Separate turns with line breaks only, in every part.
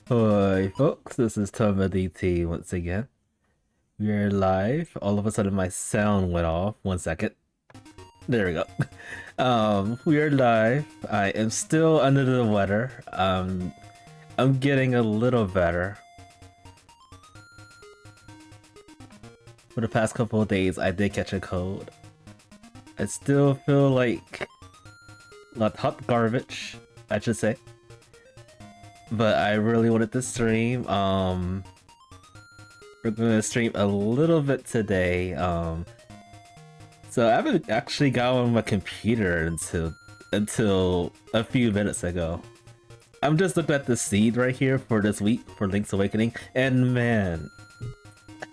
Hi folks, this is Toma DT once again. We are live. All of a sudden my sound went off. 1 second. There we go. We are live. I am still under the weather. I'm getting a little better. For the past couple of days I did catch a cold. I still feel like hot garbage, I should say. But I really wanted to stream. We're gonna stream a little bit today. So I haven't actually got on my computer until a few minutes ago. I'm just looking at the seed right here for this week for Link's Awakening, and man,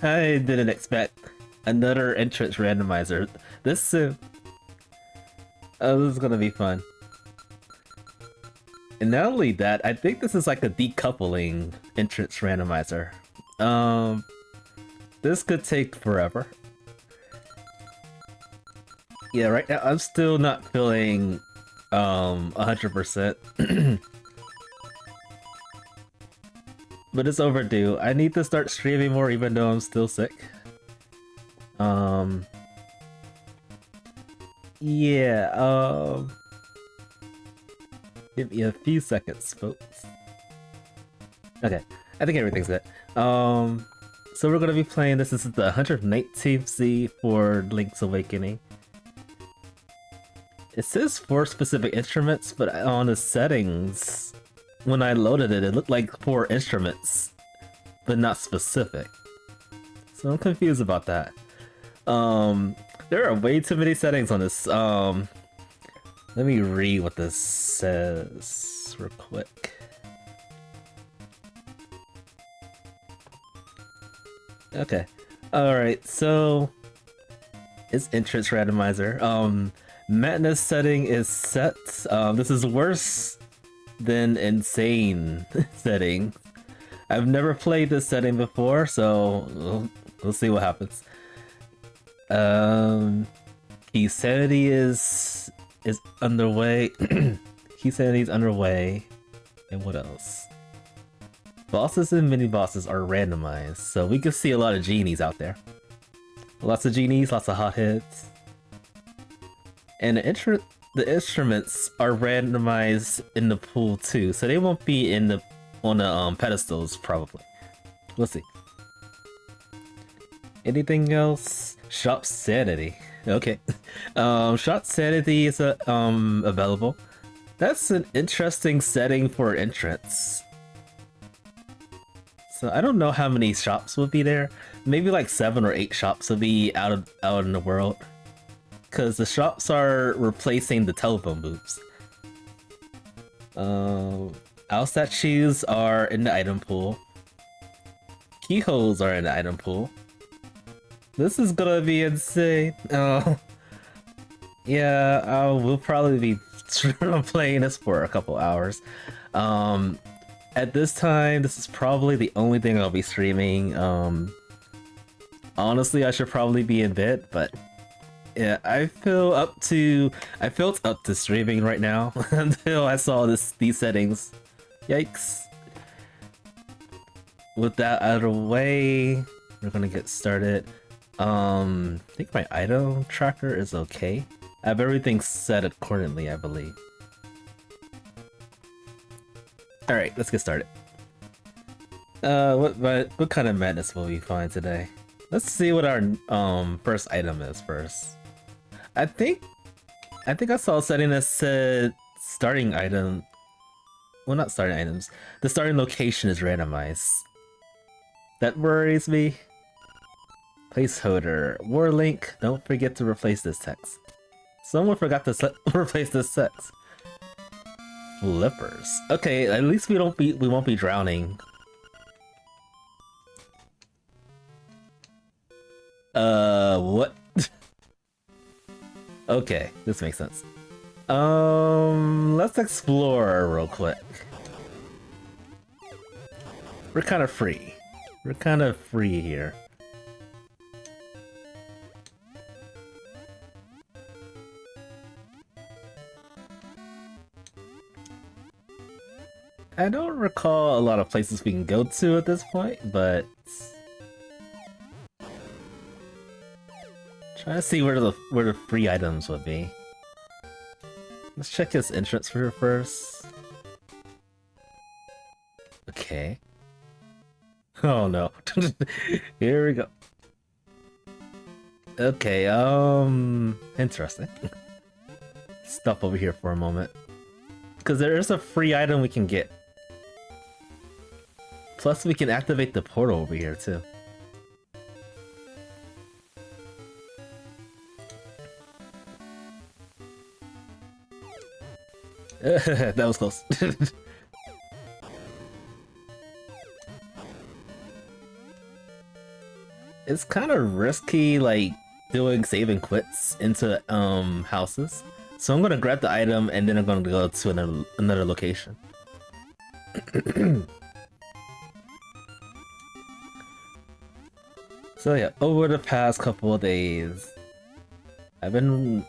I didn't expect another entrance randomizer this soon. Oh, this is gonna be fun. And not only that, I think this is like a decoupling entrance randomizer. This could take forever. Yeah, right now I'm still not feeling 100%. But it's overdue. I need to start streaming more even though I'm still sick. Yeah, give me a few seconds, folks. Okay, I think everything's good. So we're gonna be playing this. This is the 119th Z for Link's Awakening. It says 4 specific instruments, but on the settings, when I loaded it, it looked like 4 instruments, but not specific. So I'm confused about that. There are way too many settings on this. Let me read what this says real quick. Okay. Alright, so it's entrance randomizer. Madness setting is set. This is worse than insane setting. I've never played this setting before, so we'll see what happens. Key sanity is underway. Key sanity is underway. And what else? Bosses and mini bosses are randomized, so we can see a lot of genies out there. Lots of genies, lots of hotheads. And the instruments are randomized in the pool too, so they won't be on the pedestals probably. We'll see. Anything else? Shop sanity. Okay. Shop sanity is available. That's an interesting setting for entrance. So I don't know how many shops will be there. Maybe like 7 or 8 shops will be out in the world. Because the shops are replacing the telephone booths. Owl statues are in the item pool. Keyholes are in the item pool. This is gonna be insane. Yeah, we'll probably be playing this for a couple hours. At this time, this is probably the only thing I'll be streaming. Honestly, I should probably be in bed, but yeah, I felt up to streaming right now until I saw these settings. Yikes. With that out of the way, we're gonna get started. I think my item tracker is okay. I have everything set accordingly, I believe. Alright, let's get started. What kind of madness will we find today? Let's see what our first item is first. I think I saw a setting that said starting item. Well, not starting items. The starting location is randomized. That worries me. Placeholder. Warlink. Don't forget to replace this text. Someone forgot to replace this text. Flippers. Okay, at least we won't be drowning. What? Okay, this makes sense. Let's explore real quick. We're kind of free. We're kind of free here. I don't recall a lot of places we can go to at this point, but trying to see where the free items would be. Let's check his entrance for first. Okay. Oh no. Here we go. Okay, interesting. Stop over here for a moment. Because there is a free item we can get. Plus we can activate the portal over here too. That was close. It's kind of risky, like, doing save and quits into houses. So I'm gonna grab the item and then I'm gonna go to another location. So yeah, over the past couple of days, I've been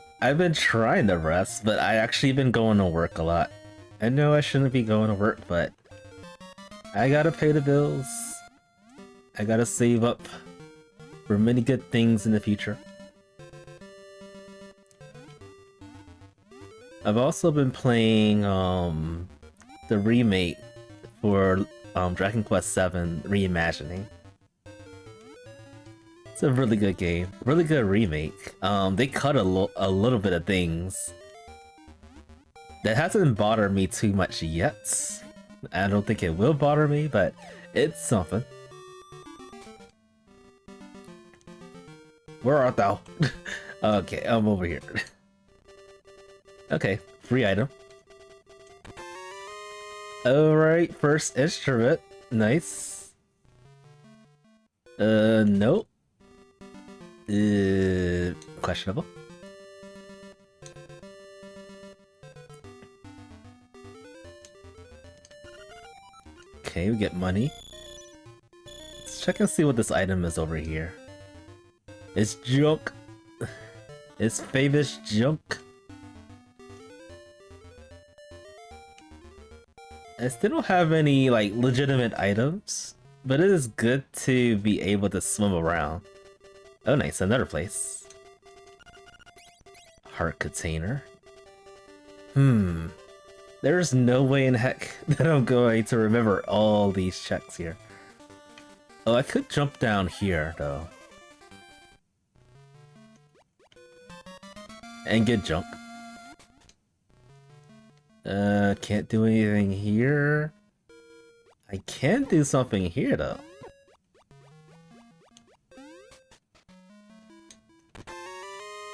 trying to rest, but I actually been going to work a lot. I know I shouldn't be going to work, but I gotta pay the bills. I gotta save up for many good things in the future. I've also been playing the remake for Dragon Quest VII Reimagining. It's a really good game, really good remake. They cut a little bit of things that hasn't bothered me too much yet. I don't think it will bother me, but it's something. Where art thou? Okay, I'm over here. Okay, free item. Alright, first instrument. Nice. Nope. Questionable. Okay, we get money. Let's check and see what this item is over here. It's junk. It's famous junk. I still don't have any, like, legitimate items, but it is good to be able to swim around. Oh nice, another place. Heart container. There's no way in heck that I'm going to remember all these checks here. Oh, I could jump down here, though. And get junk. Can't do anything here. I can do something here, though.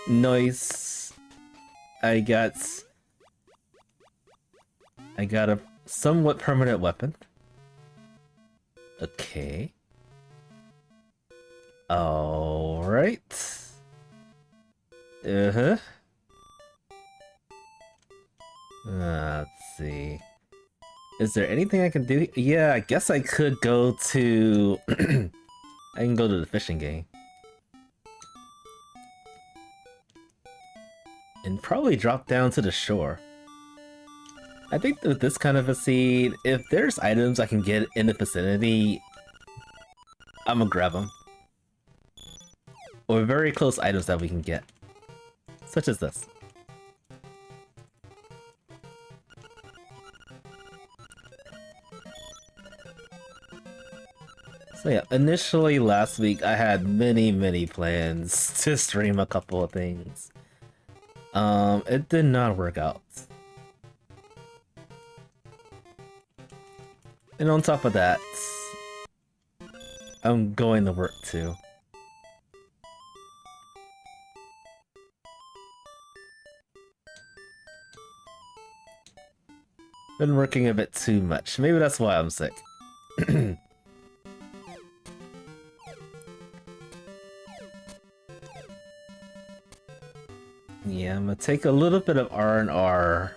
Nice. I got a somewhat permanent weapon. Okay. Alright. Uh-huh. Let's see. Is there anything I can do? Yeah, I guess I could go to... I can go to the fishing game. And probably drop down to the shore. I think with this kind of a scene, if there's items I can get in the vicinity, I'm gonna grab them. Or very close items that we can get. Such as this. So yeah, initially last week I had many plans to stream a couple of things. It did not work out. And on top of that, I'm going to work too. Been working a bit too much. Maybe that's why I'm sick. Yeah, I'm gonna take a little bit of R&R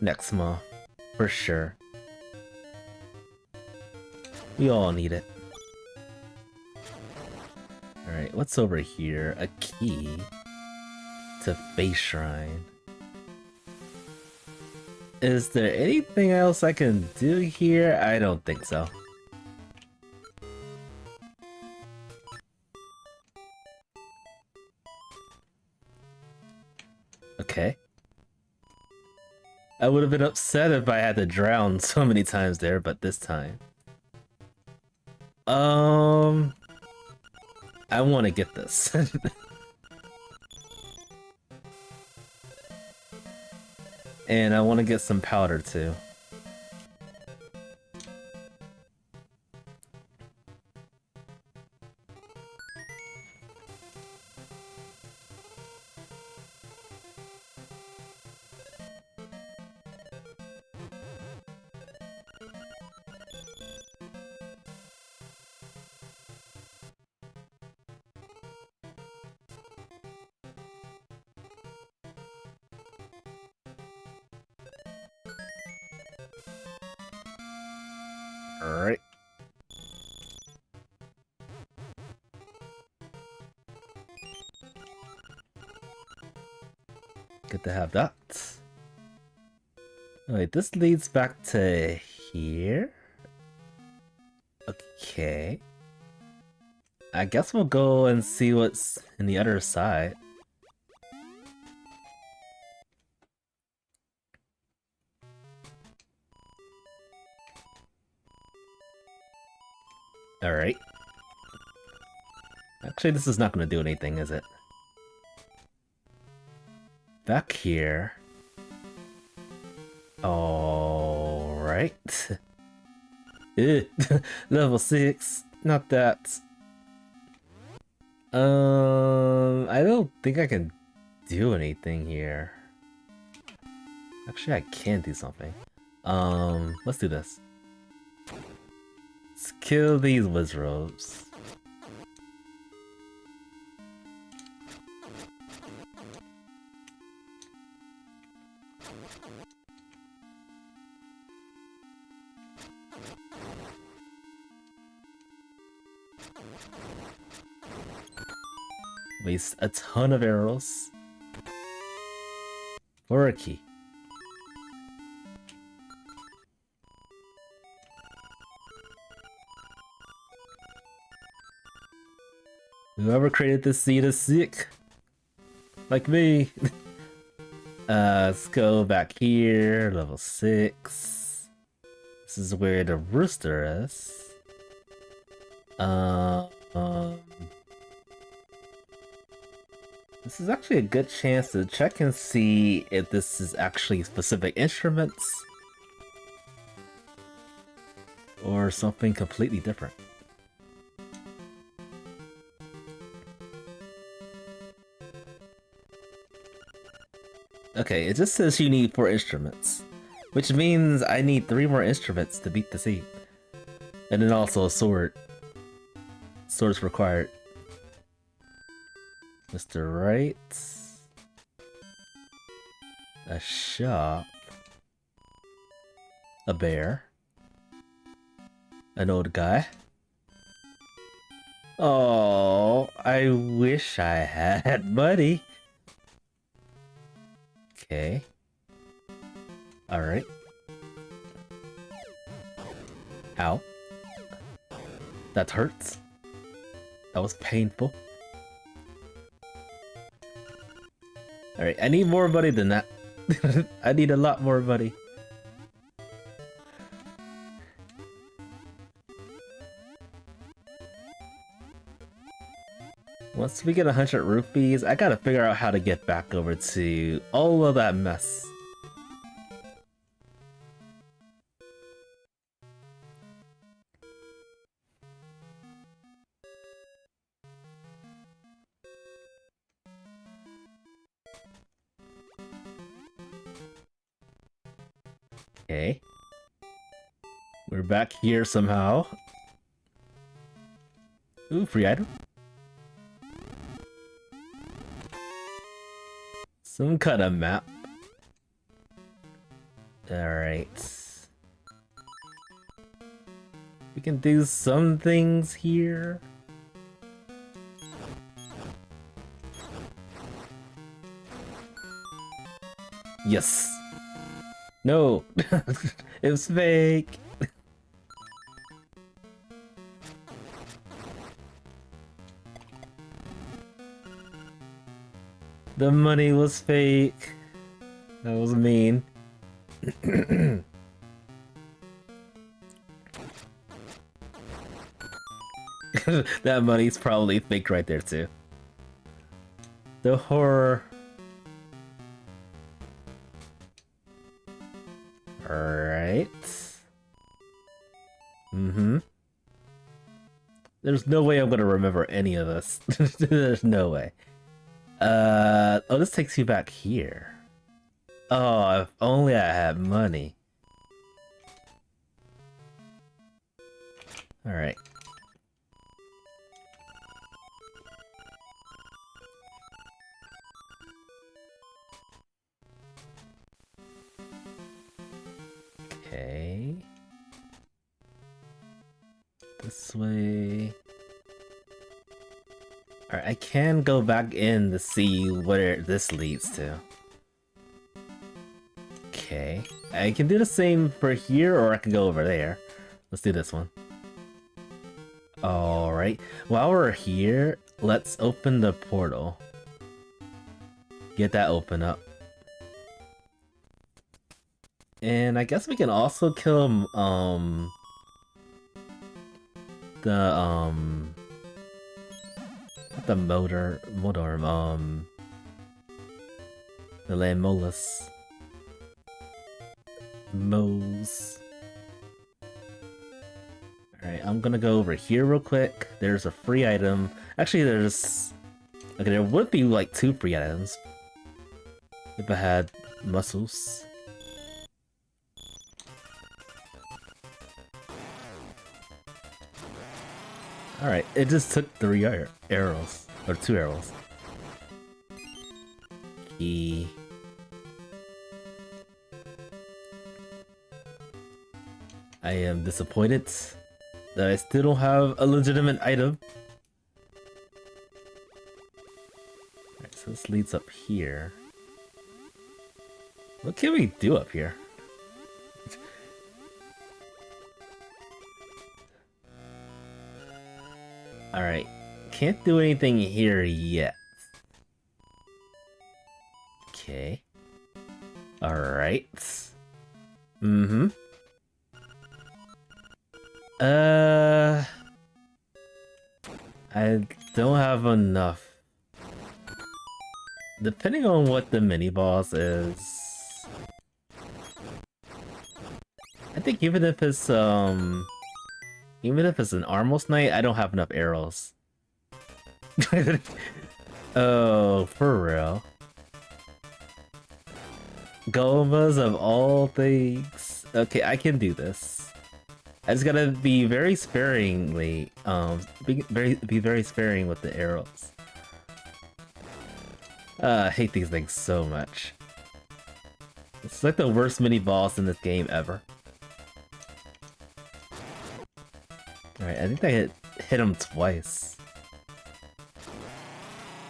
next month, for sure. We all need it. Alright, what's over here? A key to Face Shrine. Is there anything else I can do here? I don't think so. Okay. I would have been upset if I had to drown so many times there, but this time. I want to get this. And I want to get some powder too. Alright. Good to have that. Wait, this leads back to here? Okay. I guess we'll go and see what's in the other side. Alright. Actually, this is not going to do anything, is it? Back here. Alright. Level 6. Not that. I don't think I can do anything here. Actually, I can do something. Let's do this. Let's kill these wizards. Waste a ton of arrows for a key. Whoever created this seed is sick. Like me. Let's go back here, level 6. This is where the rooster is. This is actually a good chance to check and see if this is actually specific instruments or something completely different. Okay, it just says you need 4 instruments, which means I need 3 more instruments to beat the seed. And then also a sword. Sword's required. Mr. Right. A shop. A bear. An old guy. Oh, I wish I had money. Okay. Alright. Ow. That hurts. That was painful. Alright, I need more money than that. I need a lot more money. Once we get 100 rupees, I gotta figure out how to get back over to all of that mess. Okay. We're back here somehow. Ooh, free item. Some kind of map. Alright. We can do some things here. Yes. No! It was fake! The money was fake. That was mean. That money's probably fake right there too. The horror. Alright. There's no way I'm gonna remember any of this. There's no way. Oh, this takes you back here. Oh, if only I had money. Alright. Okay. This way. Alright, I can go back in to see where this leads to. Okay. I can do the same for here, or I can go over there. Let's do this one. Alright. While we're here, let's open the portal. Get that open up. And I guess we can also kill the motor, the Lamolus. Moles. Alright, I'm gonna go over here real quick. There's a free item. Actually, there's... Okay, there would be like 2 free items. If I had muscles. Alright, it just took 3 arrows. Or 2 arrows. Key. I am disappointed that I still don't have a legitimate item. Alright, so this leads up here. What can we do up here? Alright, can't do anything here yet. Okay. Alright. I don't have enough. Depending on what the mini-boss is... I think even if it's an Armos Knight, I don't have enough arrows. Oh, for real. Gomas of all things. Okay, I can do this. I just gotta be very sparingly, be very sparing with the arrows. I hate these things so much. It's like the worst mini-boss in this game ever. Alright, I think I hit him twice.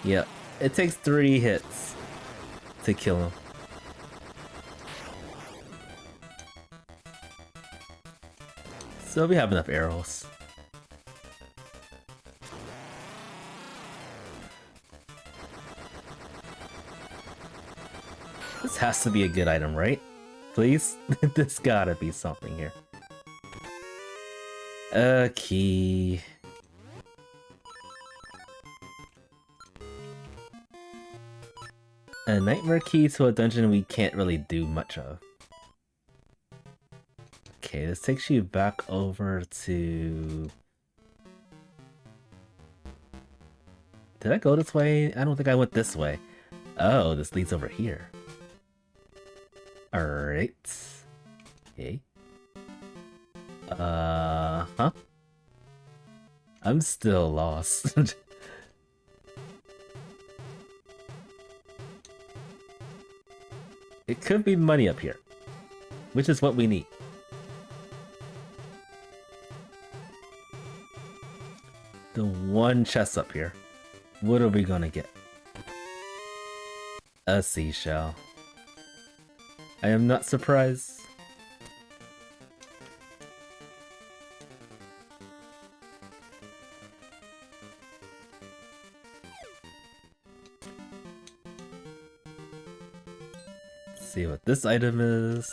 Yep, it takes 3 hits to kill him. So we have enough arrows. This has to be a good item, right? Please? There's gotta be something here. A key. A nightmare key to a dungeon we can't really do much of. Okay, this takes you back over to... Did I go this way? I don't think I went this way. Oh, this leads over here. Alright. Okay. Huh? I'm still lost. It could be money up here, which is what we need. The one chest up here. What are we gonna get? A seashell. I am not surprised. Let's see what this item is.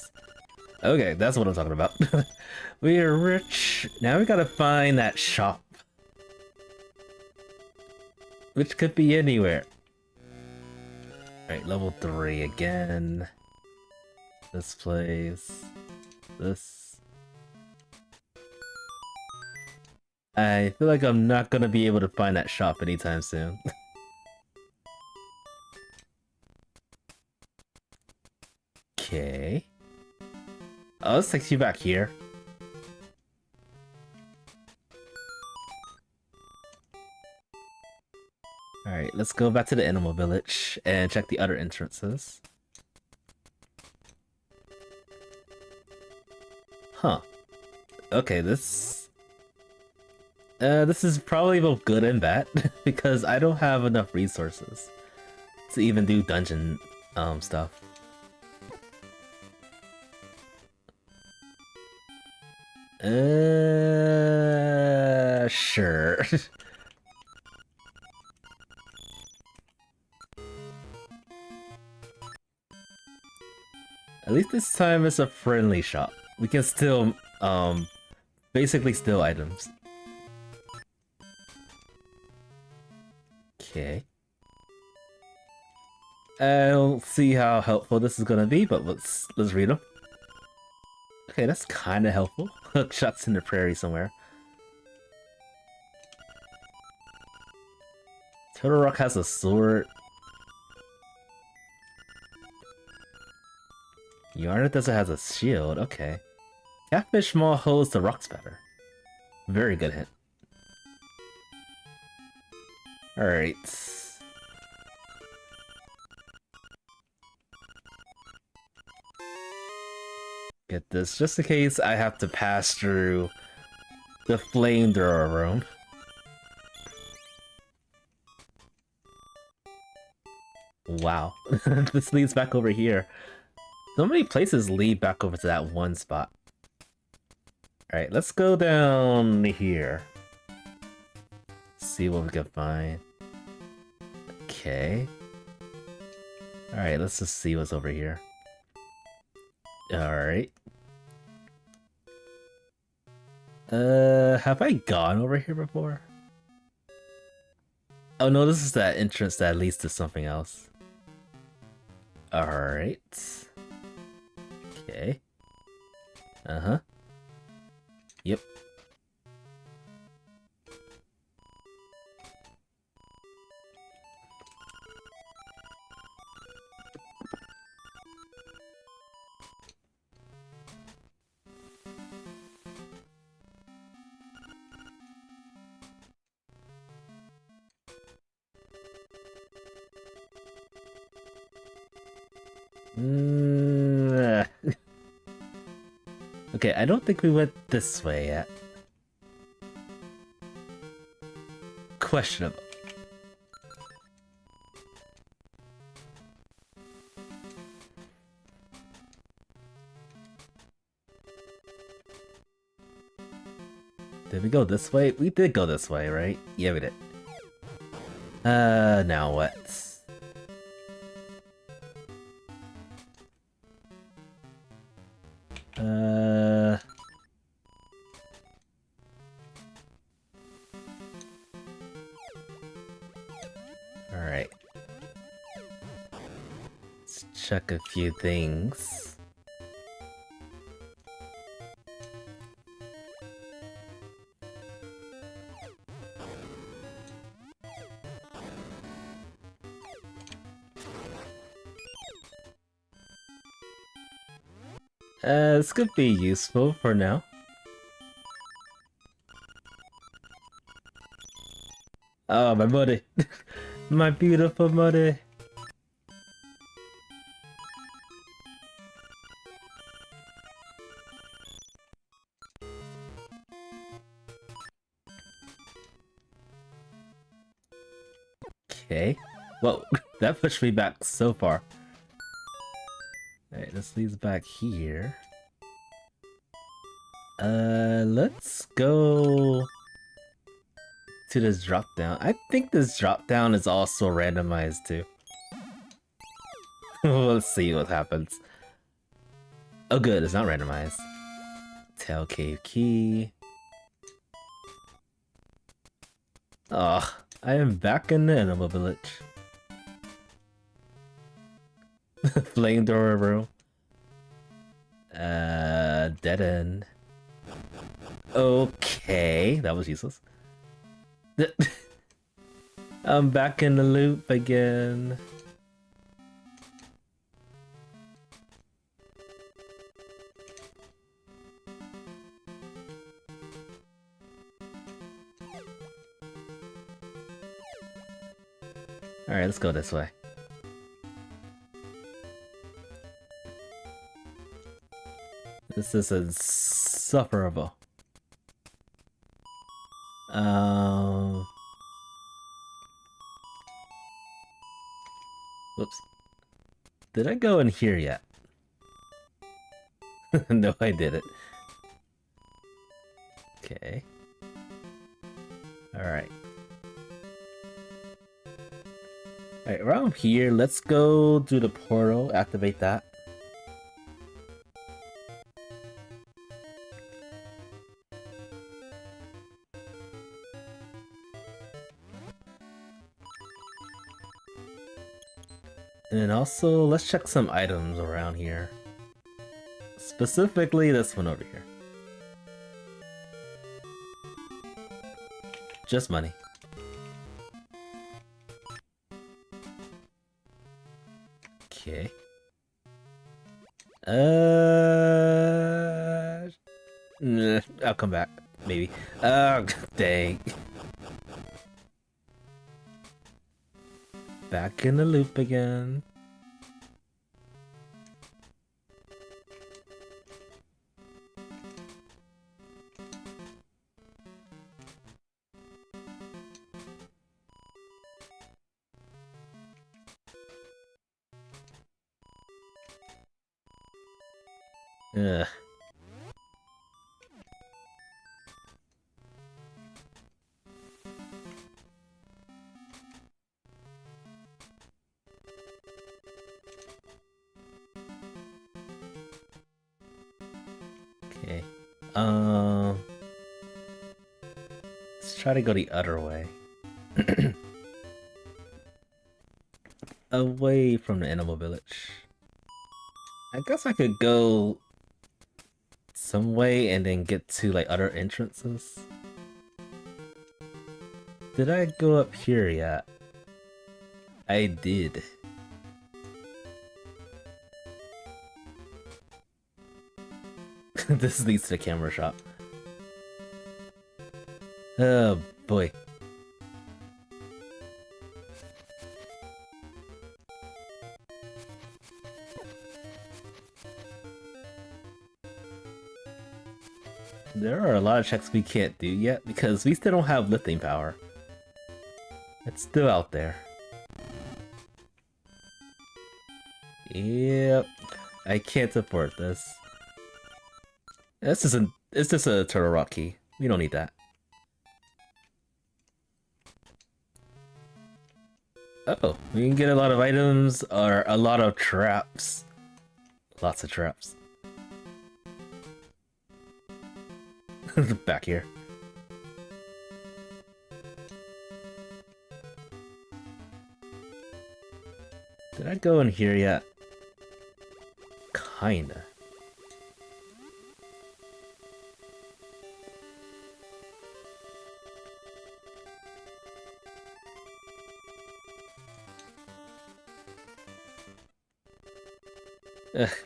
Okay, that's what I'm talking about. We are rich. Now we gotta find that shop. Which could be anywhere. Alright, level 3 again. This place. This. I feel like I'm not gonna be able to find that shop anytime soon. Okay. Oh, this takes you back here. Alright, let's go back to the animal village and check the other entrances. Huh. Okay, this is probably both good and bad because I don't have enough resources to even do dungeon stuff. Sure. At least this time it's a friendly shop. We can still, basically steal items. Okay. I don't see how helpful this is gonna be, but let's read them. Okay, that's kind of helpful. Hook shots in the prairie somewhere. Turtle Rock has a sword. Yarna Desert has a shield. Okay. Catfish Mall holds the rocks better. Very good hint. Alright. Get this, just in case I have to pass through the flamethrower room. Wow. This leads back over here. So many places lead back over to that one spot. Alright, let's go down here. See what we can find. Okay. Alright, let's just see what's over here. Alright. Have I gone over here before? Oh no, this is that entrance that leads to something else. Alright. Okay. Uh-huh. Yep. Okay, I don't think we went this way yet. Questionable. Did we go this way? We did go this way, right? Yeah, we did. Now what? Alright. Let's check a few things. This could be useful for now. Oh, my buddy. My beautiful buddy. Okay. Whoa, that pushed me back so far. Alright, this leads back here. Let's go to this drop down. I think this drop down is also randomized too. Let's see what happens. Oh good, it's not randomized. Tail cave key. Oh, I am back in the animal village. Flamethrower room. Dead end. Okay, that was useless. I'm back in the loop again. Alright, let's go this way. This is insufferable. Whoops. Did I go in here yet? No, I didn't. Okay. Alright. Alright, around here, let's go do the portal, activate that. And then also, let's check some items around here. Specifically, this one over here. Just money. Okay. I'll come back, maybe. Oh, dang. Back in the loop again. Ugh. Okay. Let's try to go the other way. Away from the animal village. I guess I could go some way and then get to like other entrances. Did I go up here yet? I did. This leads to the camera shop. Oh boy. There are a lot of checks we can't do yet because we still don't have lifting power. It's still out there. Yep. I can't afford this. It's just a turtle rock key. We don't need that. Oh, we can get a lot of items or a lot of traps. Lots of traps. Back here. Did I go in here yet? Kinda.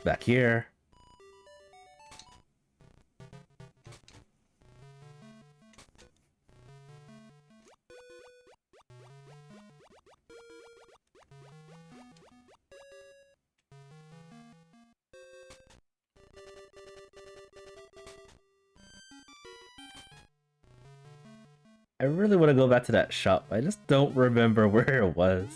Back here. I really want to go back to that shop. I just don't remember where it was.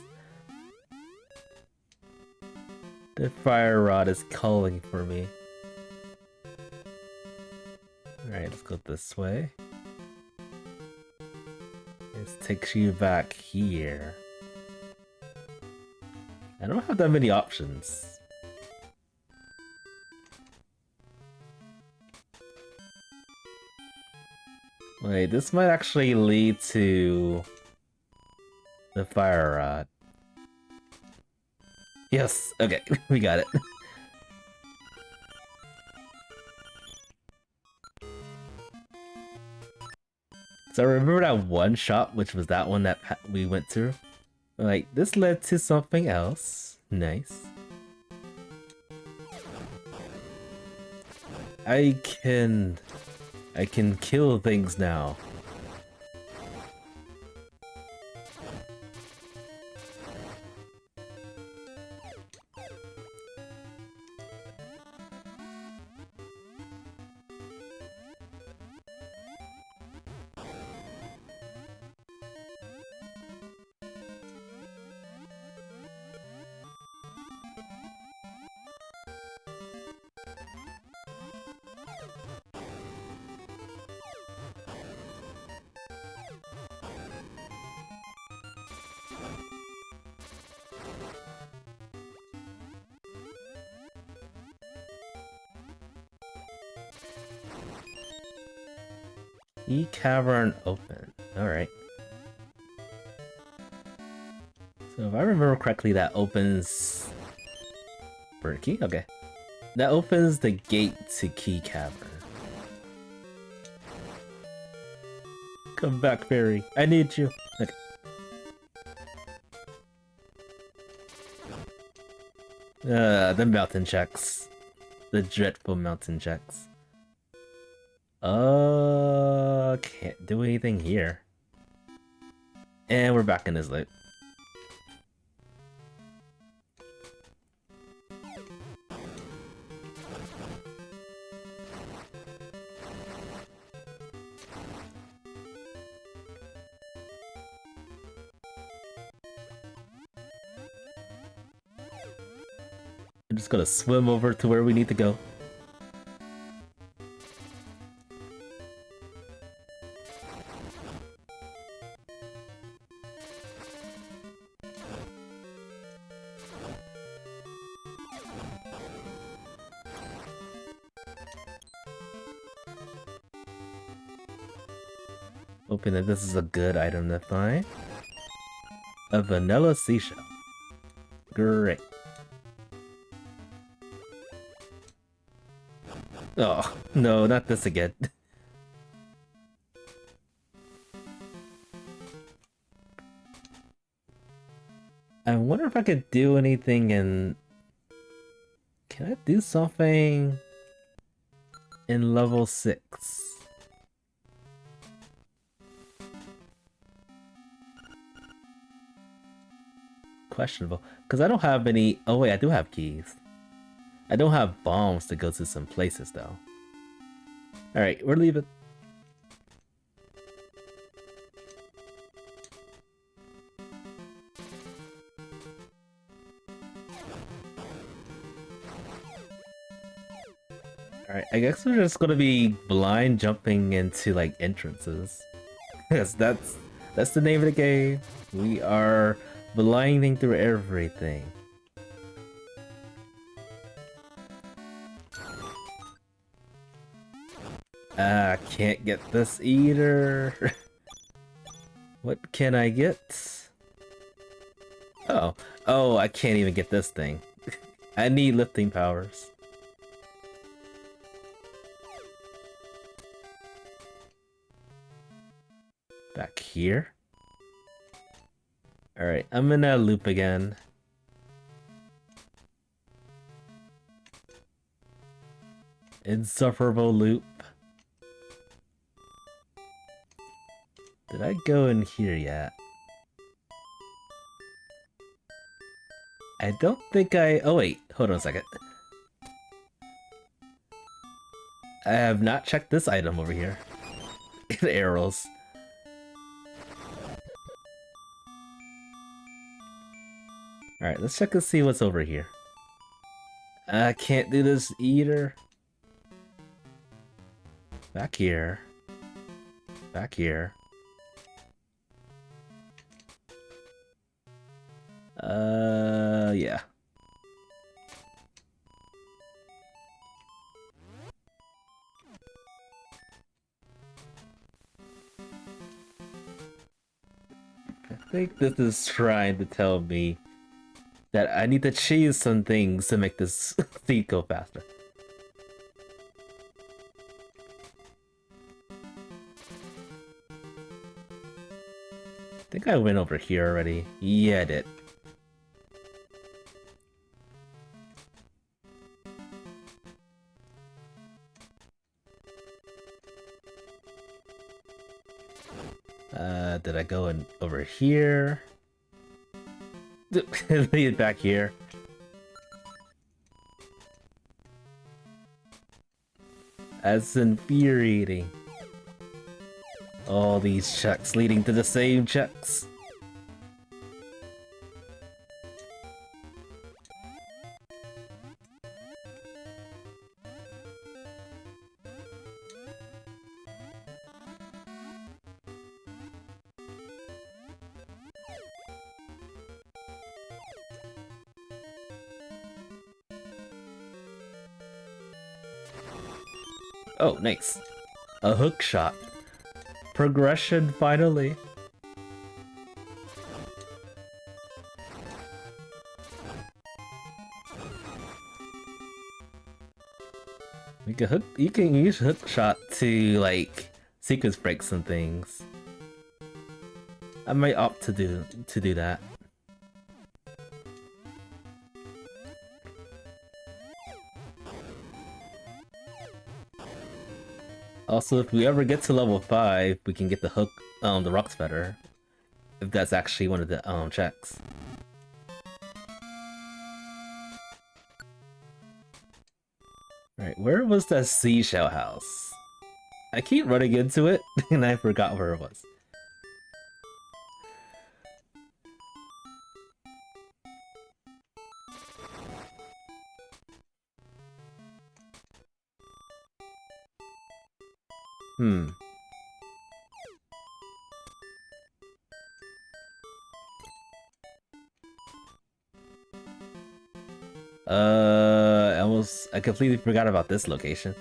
The fire rod is calling for me. Alright, let's go this way. This takes you back here. I don't have that many options. Wait, this might actually lead to the fire rod. Yes, okay, we got it. So I remember that one shop, which was that one that we went through. Like, this led to something else. Nice. I can kill things now. E-cavern open. Alright. So if I remember correctly, that opens... Bird key? Okay. That opens the gate to Key Cavern. Come back, fairy. I need you. Okay. The mountain checks. The dreadful mountain checks. Can't do anything here. And we're back in this loop. I'm just gonna swim over to where we need to go. Hoping that this is a good item to find. A vanilla seashell. Great. Oh, no, not this again. I wonder if I could do anything in... Can I do something in level 6? Questionable, because I don't have any... Oh wait, I do have keys. I don't have bombs to go to some places though. Alright, we're leaving. Alright, I guess we're just gonna be blind jumping into like entrances. Yes, that's the name of the game. We are blinding through everything. Can't get this either. What can I get? Oh, I can't even get this thing. I need lifting powers. Back here? Alright, I'm in a loop again. Insufferable loop. Did I go in here yet? I don't think I... Oh wait, hold on a second. I have not checked this item over here. Arrows. Alright, let's check and see what's over here. I can't do this either. Back here. Back here. Yeah. I think this is trying to tell me that I need to change some things to make this feed go faster. I think I went over here already. Yeah, I did. Did I go in over here? Leave it back here. That's infuriating. All these checks leading to the same checks. Oh, nice. A hook shot. Progression, finally. You can use hook shot to like sequence break some things. I might opt to do that. Also, if we ever get to level 5, we can get the hook, the rocks better. If that's actually one of the, checks. Alright, where was that seashell house? I keep running into it, and I forgot where it was. I completely forgot about this location.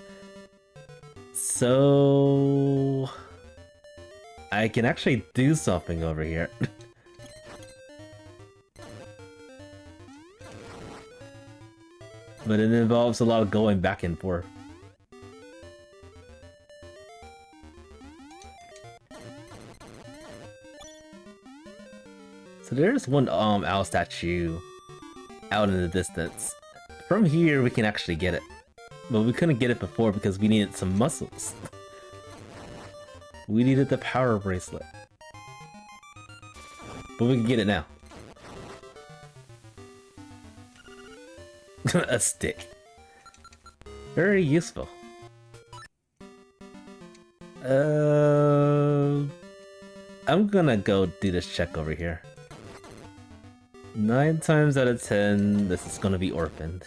So I can actually do something over here. But it involves a lot of going back and forth. So there's one owl statue out in the distance. From here we can actually get it. But we couldn't get it before because we needed some muscles. We needed the power bracelet. But we can get it now. A stick. Very useful. I'm gonna go do this check over here. 9 times out of 10, this is gonna be orphaned.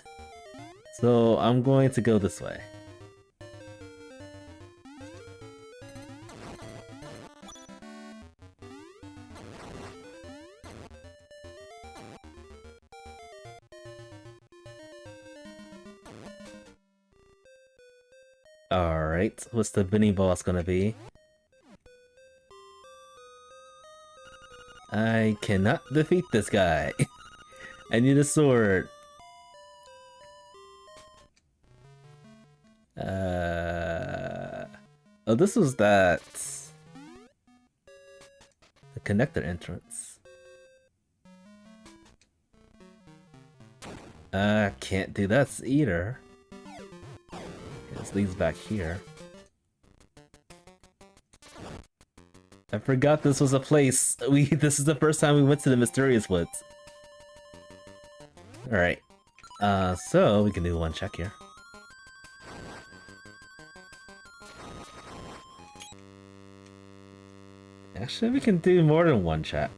So I'm going to go this way. Alright, what's the mini boss gonna be? I cannot defeat this guy. I need a sword. Oh, this was that... the connector entrance. Can't do that either. This leads back here. I forgot this was a place. This is the first time we went to the Mysterious Woods. Alright. So we can do one check here. Actually, we can do more than one check.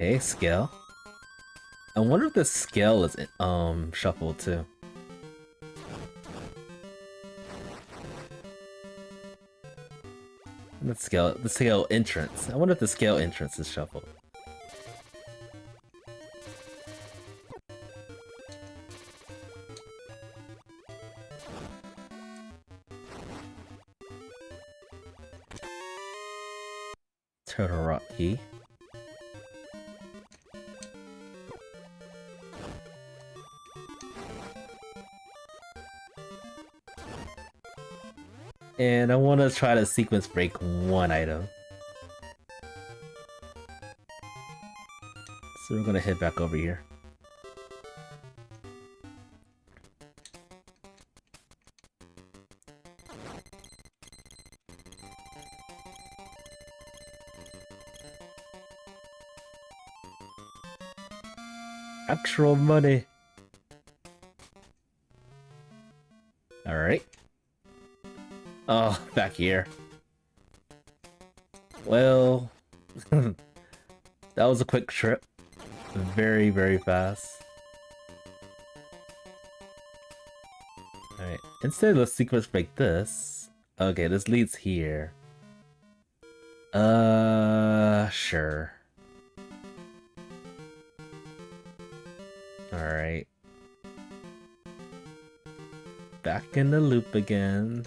Okay, scale. I wonder if the scale is shuffled too. The scale entrance. I wonder if the scale entrance is shuffled. Turtle Rock key. And I want to try to sequence break one item. So we're gonna head back over here. Actual money. Alright. Oh, back here. Well, that was a quick trip. Very, very fast. Alright, instead let's sequence break this. Okay, this leads here. Sure. Alright. Back in the loop again.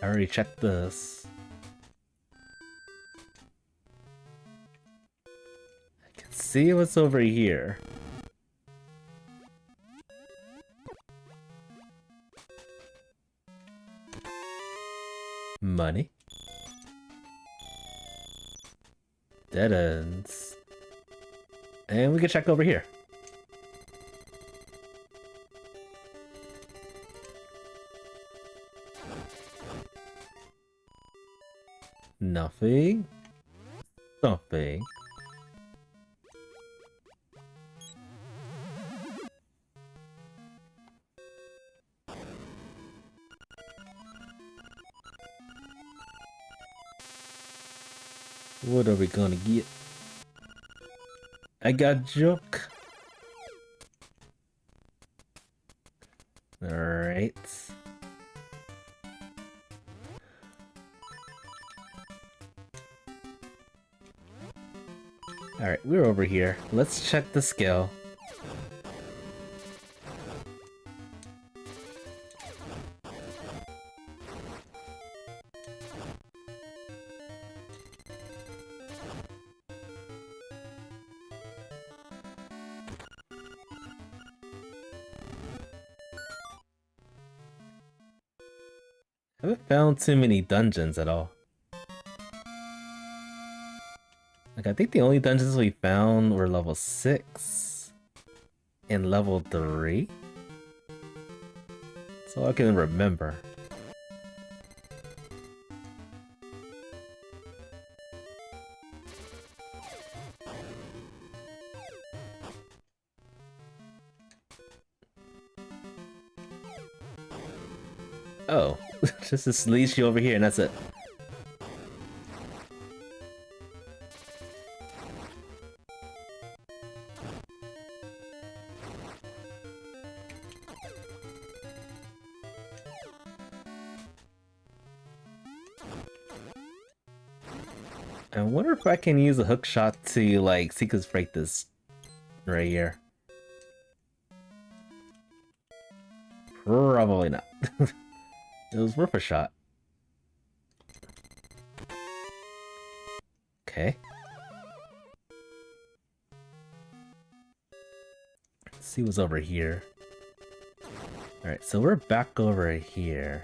I already checked this. I can see what's over here. Money. Dead ends. And we can check over here. Nothing. Something. What are we gonna get? I got joke. Alright. Alright, we're over here. Let's check the scale. I haven't found too many dungeons at all. Like, I think the only dungeons we found were level 6 and level 3. That's all I can remember. Oh, just leads you over here and that's it. I wonder if I can use a hook shot to like sequence break this right here. Probably not. It was worth a shot. Okay. Let's see what's over here. Alright, so we're back over here.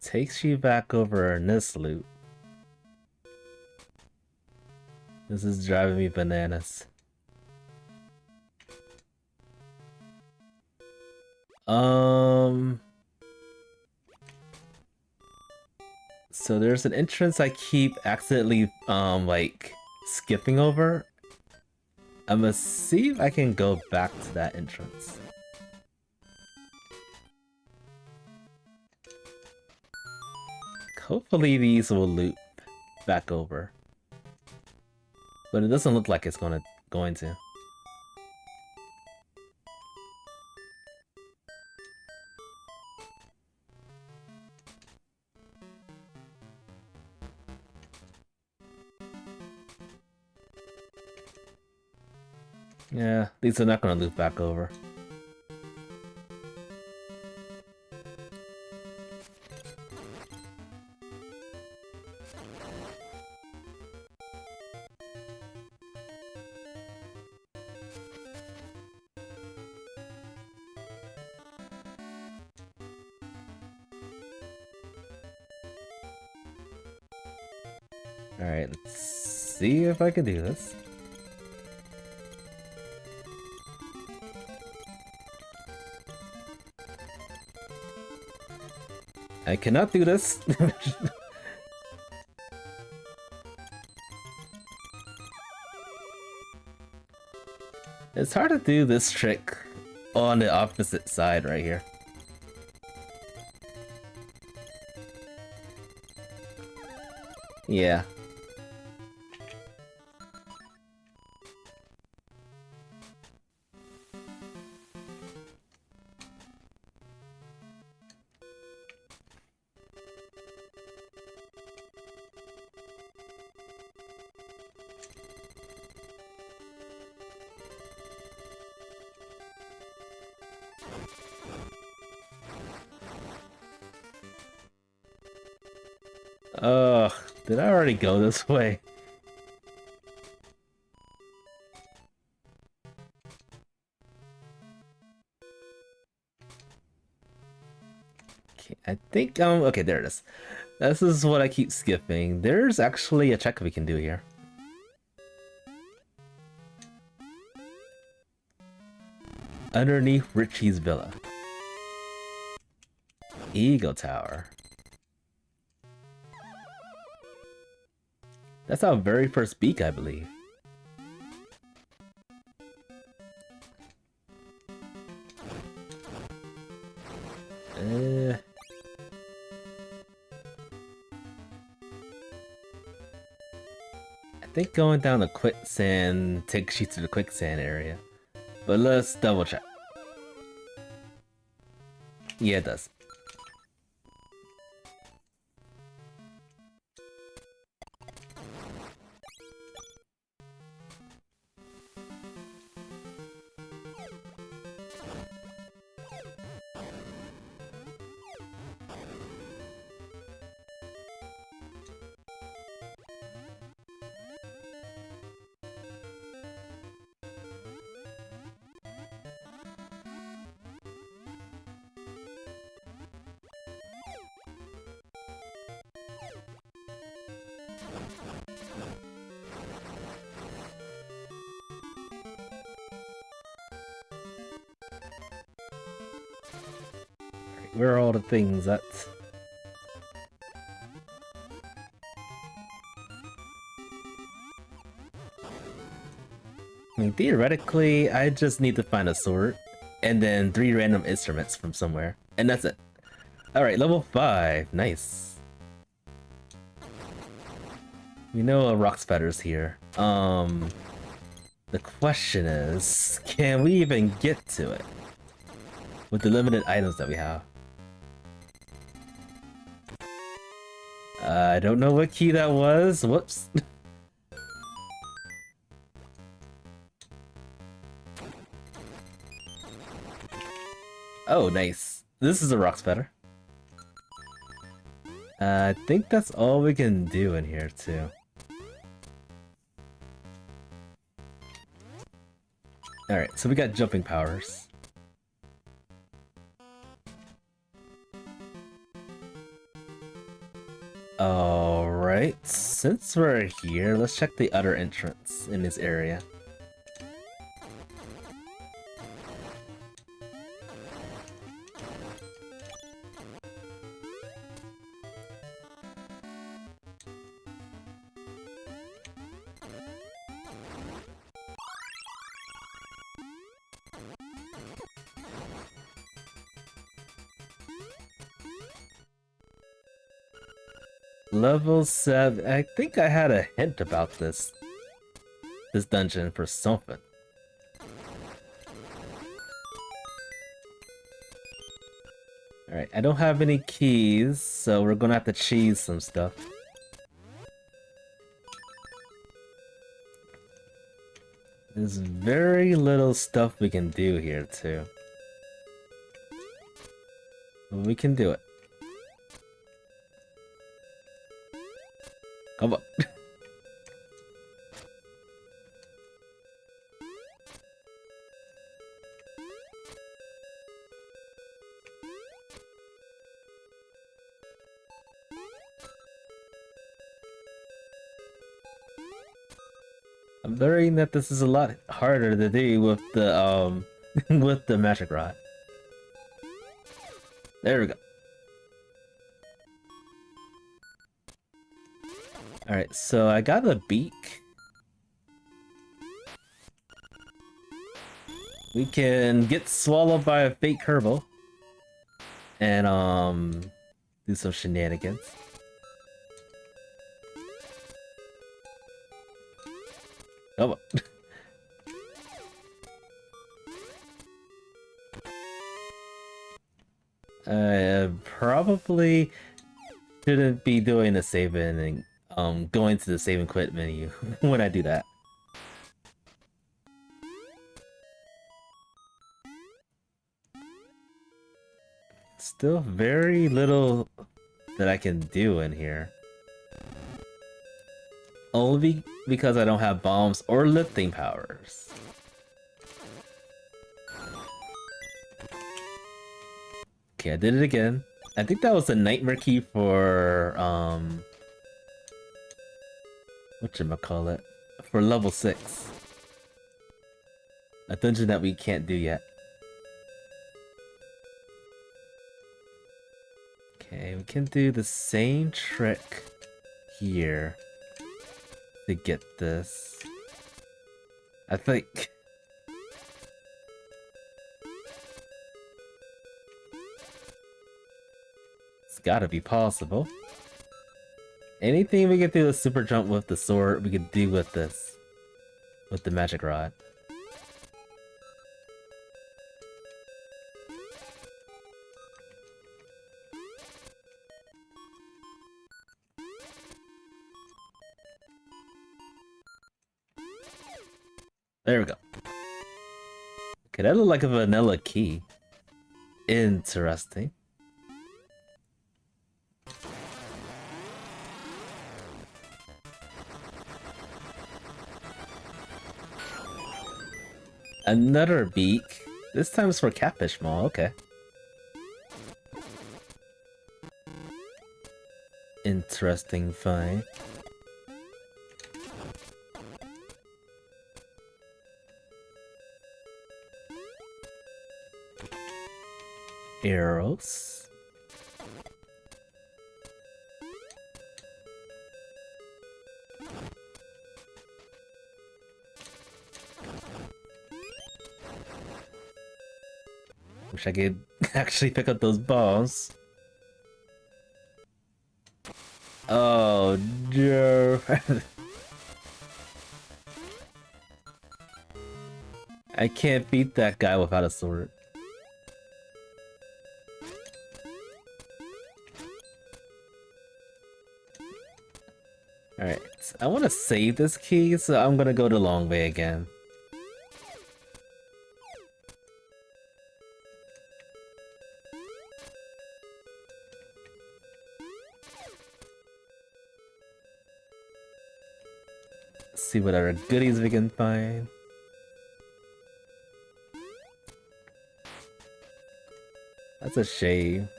Takes you back over in this loop. This is driving me bananas. So there's an entrance I keep accidentally like skipping over. I'm gonna see if I can go back to that entrance. Hopefully these will loop back over. But it doesn't look like it's going to. Yeah, these are not gonna loop back over. Alright, let's see if I can do this. I cannot do this. It's hard to do this trick on the opposite side right here. Yeah. Ugh, did I already go this way? Okay, I think, okay, there it is. This is what I keep skipping. There's actually a check we can do here. Underneath Richie's villa. Eagle Tower. That's our very first beak, I believe. I think going down the quicksand takes you to the quicksand area. But let's double check. Yeah, it does. Where are all the things at? I mean, theoretically, I just need to find a sword, and then 3 random instruments from somewhere, and that's it. Alright, level 5, nice. We know a rock spatter's here. The question is, can we even get to it? With the limited items that we have. I don't know what key that was. Whoops. Oh, nice. This is a rock spatter. I think that's all we can do in here, too. Alright, so we got jumping powers. Alright, since we're here, let's check the other entrance in this area. Level 7. I think I had a hint about this dungeon for something. Alright, I don't have any keys, so we're gonna have to cheese some stuff. There's very little stuff we can do here, too. But we can do it. Come on. I'm learning that this is a lot harder to do with the with the magic rod. There we go. Alright, so I got a beak. We can get swallowed by a fake Kerbal. And do some shenanigans. Come on. I probably shouldn't be doing the saving and going to the save and quit menu when I do that. Still very little that I can do in here. Only because I don't have bombs or lifting powers. Okay, I did it again. I think that was a nightmare key for whatchamacallit? For level 6. A dungeon that we can't do yet. Okay, we can do the same trick here to get this. I think it's gotta be possible. Anything we can do with super jump with the sword, we could do with this. With the magic rod. There we go. Okay, that looked like a vanilla key. Interesting. Another beak. This time it's for Catfish Mall, okay. Interesting find. Arrows. Wish I could actually pick up those bombs. Oh, no. I can't beat that guy without a sword. Alright, I want to save this key, so I'm gonna go the long way again. See what other goodies we can find. That's a shame.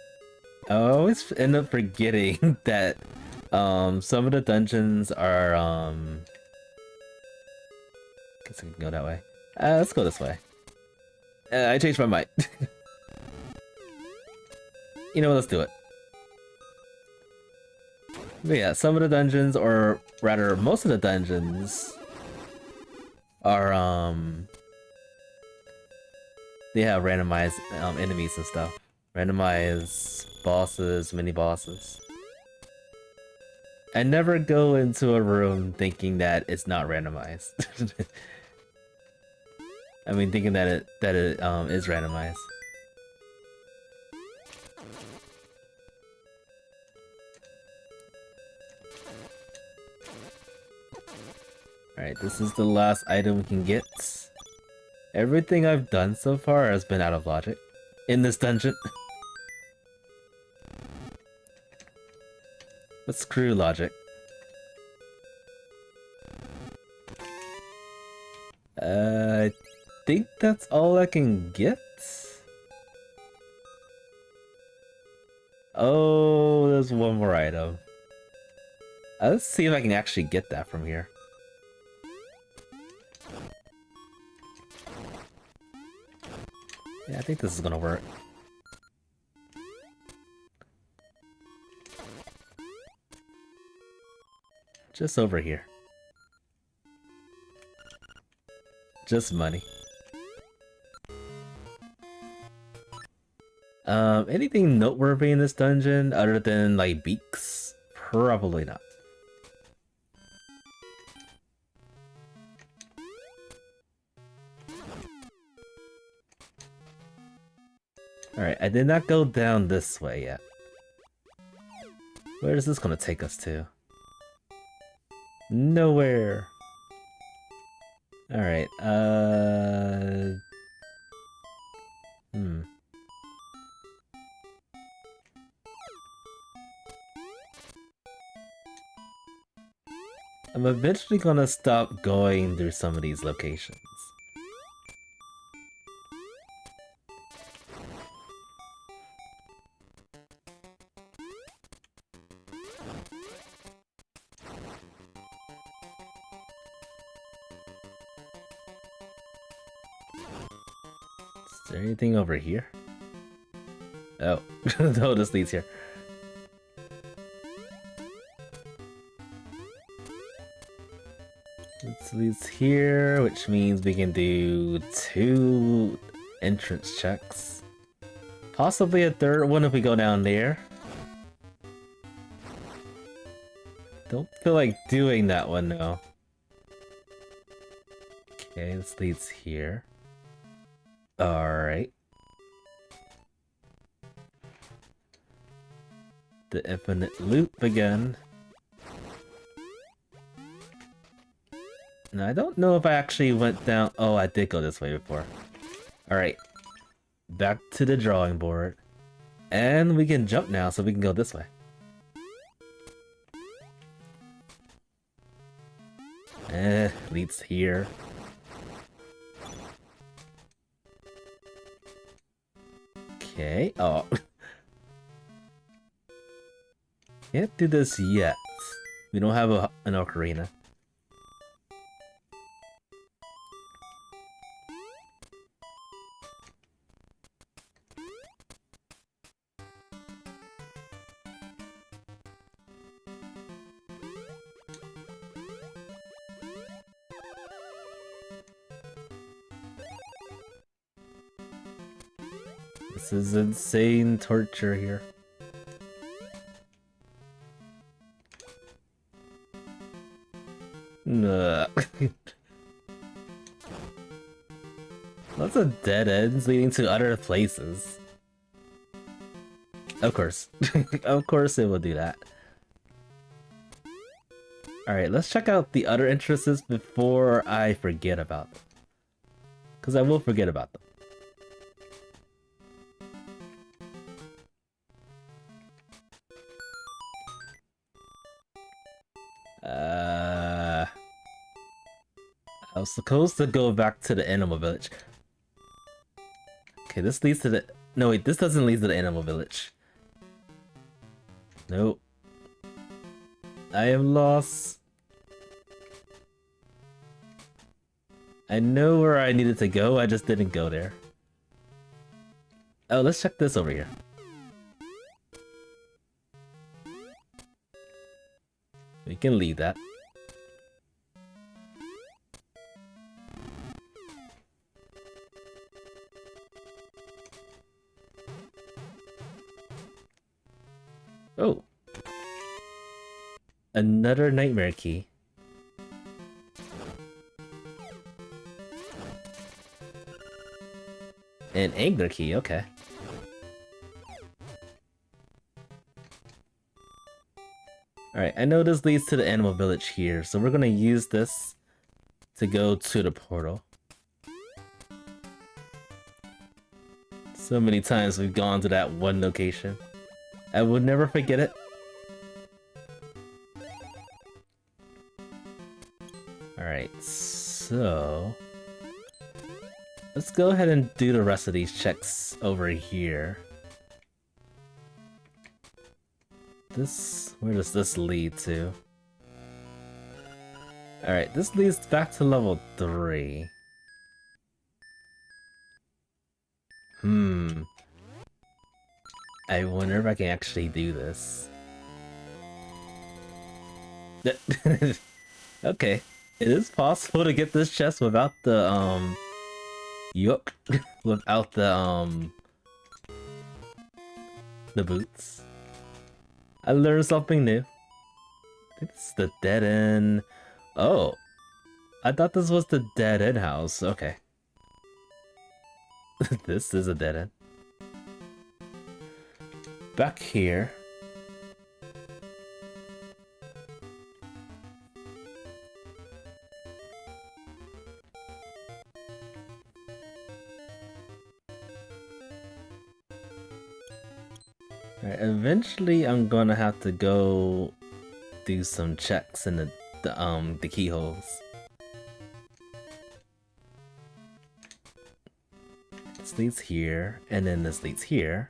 I always end up forgetting that some of the dungeons are guess we can go that way. Let's go this way. I changed my mind. You know what, let's do it. But yeah, some of the dungeons, or rather most of the dungeons, are they have randomized enemies and stuff. Randomized bosses, mini bosses. I never go into a room thinking that it's not randomized. I mean, thinking that it is randomized. Alright, this is the last item we can get. Everything I've done so far has been out of logic in this dungeon. But screw logic. I think that's all I can get? Oh, there's one more item. Let's see if I can actually get that from here. Yeah, I think this is gonna work. Just over here. Just money. Anything noteworthy in this dungeon other than like beaks? Probably not. Alright, I did not go down this way yet. Where is this gonna take us to? Nowhere. Alright, I'm eventually gonna stop going through some of these locations. Is there anything over here? Oh, no, this leads here. This leads here, which means we can do 2 entrance checks. Possibly a third one if we go down there. Don't feel like doing that one though. Okay, this leads here. Alright. The infinite loop again. Now, I don't know if I actually went down... Oh, I did go this way before. Alright. Back to the drawing board. And we can jump now, so we can go this way. Leads here. Okay. Oh. Can't do this yet. We don't have an ocarina. This is insane torture here. Lots of dead ends leading to other places. Of course. Of course it will do that. Alright, let's check out the other entrances before I forget about them. Because I will forget about them. I was supposed to go back to the animal village. Okay, this leads to the... No, wait, this doesn't lead to the animal village. Nope. I am lost. I know where I needed to go, I just didn't go there. Oh, let's check this over here. We can leave that. Oh. Another nightmare key. An angler key, okay. Alright, I know this leads to the animal village here, so we're gonna use this to go to the portal. So many times we've gone to that one location. I will never forget it. Alright, so... let's go ahead and do the rest of these checks over here. Where does this lead to? Alright, this leads back to level 3. I wonder if I can actually do this. Okay, it is possible to get this chest without the, yup, without the boots. I learned something new. I think it's the dead end. Oh, I thought this was the dead end house. Okay. This is a dead end. Back here. Alright, eventually I'm gonna have to go do some checks in the keyholes. This leads here, and then this leads here.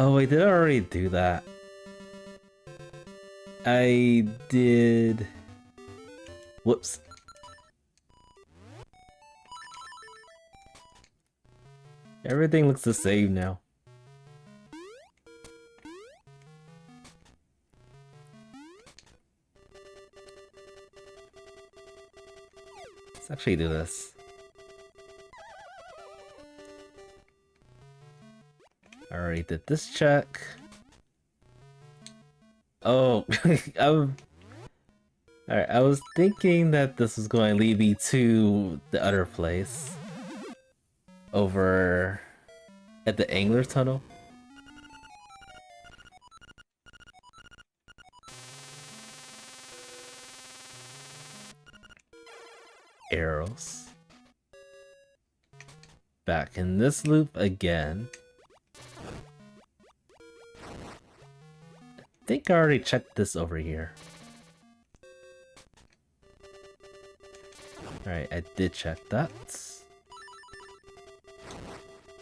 Oh wait, did I already do that? I did... Whoops. Everything looks the same now. Let's actually do this. Already did this check. Oh, alright, I was thinking that this was going to lead me to the other place. Over at the Angler Tunnel. Arrows. Back in this loop again. I think I already checked this over here. Alright, I did check that.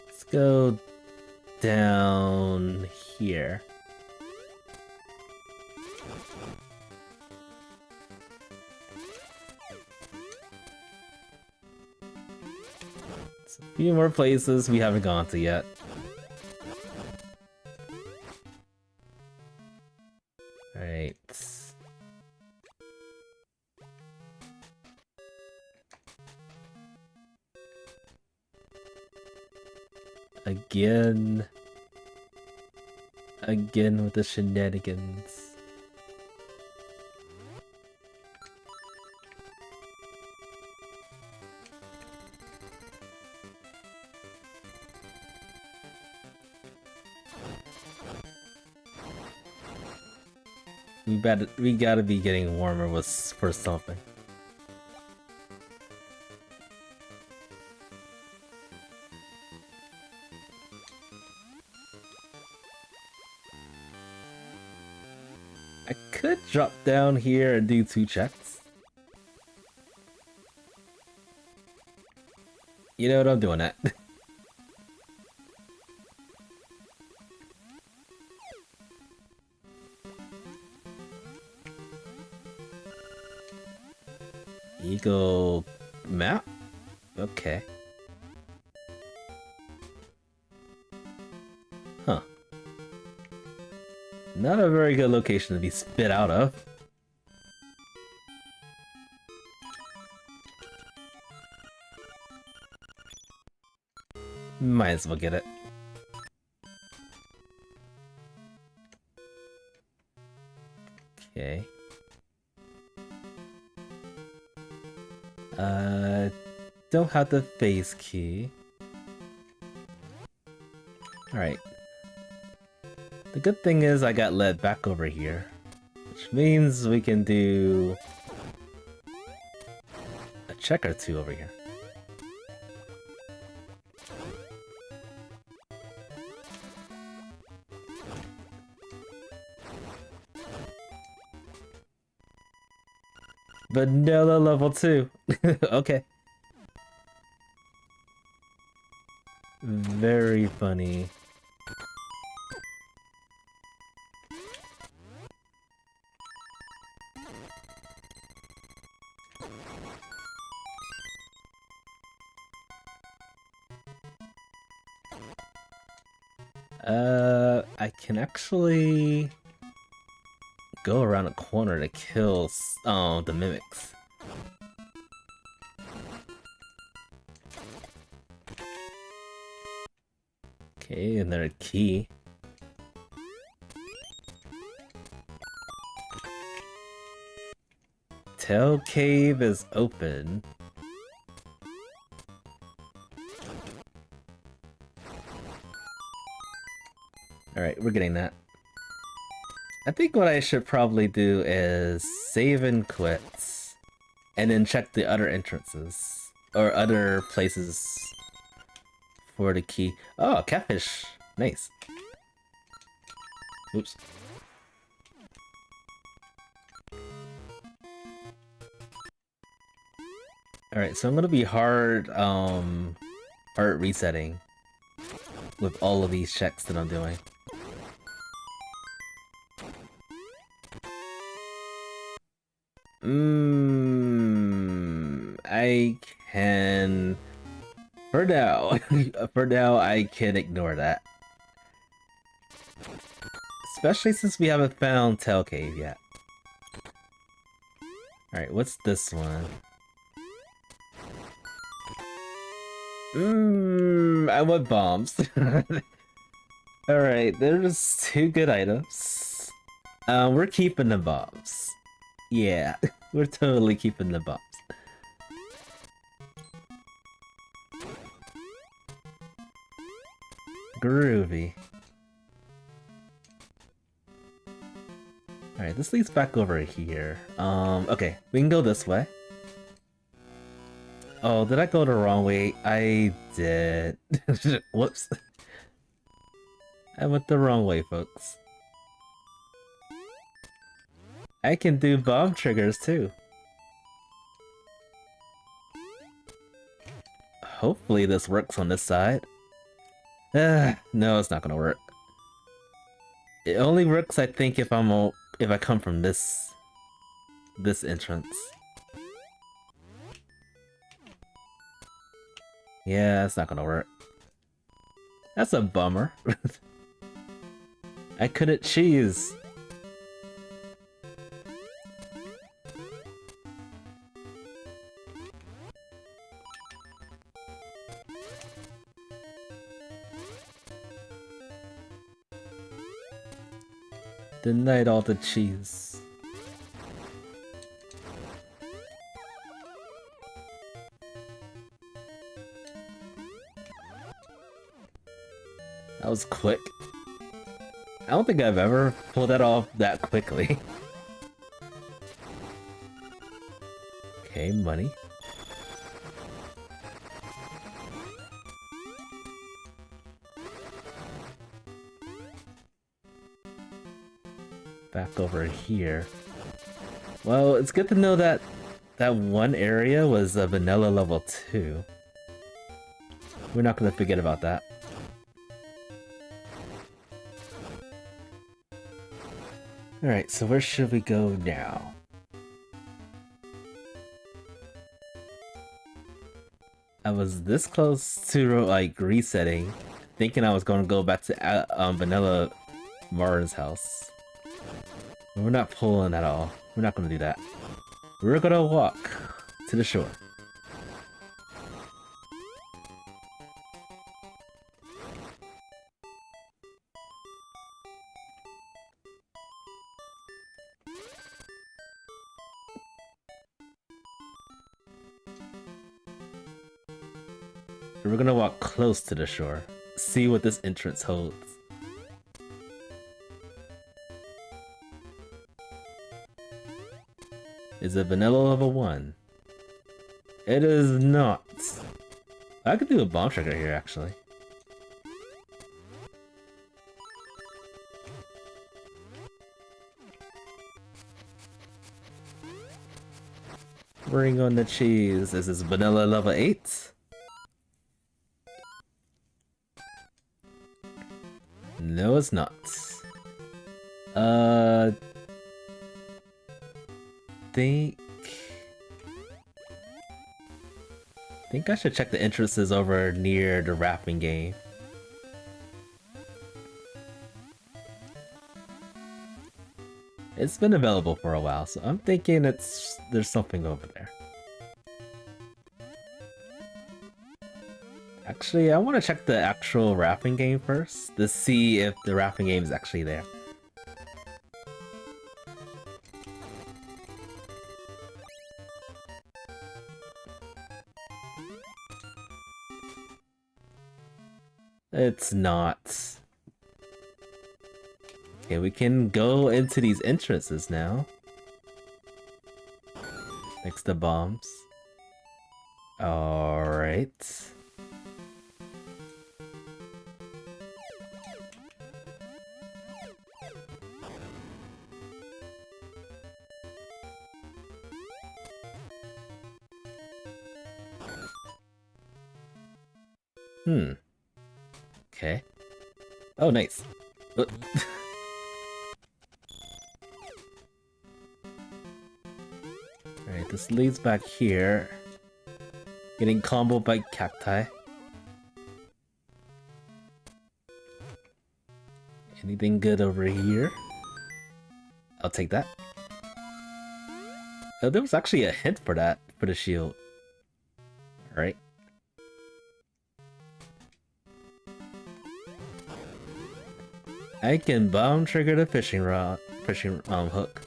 Let's go down here. It's a few more places we haven't gone to yet. Alright. Again with the shenanigans. We gotta be getting warmer for something. I could drop down here and do 2 checks. You know what, I'm doing that. Eagle map? Okay. Huh. Not a very good location to be spit out of. Might as well get it. Okay. Don't have the phase key. Alright. The good thing is I got led back over here, which means we can do a check or two over here. Vanilla level 2. Okay. Very funny. I can actually go around a corner to kill the mimics. Okay, and their key. Tail cave is open. Alright, we're getting that. I think what I should probably do is save and quit, and then check the other entrances, or other places for the key. Oh, catfish! Nice. Oops. Alright, so I'm gonna be hard resetting with all of these checks that I'm doing. I can... For now, I can ignore that. Especially since we haven't found Tail Cave yet. Alright, what's this one? I want bombs. Alright, there's 2 good items. We're keeping the bombs. Yeah, we're totally keeping the bombs. Groovy. Alright, this leads back over here. Okay, we can go this way. Oh, did I go the wrong way? I did. Whoops. I went the wrong way, folks. I can do bomb triggers too. Hopefully this works on this side. No, it's not gonna work. It only works, I think, if I come from this entrance. Yeah, it's not gonna work. That's a bummer. I couldn't cheese. Denied all the cheese. That was quick. I don't think I've ever pulled that off that quickly. Okay, money. Back over here. Well, it's good to know that that one area was a vanilla level 2. We're not gonna forget about that. Alright, so where should we go now? I was this close to like resetting, thinking I was gonna go back to Vanilla Mara's house. But we're not pulling at all. We're not gonna do that. We're gonna walk to the shore. We're gonna walk close to the shore. See what this entrance holds. Is it vanilla level 1? It is not. I could do a bomb trigger here, actually. Bring on the cheese. Is this vanilla level 8? No, it's not. Think I should check the entrances over near the rafting game. It's been available for a while, so I'm thinking there's something over there. Actually, I want to check the actual rafting game first to see if the rafting game is actually there. It's not. Okay, we can go into these entrances now. Next to bombs. Alright. Okay. Oh, nice. Alright, this leads back here. Getting comboed by cacti. Anything good over here? I'll take that. Oh, there was actually a hint for that, for the shield. Alright. I can bomb trigger the fishing hook.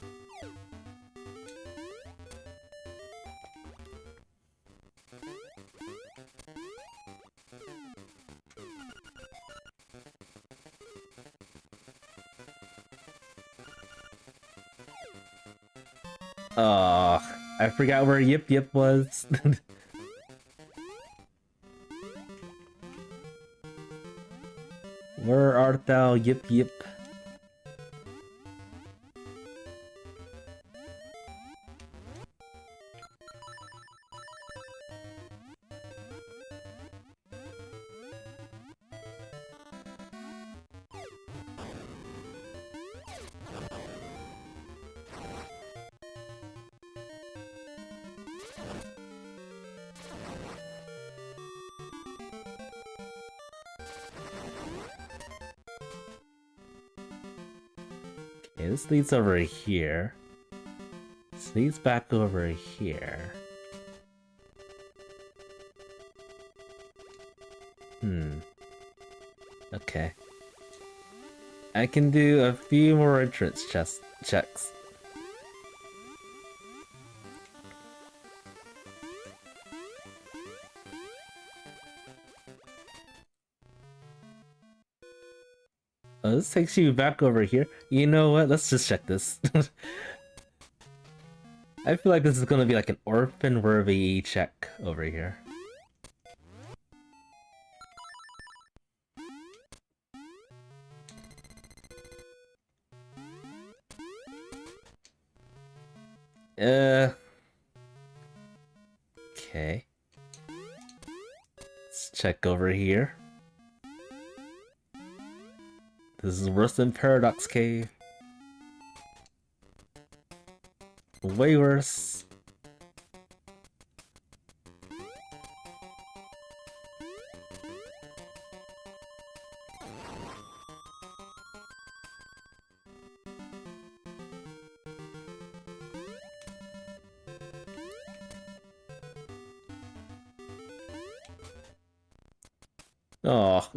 Oh, I forgot where Yip Yip was. Where art thou, Yip Yip? Okay, this leads over here. This leads back over here. Okay. I can do a few more entrance checks. Oh, this takes you back over here. You know what? Let's just check this. I feel like this is gonna be like an orphan-worthy check over here. Okay. Let's check over here. This is worse than Paradox Cave. Way worse. Oh.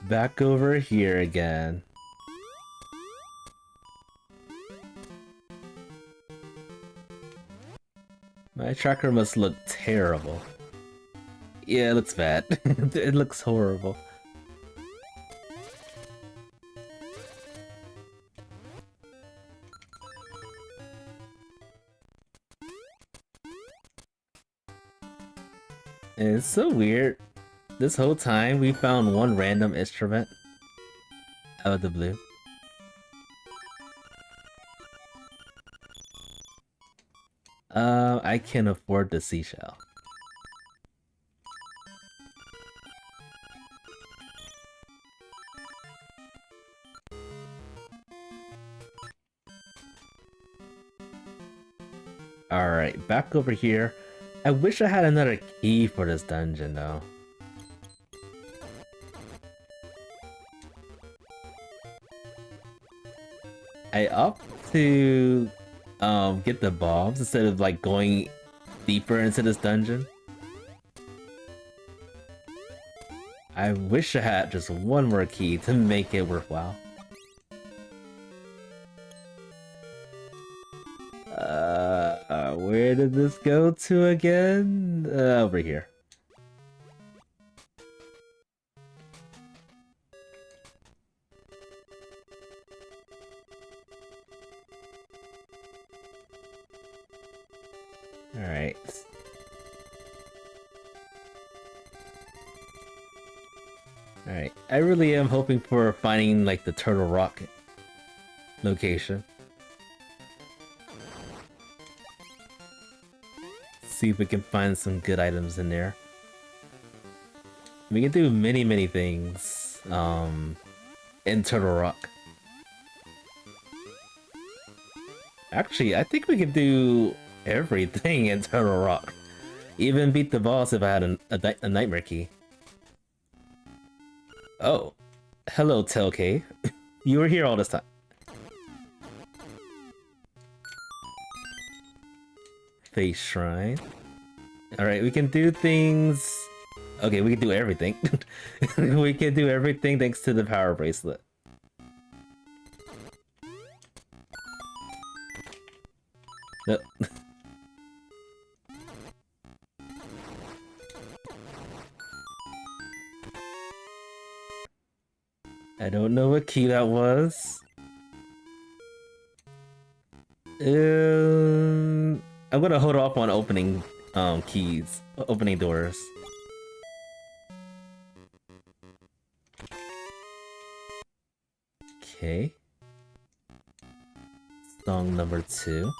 Back over here again. My tracker must look terrible. Yeah, it looks bad. It looks horrible. And it's so weird. This whole time we found one random instrument out of the blue. I can afford the seashell. Alright, back over here. I wish I had another key for this dungeon though. I opt to get the bombs instead of like going deeper into this dungeon. I wish I had just one more key to make it worthwhile. Where did this go to again? Over here. Alright. Alright, I really am hoping for finding like the Turtle Rock location. See if we can find some good items in there. We can do many things in Turtle Rock. Actually, I think we can do everything in Turtle Rock. Even beat the boss if I had a nightmare key. Oh, hello Telk. You were here all this time. Face Shrine. Alright, we can do things... Okay, we can do everything. We can do everything thanks to the power bracelet. No. I don't know what key that was. I'm gonna hold off on opening keys, opening doors. Okay. Song number 2.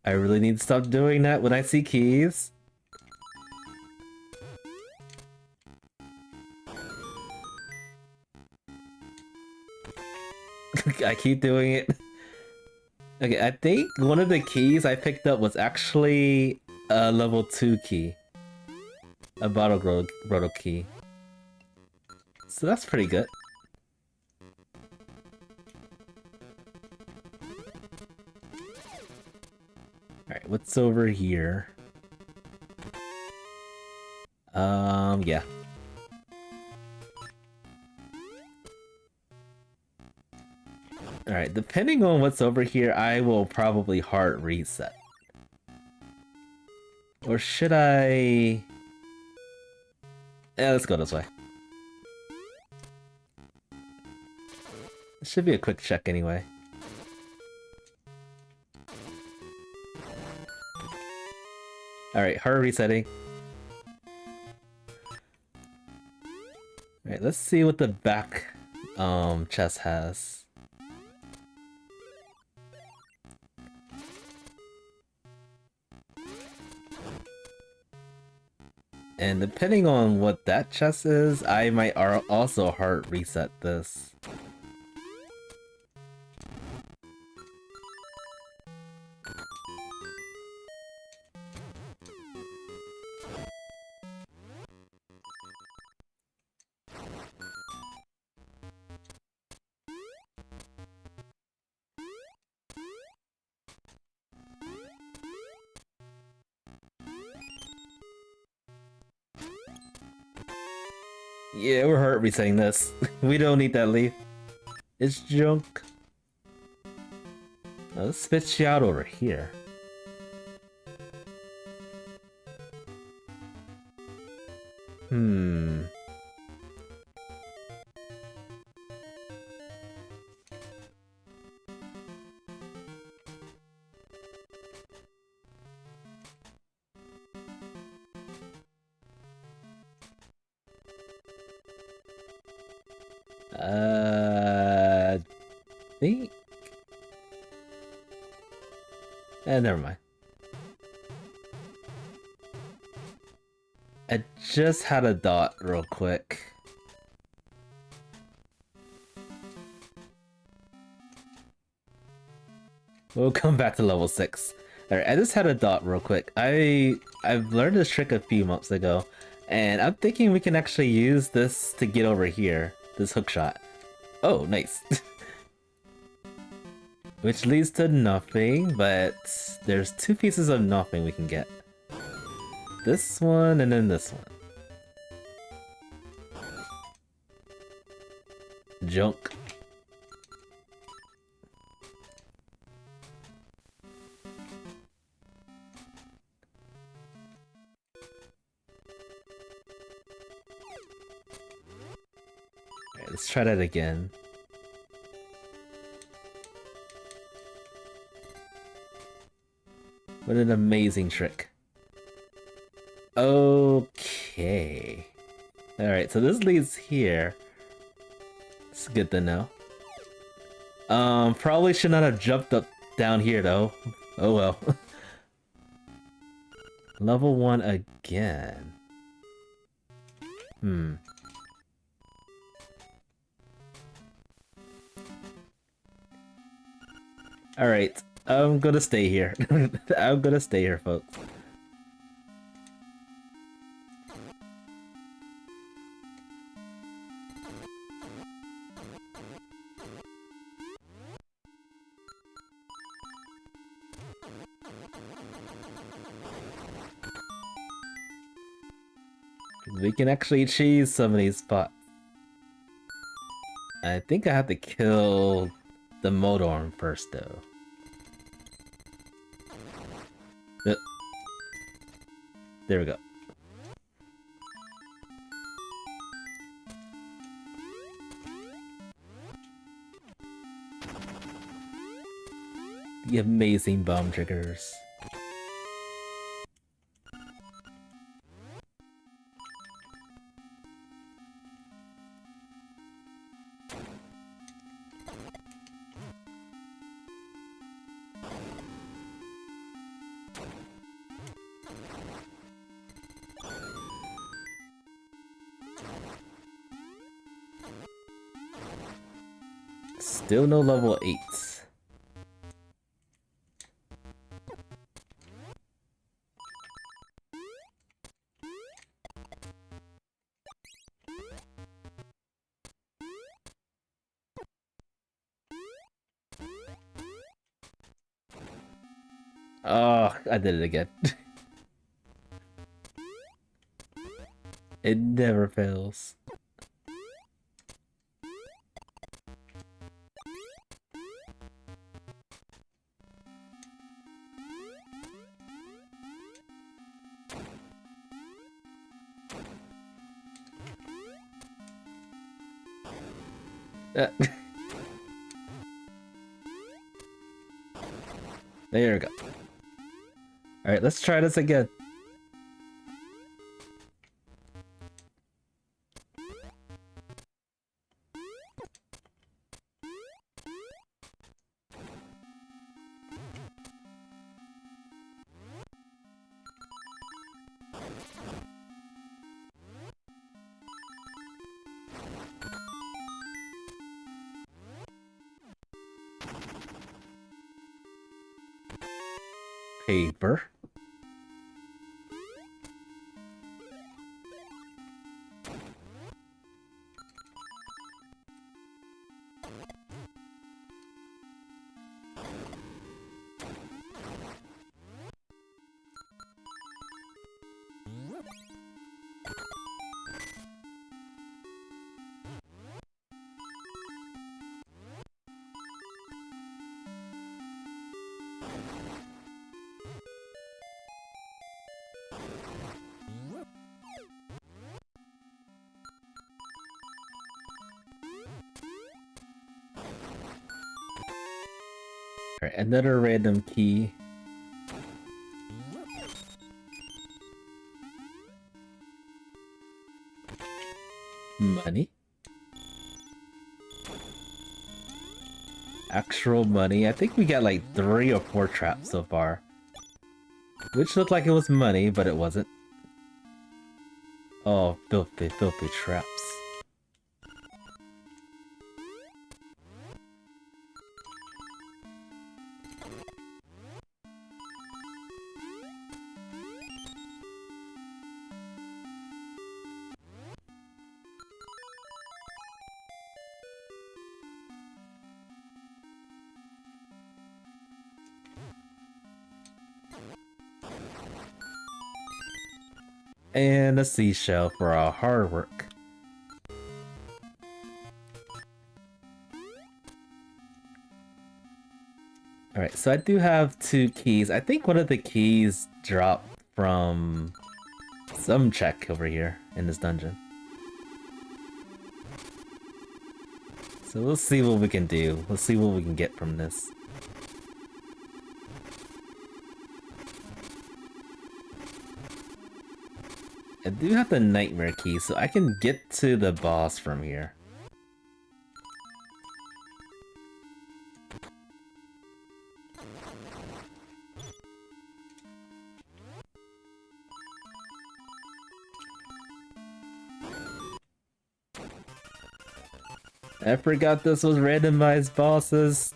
I really need to stop doing that when I see keys. I keep doing it. Okay, I think one of the keys I picked up was actually a level 2 key. A bottle grotto key. So that's pretty good. Alright, what's over here? Yeah. Alright, depending on what's over here, I will probably hard reset. Or should I... Yeah, let's go this way. It should be a quick check anyway. Alright, hard resetting. Alright, let's see what the back chest has. And depending on what that chest is, I might also hard reset this. Yeah, we're hard resetting this. We don't need that leaf. It's junk. Now, let's spit you out over here. Hmm. Think. Never mind. I just had a dot real quick. We'll come back to level 6. Alright, I just had a dot real quick. I've learned this trick a few months ago, and I'm thinking we can actually use this to get over here. This hook shot. Oh, nice. Which leads to nothing, but there's 2 pieces of nothing we can get. This one and then this one. Junk. Alright, let's try that again. What an amazing trick. Okay. Alright, so this leads here. It's good to know. Probably should not have jumped up down here though. Oh well. Level 1 again. Hmm. Alright, I'm gonna stay here. I'm gonna stay here, folks. We can actually cheese some of these spots. I think I have to kill the Modorm first, though. There we go. The amazing bomb triggers. Still no level 8s. Oh, I did it again. It never fails. There we go. Alright, let's try this again. Paper. Alright, another random key. Money. Actual money. I think we got like 3 or 4 traps so far. Which looked like it was money, but it wasn't. Oh, filthy, filthy traps. And a seashell for our hard work. Alright, so I do have 2 keys. I think one of the keys dropped from some check over here in this dungeon. So we'll see what we can do. Let's see what we can get from this. I do have the nightmare key, so I can get to the boss from here. I forgot this was randomized bosses.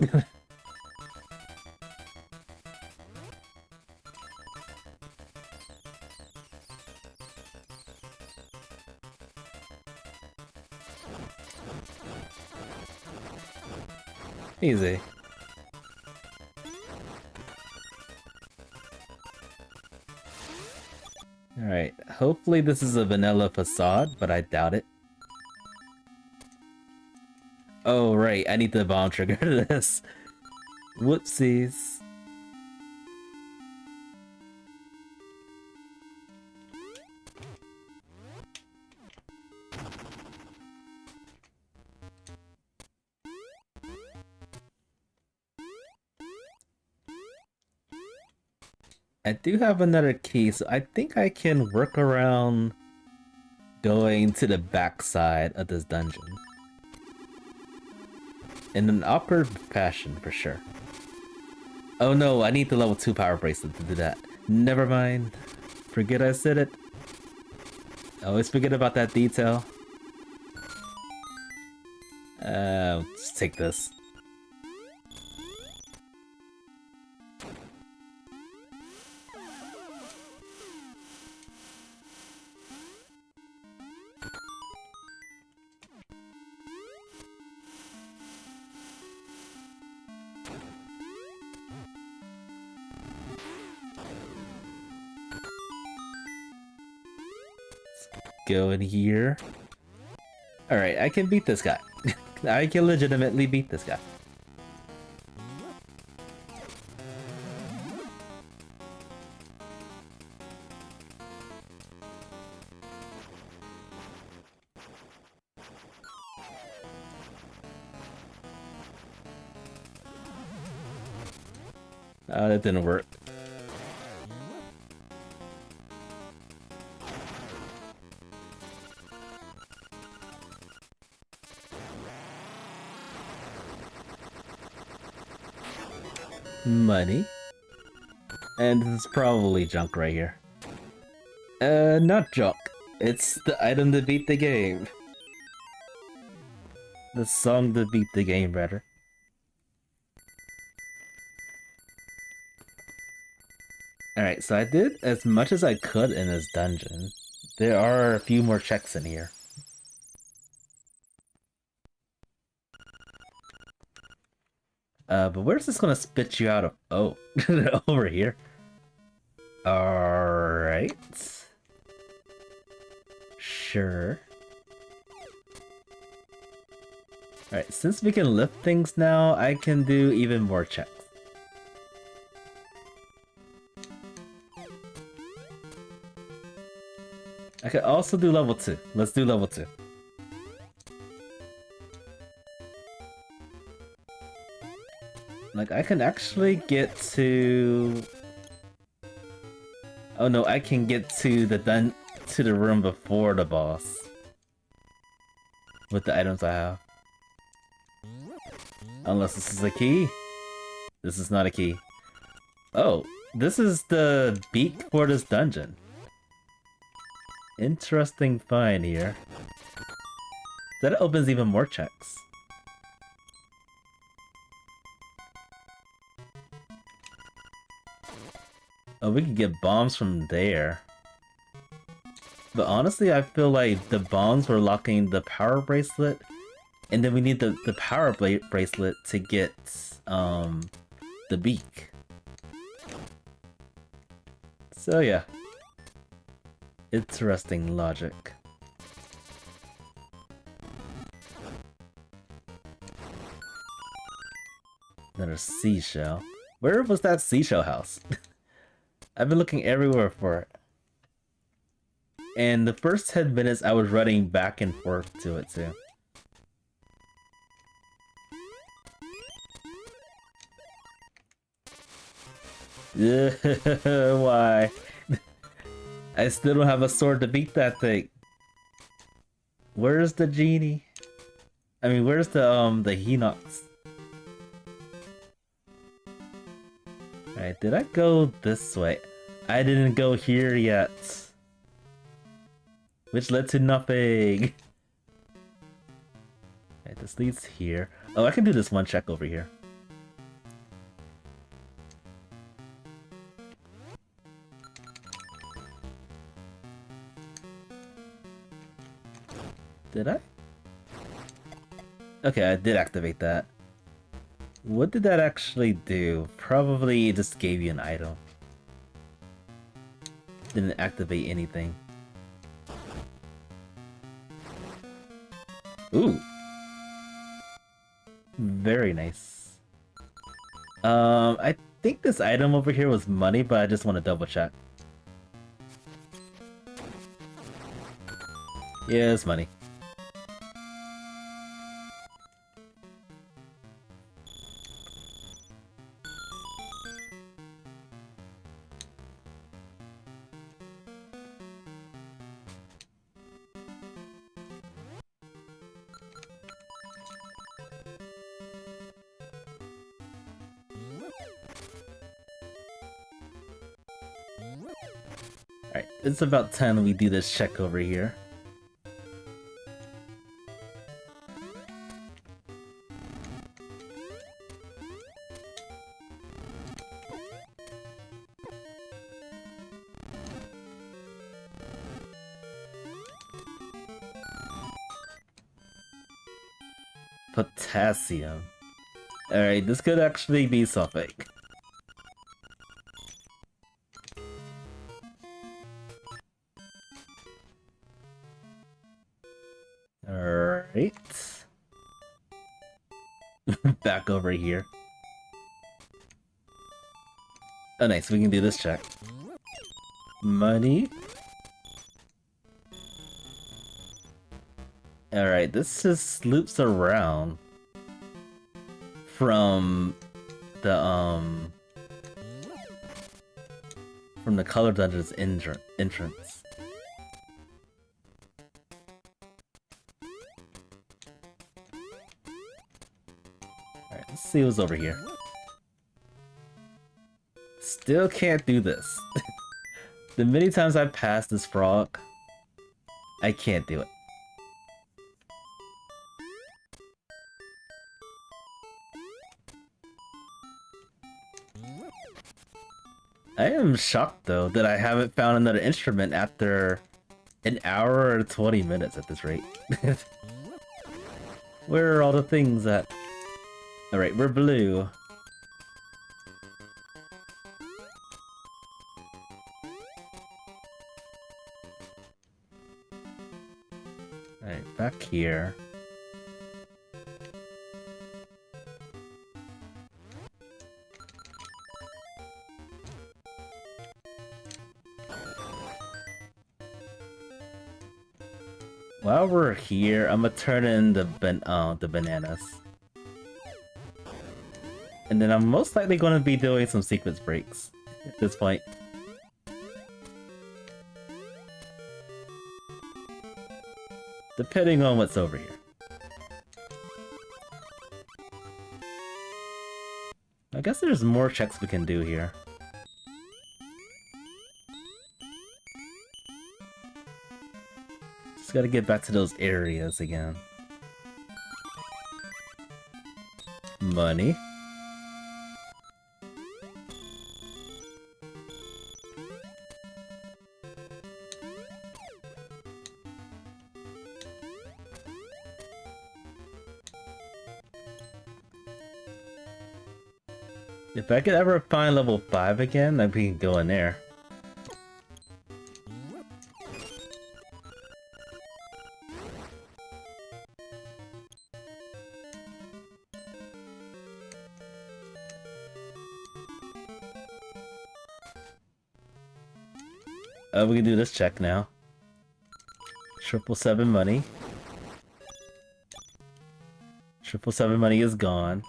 Easy. Alright, hopefully this is a vanilla facade, but I doubt it. Oh right, I need the bomb trigger to this. Whoopsies. I do have another key, so I think I can work around going to the backside of this dungeon. In an awkward fashion, for sure. Oh no, I need the level 2 power bracelet to do that. Never mind. Forget I said it. I always forget about that detail. Let's take this. Go in here. Alright, I can beat this guy. I can legitimately beat this guy. That didn't work. Money. And this is probably junk right here. Not junk. It's the item to beat the game. The song to beat the game, rather. Alright, so I did as much as I could in this dungeon. There are a few more checks in here. But where's this gonna spit you out of? Oh, over here. Alright. Sure. Alright, since we can lift things now, I can do even more checks. I could also do level 2. Let's do level 2. Like, I can actually get to... Oh no, I can get to the room before the boss. With the items I have. Unless this is a key. This is not a key. Oh, this is the beak for this dungeon. Interesting find here. That opens even more checks. Oh, we can get bombs from there. But honestly, I feel like the bombs were locking the power bracelet, and then we need the power bracelet to get the beak. So yeah. Interesting logic. Another seashell. Where was that seashell house? I've been looking everywhere for it. And the first 10 minutes I was running back and forth to it too. Why? I still don't have a sword to beat that thing. Where's the genie? I mean, where's the Hinox? Alright, did I go this way? I didn't go here yet. Which led to nothing. Alright, this leads here. Oh, I can do this one check over here. Did I? Okay, I did activate that. What did that actually do? Probably it just gave you an item. Didn't activate anything. Ooh. Very nice. I think this item over here was money, but I just want to double check. Yeah, it's money. Alright, it's about time we do this check over here. Potassium. Alright, this could actually be something. Alright. Back over here. Oh nice, we can do this check. Money. Alright, this just loops around from the Color Dungeon's entrance. Alright, let's see what's over here. Still can't do this. The many times I've passed this frog, I can't do it. I am shocked though that I haven't found another instrument after an hour or 20 minutes at this rate. Where are all the things at? Alright, we're blue. Alright, back here. While we're here, I'm gonna turn in the bananas. And then I'm most likely going to be doing some sequence breaks at this point. Depending on what's over here. I guess there's more checks we can do here. Just gotta get back to those areas again. Money. If I could ever find level 5 again, then we can go in there. We can do this check now. 777 money. 777 money is gone.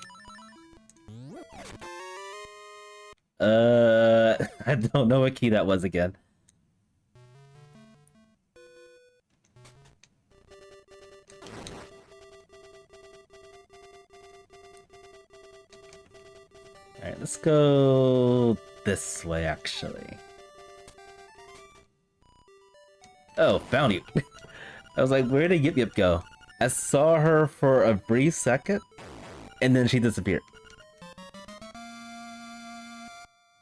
I don't know what key that was again. Alright, let's go this way, actually. Oh, found you. I was like, where did Yip Yip go? I saw her for a brief second, and then she disappeared.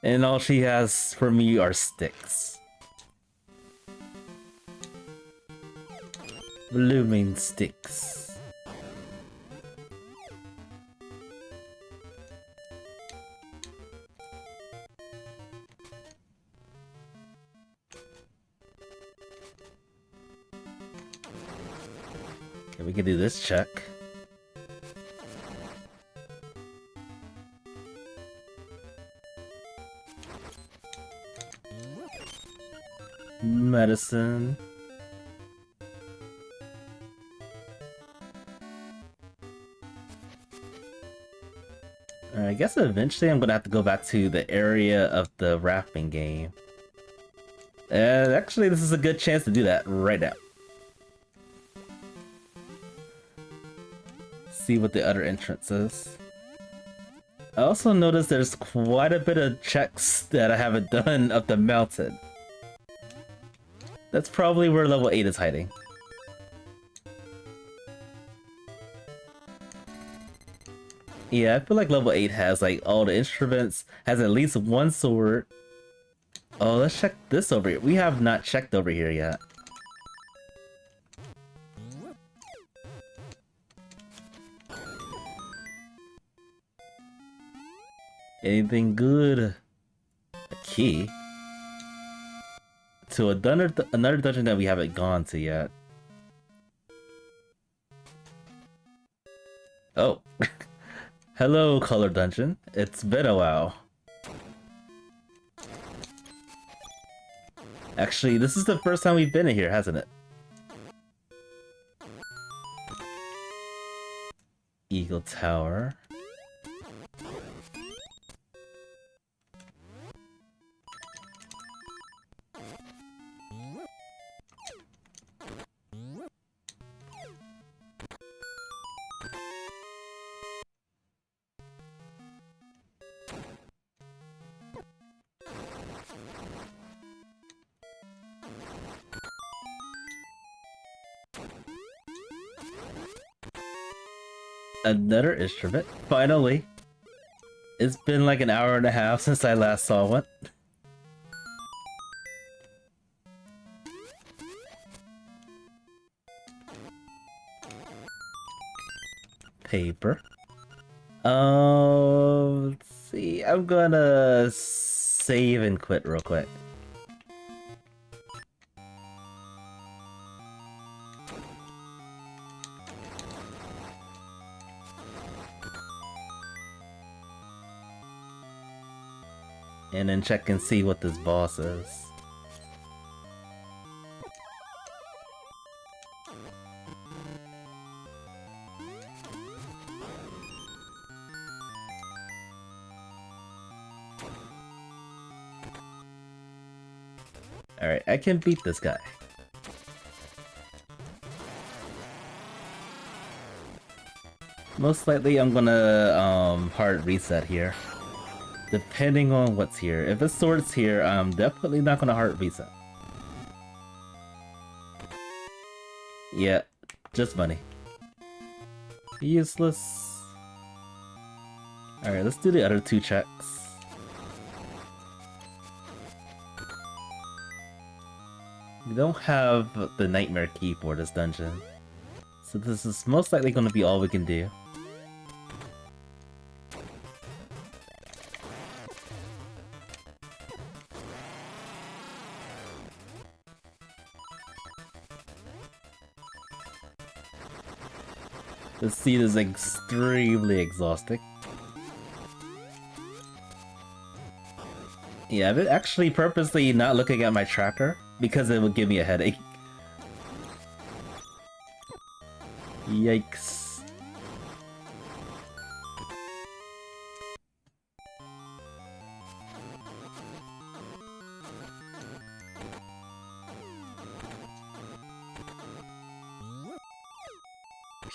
And all she has for me are sticks. Blooming sticks. Okay, we can do this check. Medicine. Alright, I guess eventually I'm gonna have to go back to the area of the rafting game. And actually, this is a good chance to do that right now. See what the other entrance is. I also noticed there's quite a bit of checks that I haven't done up the mountain. That's probably where level 8 is hiding. Yeah, I feel like level 8 has like all the instruments, has at least one sword. Oh, let's check this over here. We have not checked over here yet. Anything good? A key? To another dungeon that we haven't gone to yet. Oh. Hello, Color Dungeon. It's been a while. Actually, this is the first time we've been in here, hasn't it? Eagle Tower. Another instrument, finally. It's been like an hour and a half since I last saw one. Paper. Let's see. I'm gonna save and quit real quick. And then check and see what this boss is. Alright, I can beat this guy. Most likely I'm gonna hard reset here. Depending on what's here. If a sword's here, I'm definitely not gonna hard reset. Yeah, just money. Useless. Alright, let's do the other two checks. We don't have the nightmare key for this dungeon. So this is most likely going to be all we can do. The seat is extremely exhausting. Yeah, I've been actually purposely not looking at my tracker because it would give me a headache. Yikes.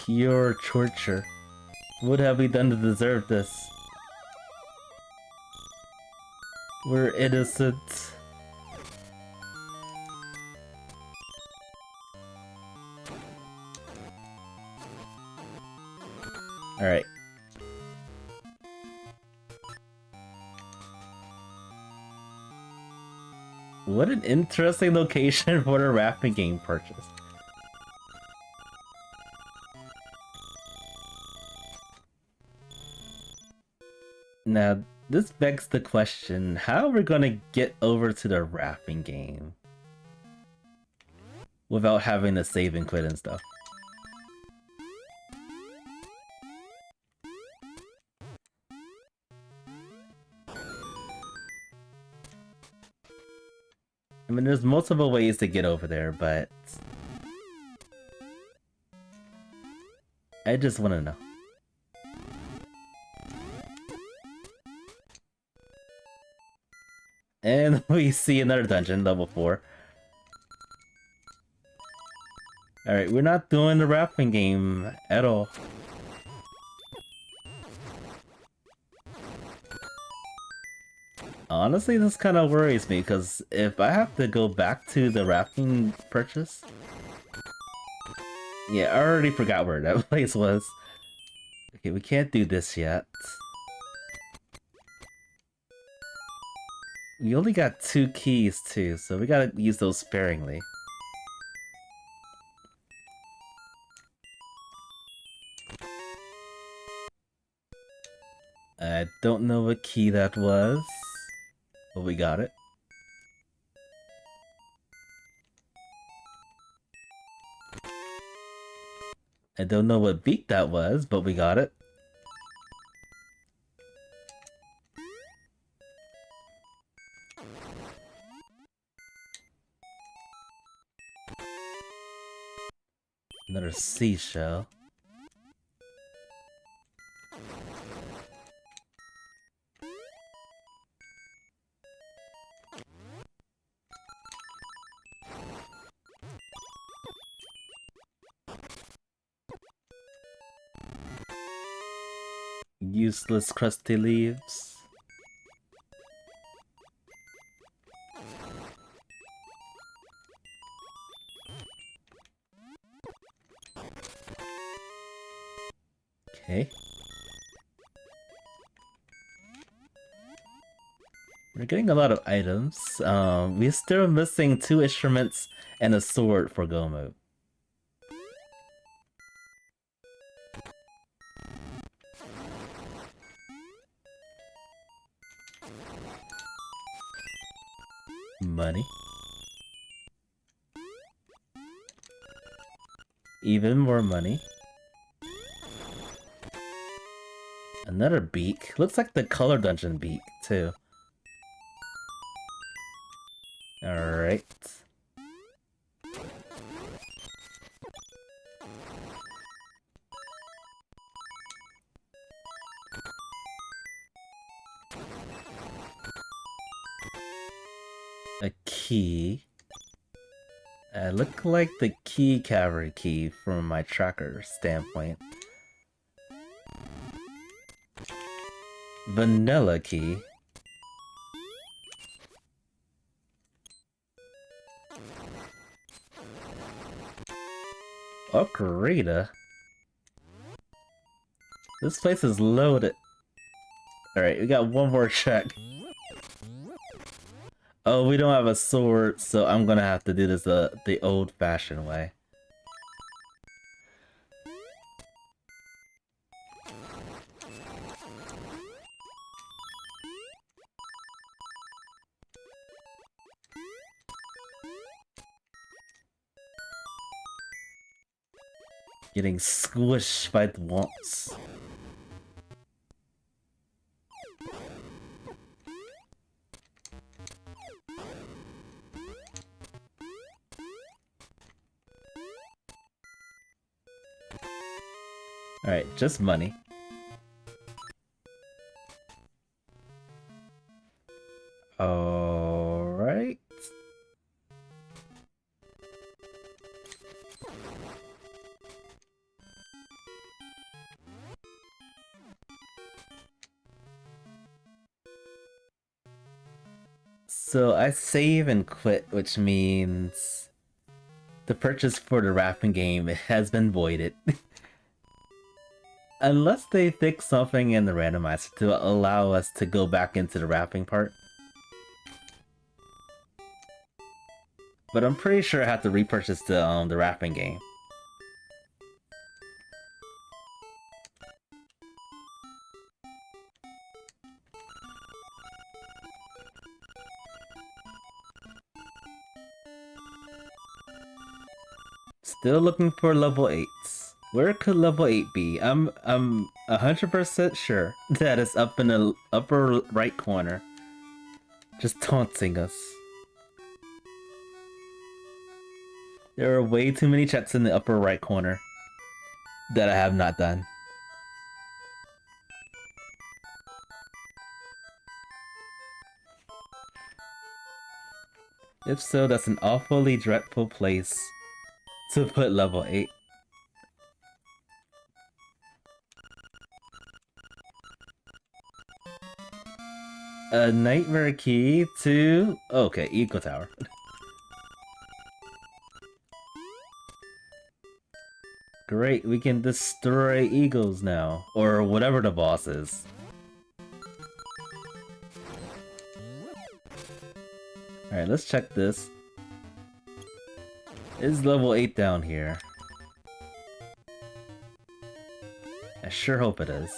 Pure torture. What have we done to deserve this? We're innocent. Alright. What an interesting location for a rafting game purchase. Now, this begs the question, how are we gonna get over to the rafting game without having to save and quit and stuff? I mean, there's multiple ways to get over there, but I just want to know. And we see another dungeon, level 4. Alright, we're not doing the rafting game at all. Honestly, this kind of worries me, because if I have to go back to the rafting purchase... Yeah, I already forgot where that place was. Okay, we can't do this yet. We only got 2 keys too, so we gotta use those sparingly. I don't know what key that was, but we got it. I don't know what beat that was, but we got it. Another seashell. Useless crusty leaves. Okay. We're getting a lot of items. We're still missing 2 instruments and a sword for go mode. Money. Even more money. Another beak. Looks like the color dungeon beak, too. Alright. A key. Look like the key cavalry key from my tracker standpoint. Vanilla key. Ocarina. This place is loaded. Alright, we got one more check. Oh, we don't have a sword, so I'm gonna have to do this the old-fashioned way. Getting squished by the womps. Alright, just money. Alright. So I save and quit, which means the purchase for the wrapping game has been voided. Unless they fix something in the randomizer to allow us to go back into the wrapping part. But I'm pretty sure I have to repurchase the wrapping game. Still looking for level 8s. Where could level 8 be? I'm 100% sure that it's up in the upper right corner. Just taunting us. There are way too many checks in the upper right corner that I have not done. If so, that's an awfully dreadful place to put level 8. A nightmare key to... Okay, Eco Tower. Great, we can destroy eagles now. Or whatever the boss is. Alright, let's check this. Is level 8 down here? I sure hope it is.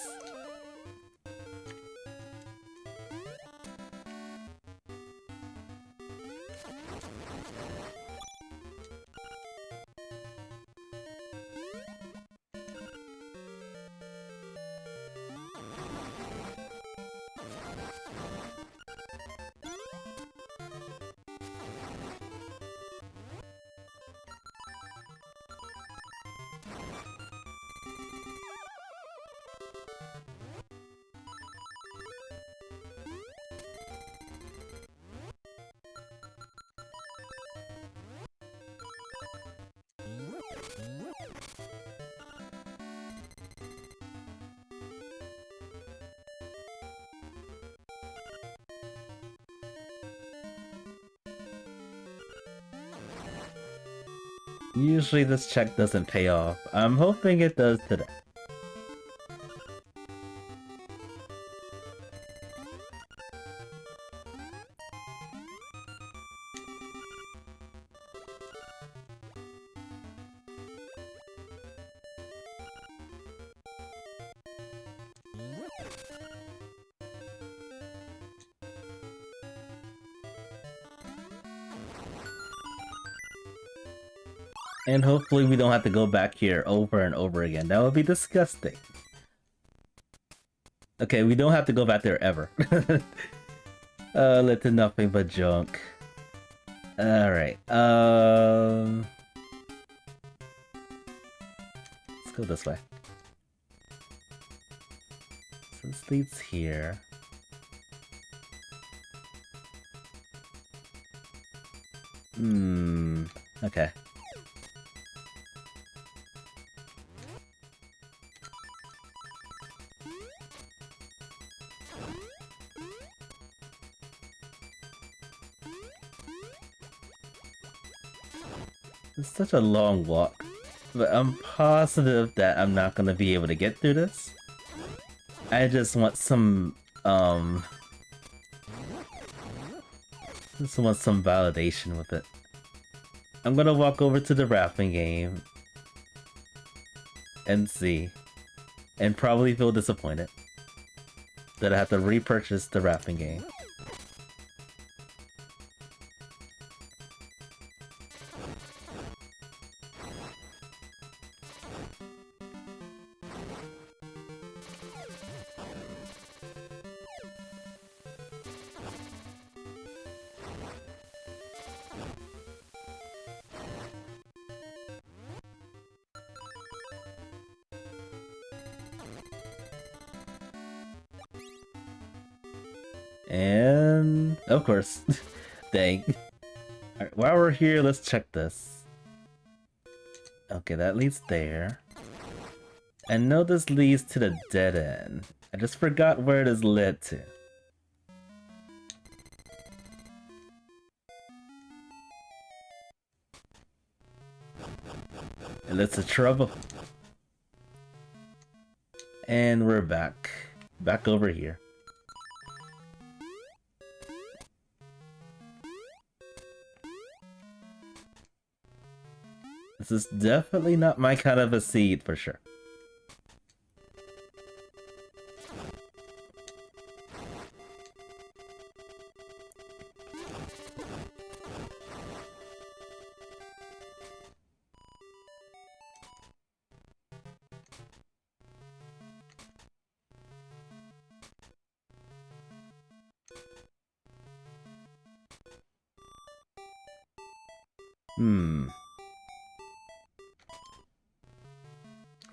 Usually this check doesn't pay off. I'm hoping it does today. And hopefully we don't have to go back here over and over again. That would be disgusting. Okay, we don't have to go back there ever. Led to nothing but junk. Alright, let's go this way. So this leads here. Okay. It's such a long walk, but I'm positive that I'm not gonna be able to get through this. I just want some, validation with it. I'm gonna walk over to the rafting game and see, and probably feel disappointed that I have to repurchase the rafting game. And of course, dang. Alright, while we're here, let's check this. Okay, that leads there. I know this leads to the dead end. I just forgot where this led to. And that's the trouble. And we're back. Back over here. This is definitely not my kind of a seed for sure.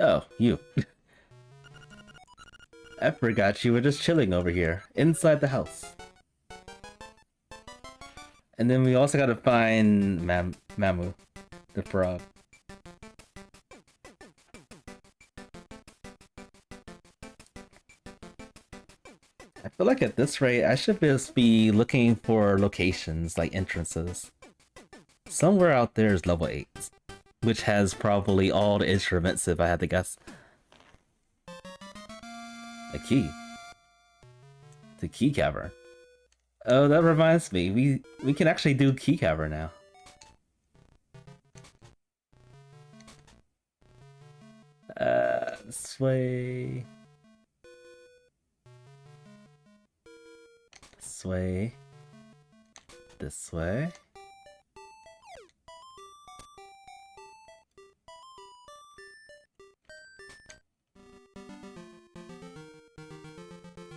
Oh, you. I forgot you were just chilling over here, inside the house. And then we also gotta find Mamu, the frog. I feel like at this rate, I should just be looking for locations, like entrances. Somewhere out there is level 8, which has probably all the instruments if I had to guess. A key. The key cavern. Oh, that reminds me, we can actually do key cavern now. This way. This way. This way.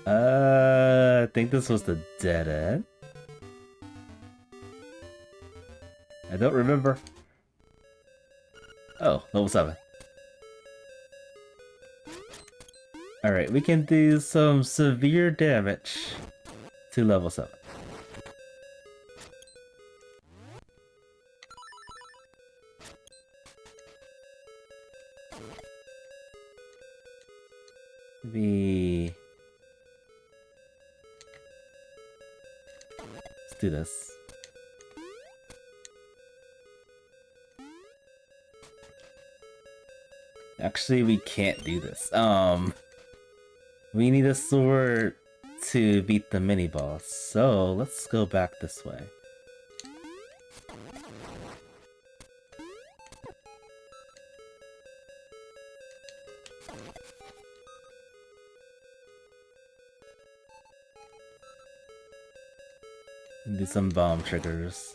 I think this was the dead end. I don't remember. Oh, level 7. Alright, we can do some severe damage to level 7. Maybe... let's do this. Actually, we can't do this. We need a sword to beat the mini-boss, so let's go back this way. And do some bomb triggers.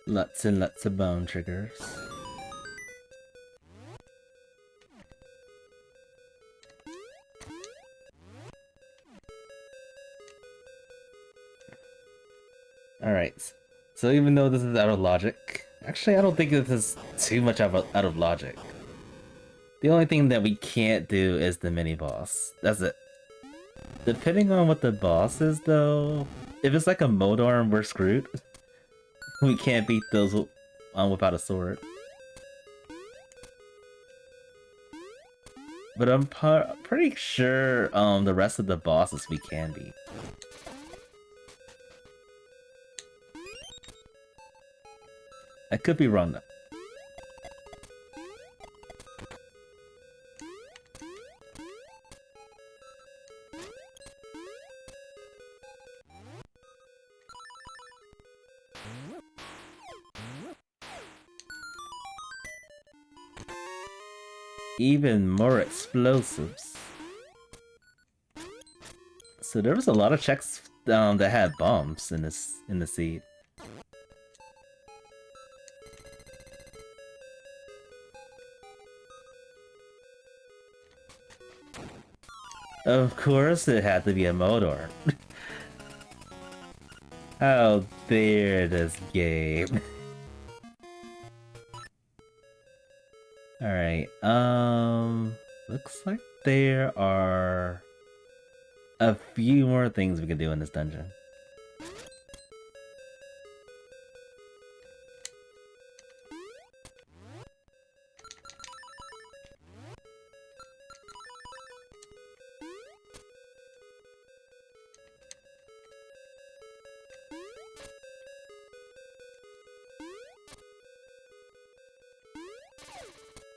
Lots and lots of bone triggers. Alright, so even though this is out of logic, actually I don't think this is too much out of logic. The only thing that we can't do is the mini-boss. That's it. Depending on what the boss is though, if it's like a Modorm, we're screwed. We can't beat those without a sword. But I'm pretty sure the rest of the bosses we can beat. I could be wrong though. Even more explosives. So there was a lot of checks that had bombs in the seed. Of course it had to be a Modor. How dare this game. Alright, looks like there are a few more things we can do in this dungeon.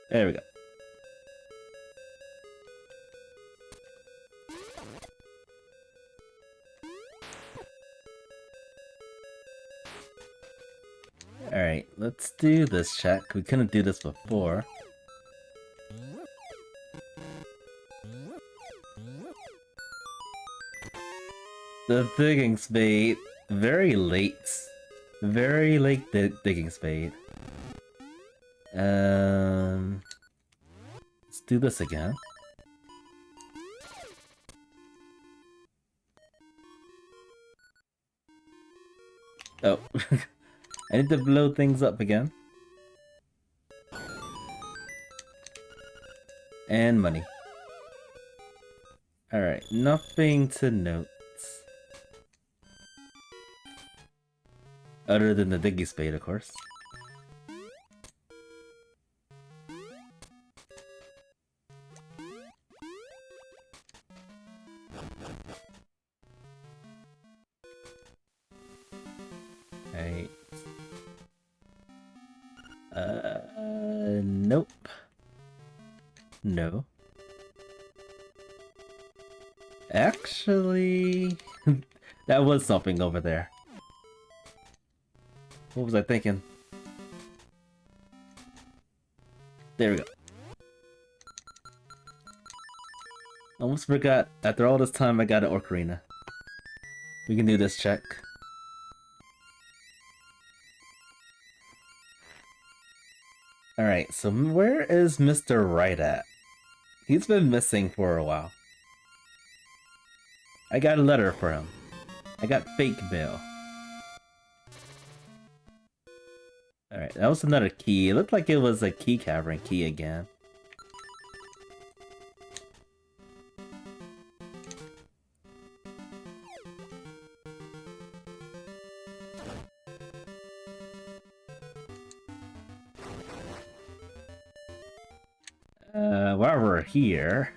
There we go. Alright, let's do this check. We couldn't do this before. The digging spade. Very late. Very late digging spade. Let's do this again. Oh, I need to blow things up again. And money. Alright, nothing to note. Other than the digging spade, of course. Nope. No. Actually, that was something over there. What was I thinking? There we go. Almost forgot. After all this time, I got an Ocarina. We can do this check. Alright, so where is Mr. Right at? He's been missing for a while. I got a letter for him. I got fake mail. Alright, that was another key. It looked like it was a key cavern key again. While we're here,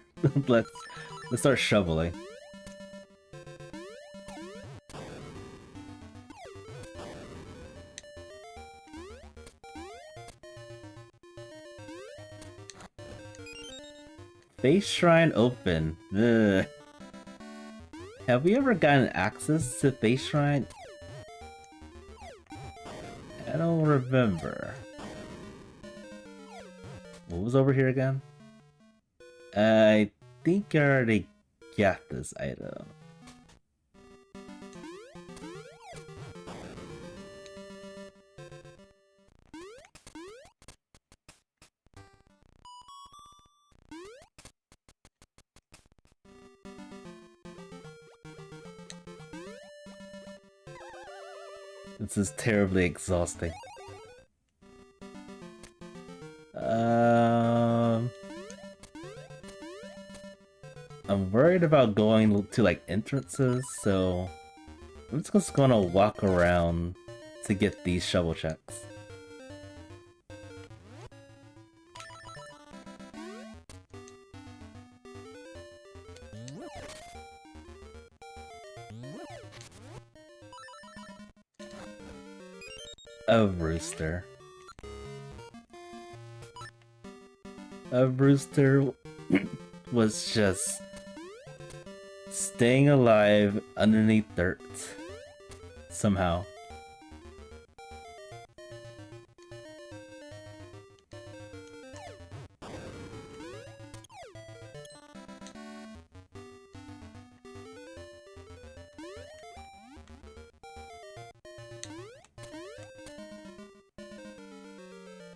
let's start shoveling. Face Shrine open. Ugh. Have we ever gotten access to Face Shrine? I don't remember. What was over here again? I think I already got this item. This is terribly exhausting. I'm worried about going to like entrances, so I'm just gonna walk around to get these shovel checks. A rooster. A rooster was just staying alive underneath dirt somehow.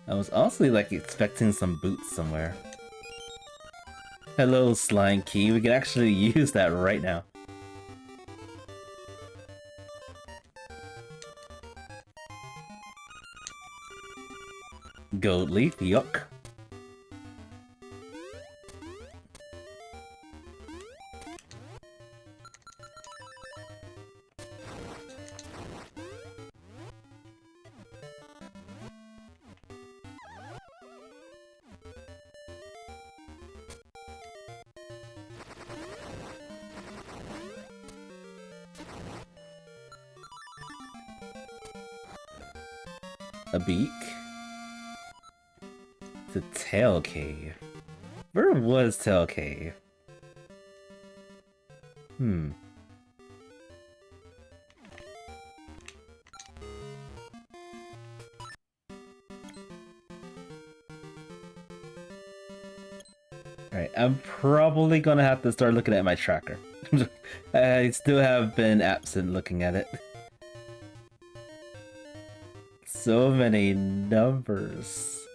I was also like expecting some boots somewhere. Hello, Slime Key. We can actually use that right now. Gold leaf, yuck. A beak. The Tail Cave. Where was Tail Cave? Alright, I'm probably gonna have to start looking at my tracker. I still have been absent looking at it. So many numbers.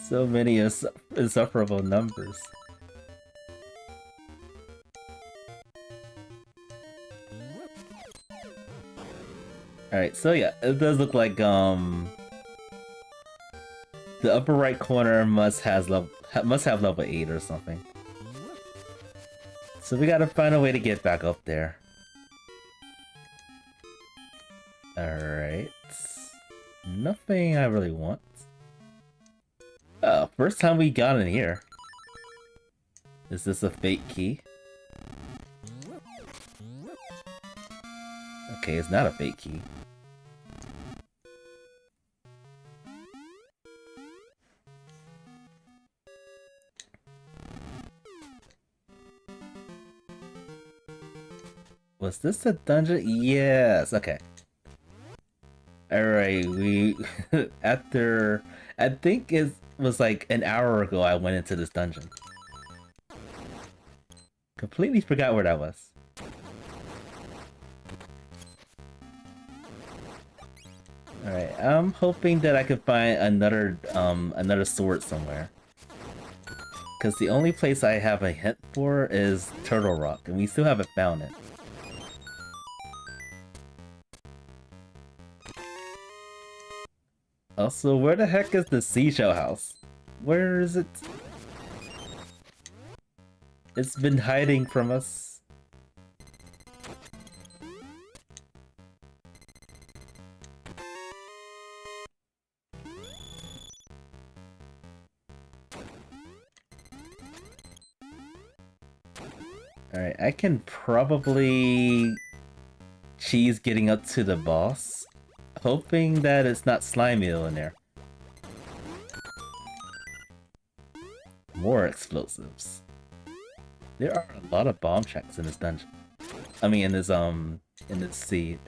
So many insufferable numbers. Alright, so yeah, it does look like the upper right corner must have level 8 or something. So we gotta find a way to get back up there. Alright. Nothing I really want. Oh, first time we got in here. Is this a fake key? Okay, it's not a fake key. Was this a dungeon? Yes, okay. Alright, we... after... I think it was like an hour ago I went into this dungeon. Completely forgot where that was. Alright, I'm hoping that I can find another sword somewhere. Because the only place I have a hint for is Turtle Rock, and we still haven't found it. Also, where the heck is the seashell house? Where is it? It's been hiding from us. Alright, I can probably cheese getting up to the boss. Hoping that it's not slimy in there. More explosives. There are a lot of bomb checks in this dungeon. I mean, in this seed.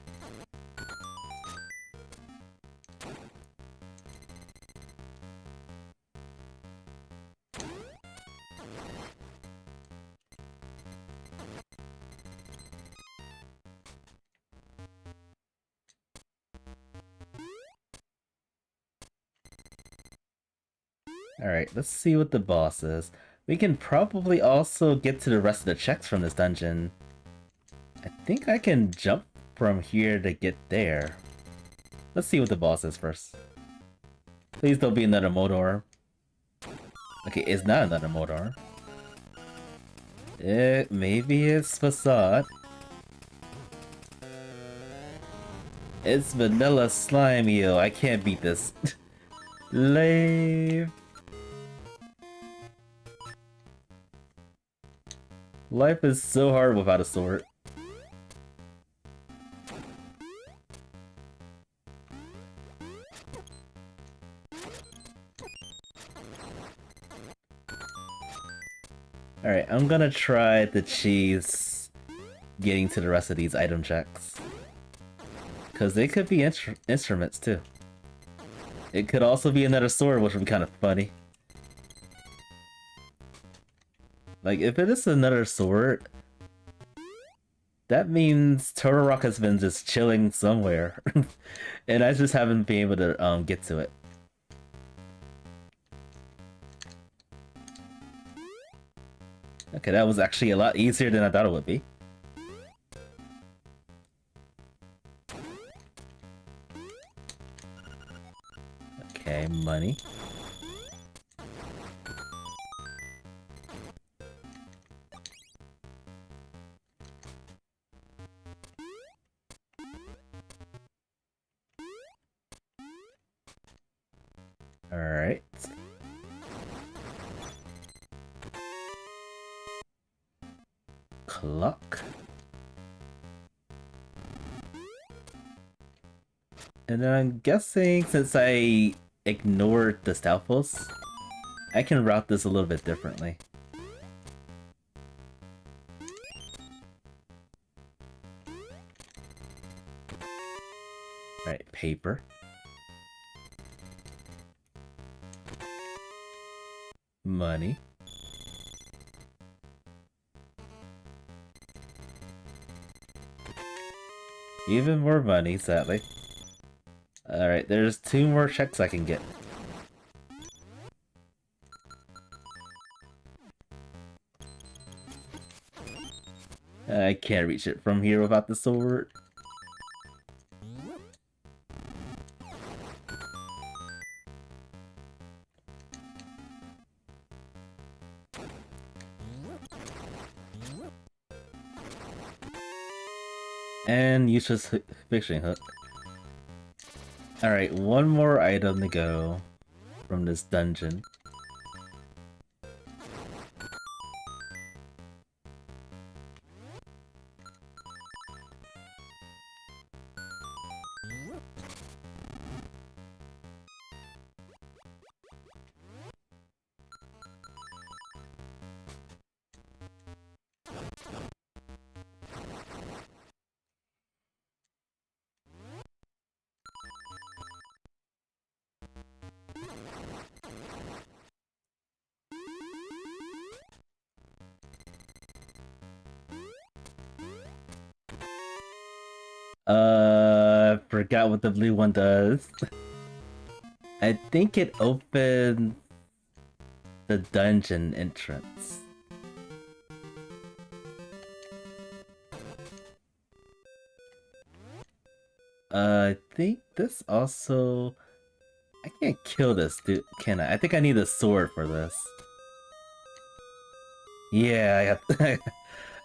Alright, let's see what the boss is. We can probably also get to the rest of the checks from this dungeon. I think I can jump from here to get there. Let's see what the boss is first. Please don't be another Modor. Okay, it's not another Modor. Maybe it's Facade. It's Vanilla Slime Eel. I can't beat this. Lame. Life is so hard without a sword. Alright, I'm gonna try the cheese getting to the rest of these item checks. Because they could be instruments too. It could also be another sword, which would be kind of funny. Like, if it is another sword, that means Turtle Rock has been just chilling somewhere. And I just haven't been able to get to it. Okay, that was actually a lot easier than I thought it would be. Okay, money. Alright. Clock. And then I'm guessing since I ignored the Stalfos, I can route this a little bit differently. Right, paper. Money. Even more money, sadly. Alright, there's 2 more checks I can get. I can't reach it from here without the sword. And useless fishing hook. Alright, one more item to go from this dungeon. Forgot what the blue one does. I think it opened the dungeon entrance. I think this also... I can't kill this, dude, can I? I think I need a sword for this. Yeah,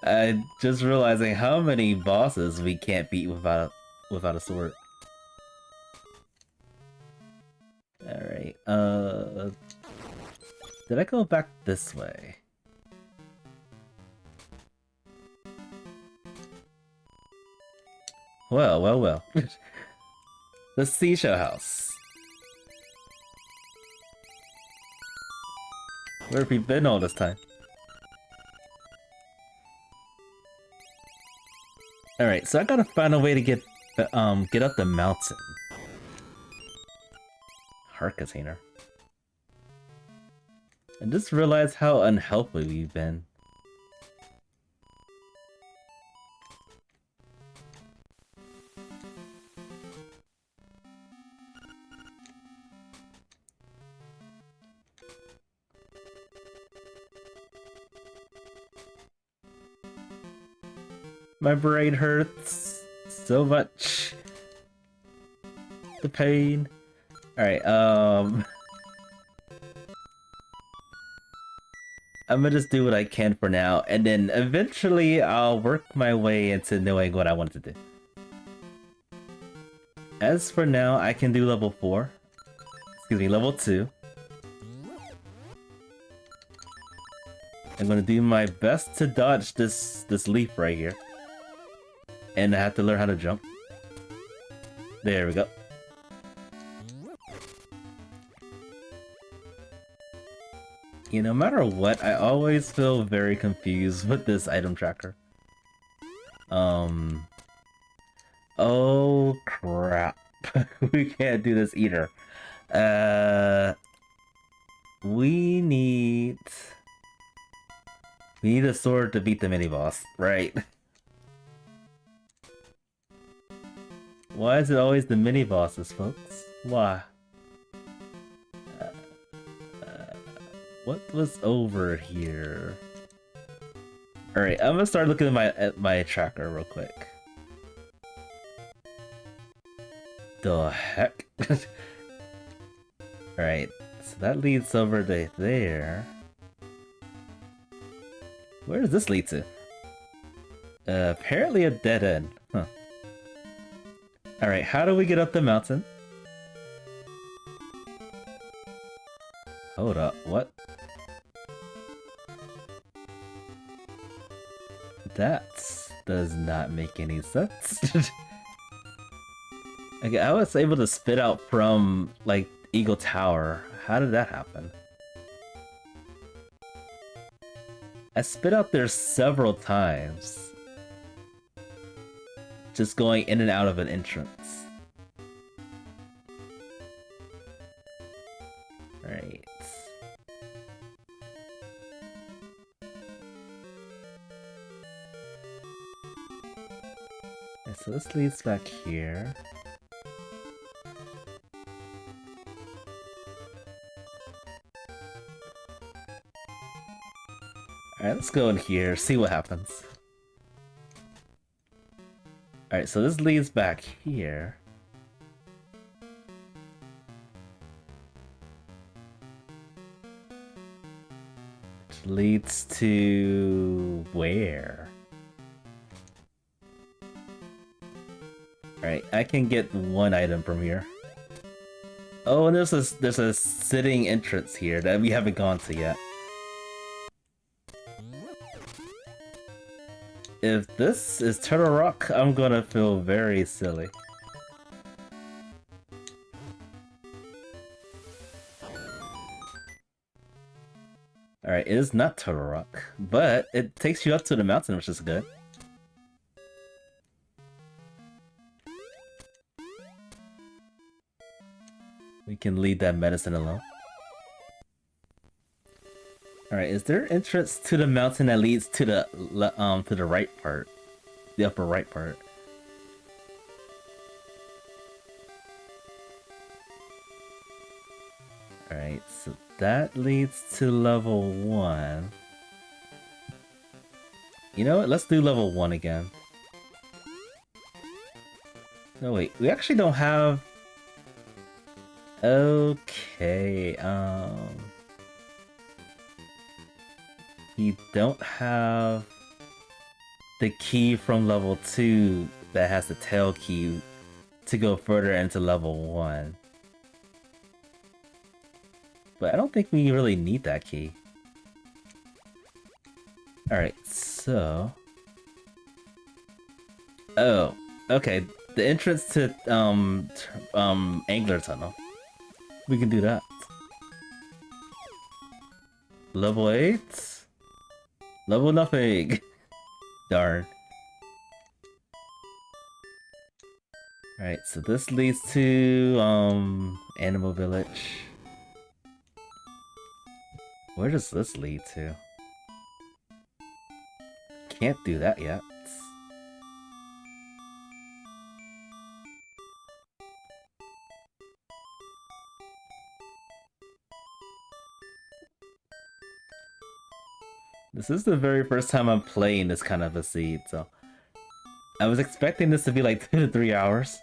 I just realizing how many bosses we can't beat without a sword. Alright, did I go back this way? Well, well, well. The seashell house. Where have we been all this time? Alright, so I gotta find a way to get up the mountain. Heart container. I just realized how unhelpful we've been. My brain hurts. so much. The pain. Alright, I'm gonna just do what I can for now, and then eventually I'll work my way into knowing what I want to do. As for now, I can do level 4. Excuse me, level 2. I'm gonna do my best to dodge this leaf right here. And I have to learn how to jump. There we go. You know, no matter what, I always feel very confused with this item tracker. Oh crap. We can't do this either. We need a sword to beat the mini-boss, right? Why is it always the mini-bosses, folks? Why? What was over here? Alright, I'm gonna start looking at my tracker real quick. The heck? Alright, so that leads over to there. Where does this lead to? Apparently a dead end. Huh. Alright, how do we get up the mountain? Hold up, what? That does not make any sense. Okay, I was able to spit out from, like, Eagle Tower. How did that happen? I spit out there several times. Just going in and out of an entrance. Right. Okay, so this leads back here. Alright, let's go in here, see what happens. Alright, so this leads back here. Which leads to where? Alright, I can get one item from here. Oh, and there's a sitting entrance here that we haven't gone to yet. If this is Turtle Rock, I'm gonna feel very silly. Alright, it is not Turtle Rock, but it takes you up to the mountain, which is good. We can leave that medicine alone. Alright, is there entrance to the mountain that leads to the right part? The upper right part. Alright, so that leads to level 1. You know what? Let's do level 1 again. No, wait. We actually don't have... Okay, we don't have the key from level 2 that has the tail key to go further into level 1. But I don't think we really need that key. Alright, so... Oh, okay. The entrance to, Angler Tunnel. We can do that. Level 8? Level nothing. Darn. Alright, so this leads to, Animal Village. Where does this lead to? Can't do that yet. This is the very first time I'm playing this kind of a seed, so... I was expecting this to be like 2 to 3 hours.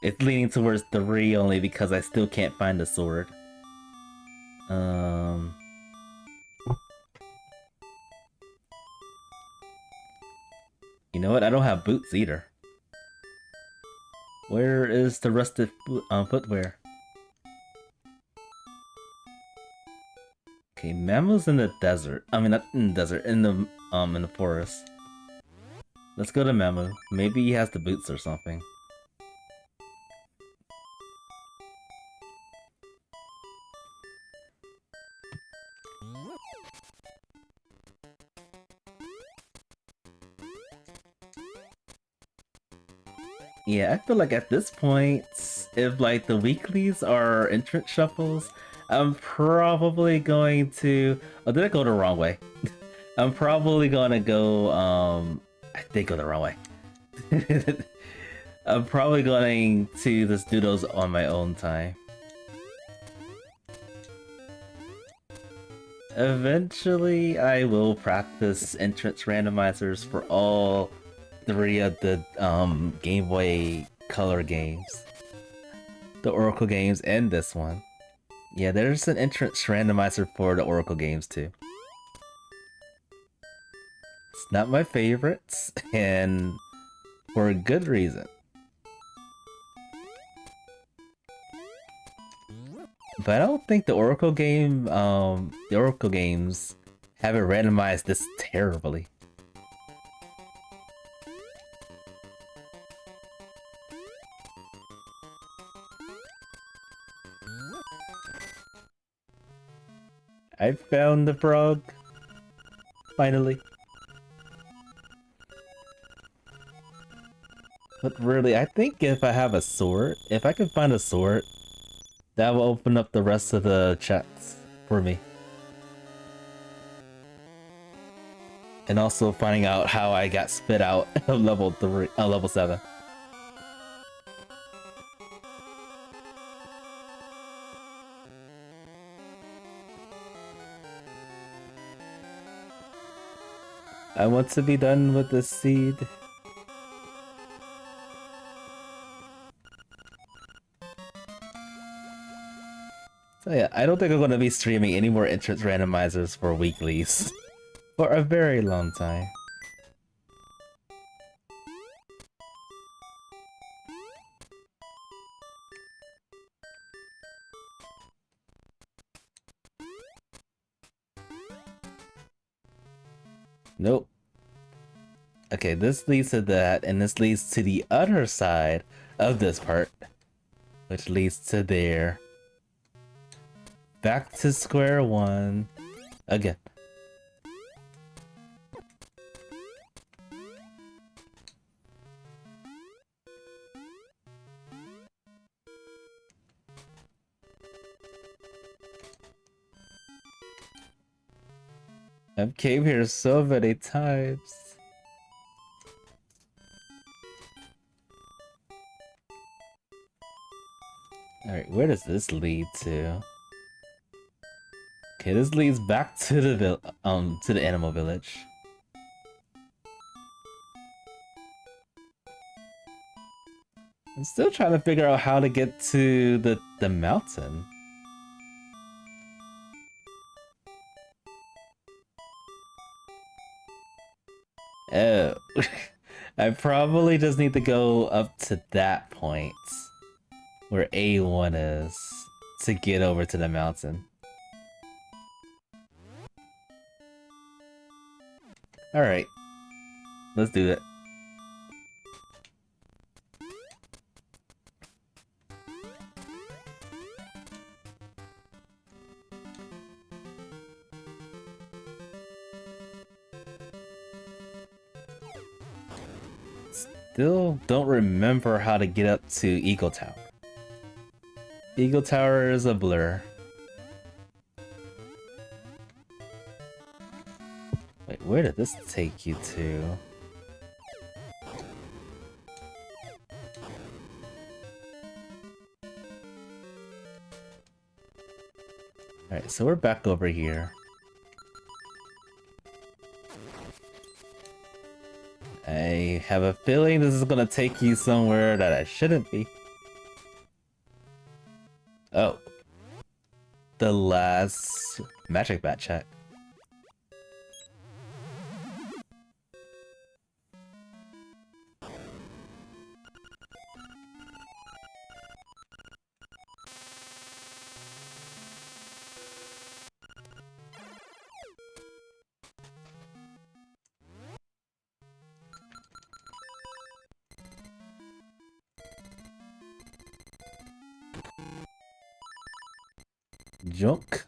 It's leaning towards 3 only because I still can't find the sword. You know what? I don't have boots either. Where is the rusted footwear? Okay, Mamu's in the desert. I mean, not in the desert, in the forest. Let's go to Mamu. Maybe he has the boots or something. Yeah, I feel like at this point, if like the weeklies are entrance shuffles, I'm probably going to... Oh, did I go the wrong way? I'm probably gonna go, I did go the wrong way. I'm probably going to just do those on my own time. Eventually, I will practice entrance randomizers for all 3 of the Game Boy Color games. The Oracle games and this one. Yeah, there's an entrance randomizer for the Oracle games too. It's not my favorites, and for a good reason. But I don't think the Oracle games have it randomized this terribly. I found the frog. Finally. But really, I think if I have a sword, if I can find a sword, that will open up the rest of the checks for me. And also finding out how I got spit out of level 7. I want to be done with this seed. So yeah, I don't think I'm going to be streaming any more entrance randomizers for weeklies for a very long time. Nope. Okay, this leads to that, and this leads to the other side of this part, which leads to there. Back to square one again. I've came here so many times. Alright, where does this lead to? Okay, this leads back to the animal village. I'm still trying to figure out how to get to the mountain. Oh, I probably just need to go up to that point where A1 is to get over to the mountain. Alright, let's do it. Still don't remember how to get up to Eagle Tower. Eagle Tower is a blur. Wait, where did this take you to? Alright, so we're back over here. I have a feeling this is gonna take you somewhere that I shouldn't be. Oh. The last magic bat check. Junk.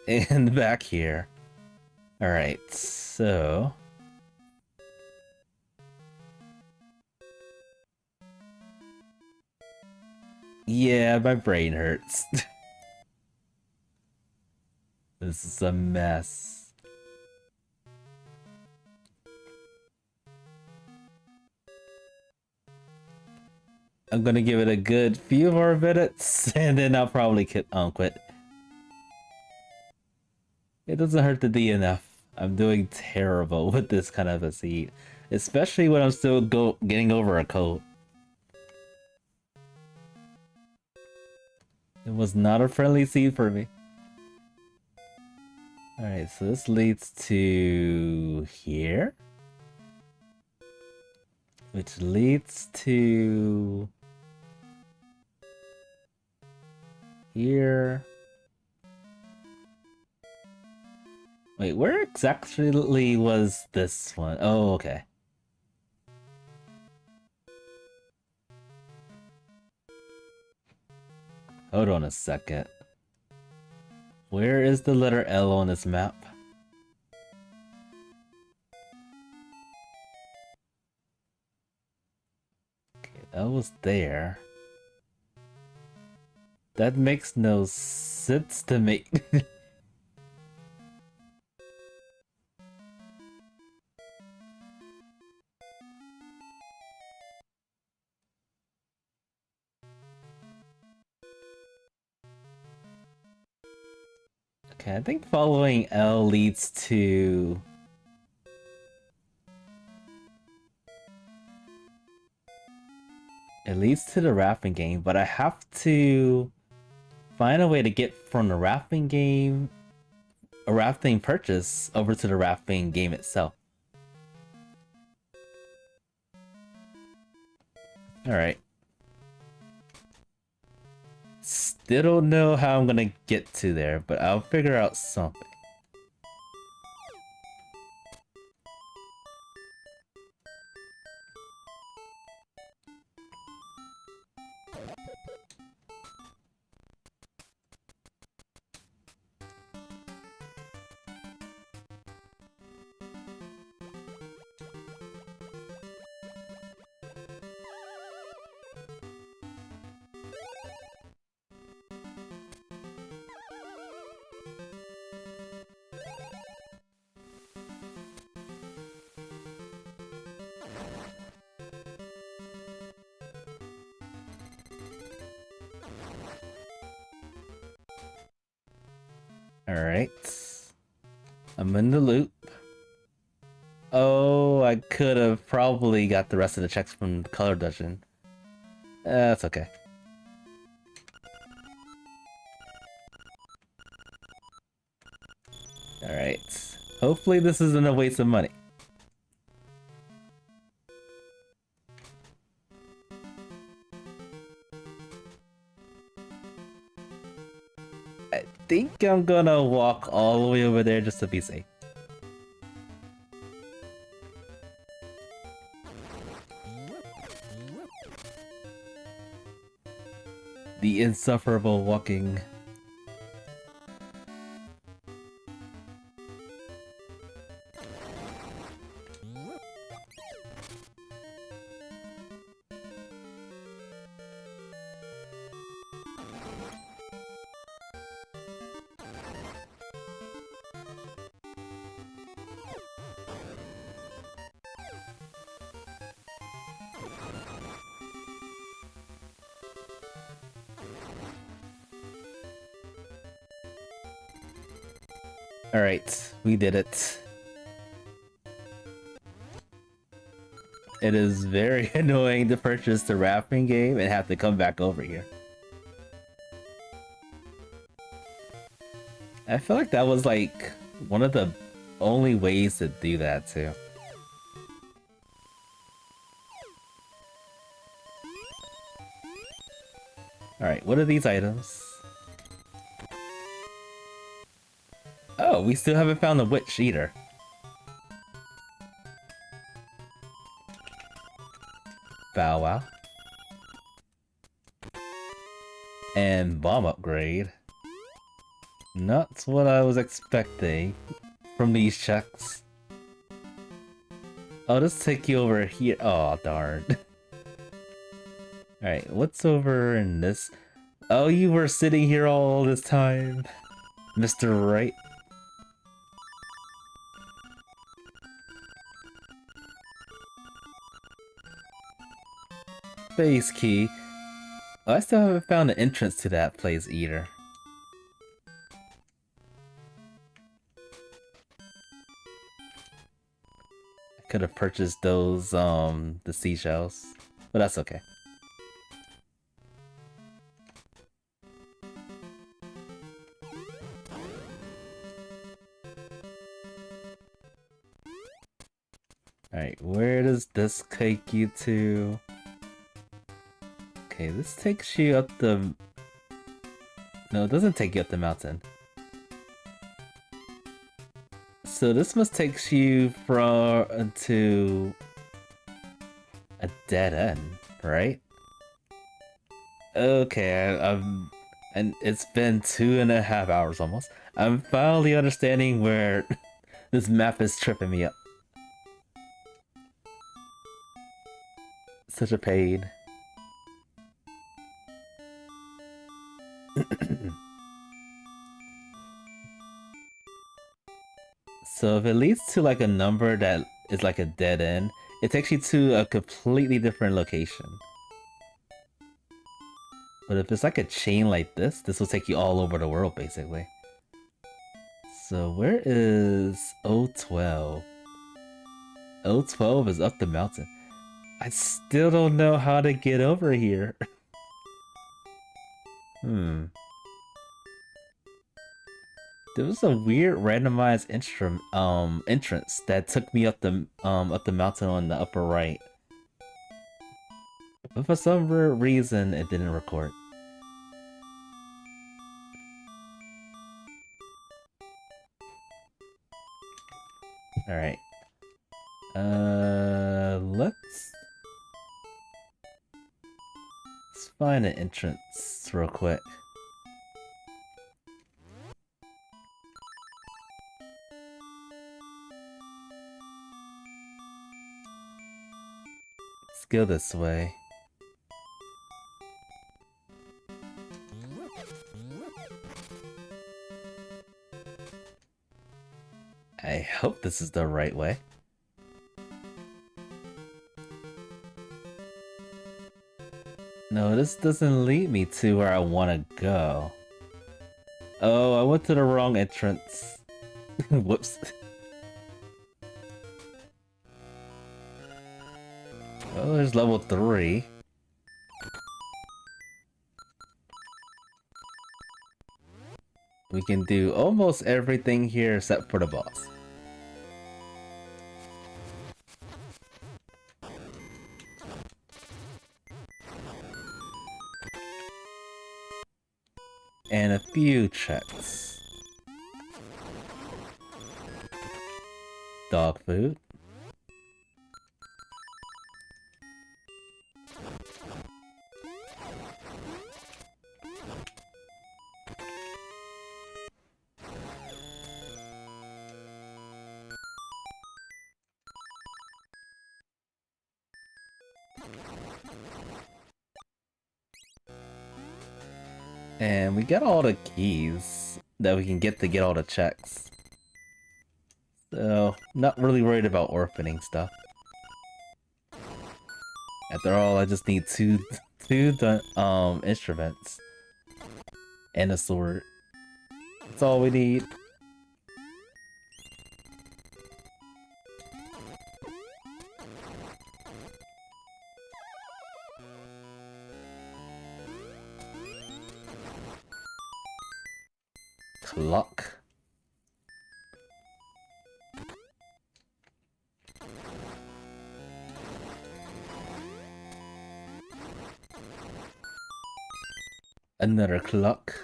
And back here. Alright, so... yeah, my brain hurts. This is a mess. I'm gonna give it a good few more minutes, and then I'll probably quit. It doesn't hurt to DNF. I'm doing terrible with this kind of a seed, especially when I'm still getting over a cold. It was not a friendly seed for me. Alright, so this leads to here. Which leads to... here. Wait, where exactly was this one? Oh, okay. Hold on a second. Where is the letter L on this map? Okay, that was there. That makes no sense to me. Okay, I think following L leads to... it leads to the rafting game, but I have to find a way to get from the rafting game, a rafting purchase, over to the rafting game itself. Alright. Still don't know how I'm gonna get to there, but I'll figure out something. Alright. I'm in the loop. Oh, I could have probably got the rest of the checks from the color dungeon. That's okay. Alright. Hopefully this isn't a waste of money. I think I'm gonna walk all the way over there just to be safe. The insufferable walking. Alright, we did it. It is very annoying to purchase the rafting game and have to come back over here. I feel like that was like one of the only ways to do that too. Alright, what are these items? Oh, we still haven't found the witch either. Bow wow. And bomb upgrade. Not what I was expecting from these checks. I'll just take you over here. Oh, darn. Alright, what's over in this? Oh, you were sitting here all this time, Mr. Right. Space key. Oh, I still haven't found an entrance to that place either. I could have purchased those, the seashells, but that's okay. Alright, where does this take you to? Okay, this takes you up the... No, it doesn't take you up the mountain. So this must take you to a dead end, right? Okay, and it's been 2.5 hours almost. I'm finally understanding where this map is tripping me up. Such a pain. So if it leads to like a number that is like a dead end, it takes you to a completely different location. But if it's like a chain like this will take you all over the world basically. So where is O12? O12 is up the mountain. I still don't know how to get over here. There was a weird randomized entrance that took me up the mountain on the upper right. But for some weird reason it didn't record. Alright. Let's find an entrance real quick. Let's go this way. I hope this is the right way. No, this doesn't lead me to where I want to go. Oh, I went to the wrong entrance. Whoops. Oh, there's level 3. We can do almost everything here except for the boss. And a few checks. Dog food. And we get all the keys that we can get all the checks. So, not really worried about orphaning stuff. After all, I just need two instruments. And a sword. That's all we need. clock. Another clock.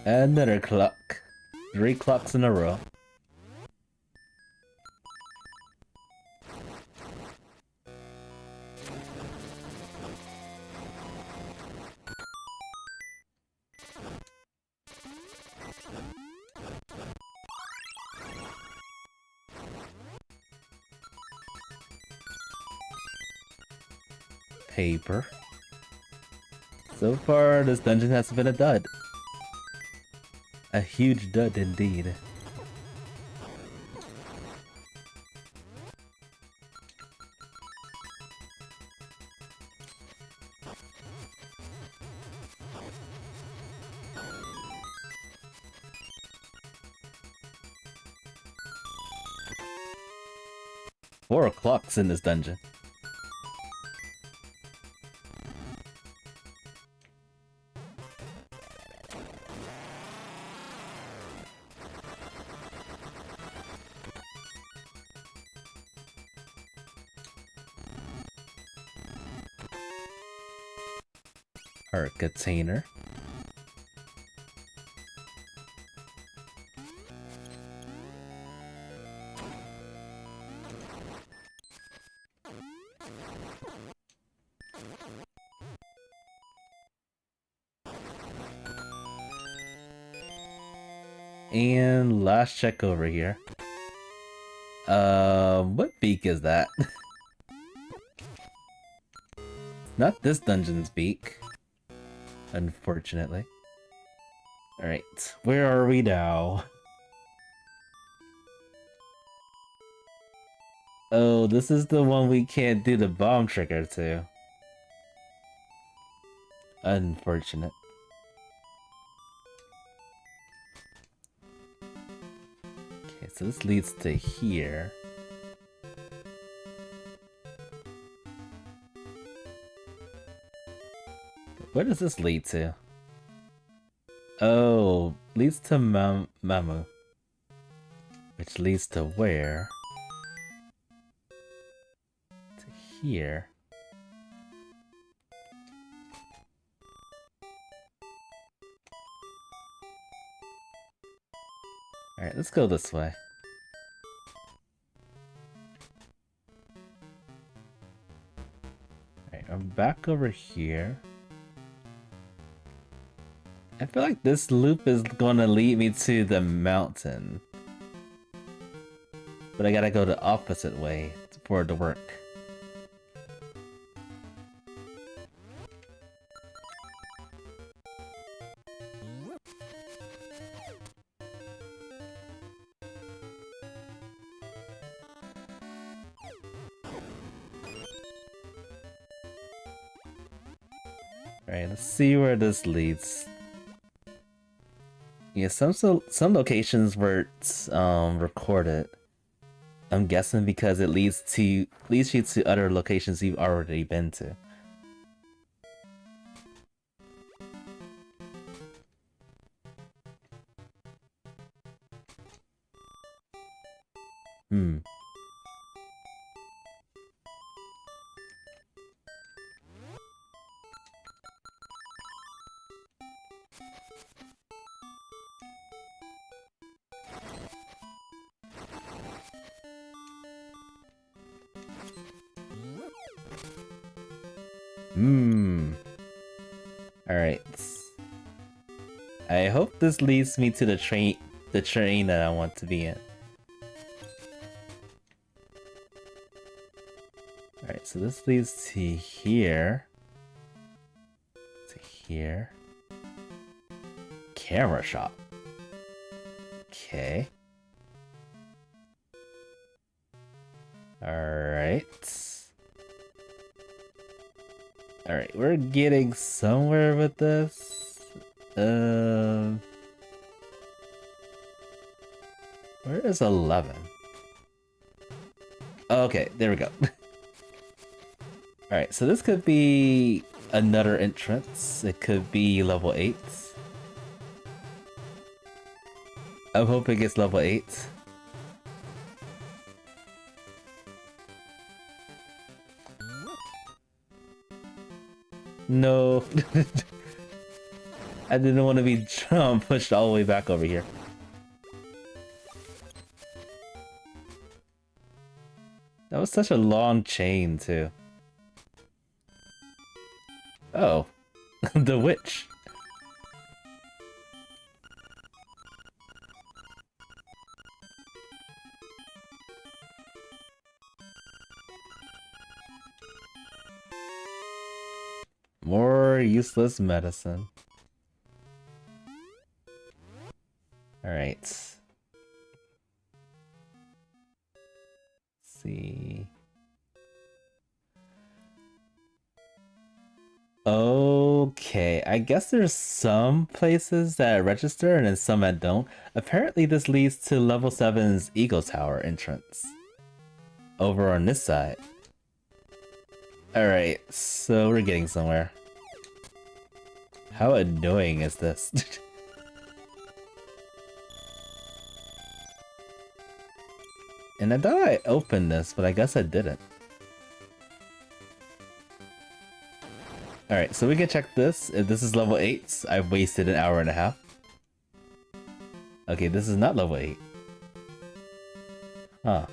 Another clock. 3 clocks in a row. Paper. So far, this dungeon has been a dud. A huge dud indeed. Four clocks in this dungeon. Our container. And last check over here. What beak is that? Not this dungeon's beak. Unfortunately. Alright, where are we now? Oh, this is the one we can't do the bomb trigger to. Unfortunate. Okay, so this leads to here. Where does this lead to? Oh, leads to Mamu. Which leads to where? To here. Alright, let's go this way. Alright, I'm back over here. I feel like this loop is gonna lead me to the mountain. But I gotta go the opposite way for it to work. Alright, let's see where this leads. Yeah, some locations were recorded. I'm guessing because it leads you to other locations you've already been to. Alright. I hope this leads me to the train that I want to be in. Alright, so this leads to here. To here. Camera shop. Okay. Alright. Alright, we're getting somewhere with this. Where is 11? Okay, there we go. Alright, so this could be another entrance. It could be level 8. I'm hoping it's level 8. No. I didn't want to be pushed all the way back over here. That was such a long chain, too. Oh. The witch. More useless medicine. Alright. Let's see. Okay, I guess there's some places that register and then some that don't. Apparently this leads to level 7's Eagle Tower entrance. Over on this side. Alright, so we're getting somewhere. How annoying is this? And I thought I opened this, but I guess I didn't. Alright, so we can check this. If this is level 8, I've wasted an hour and a half. Okay, this is not level 8. Huh.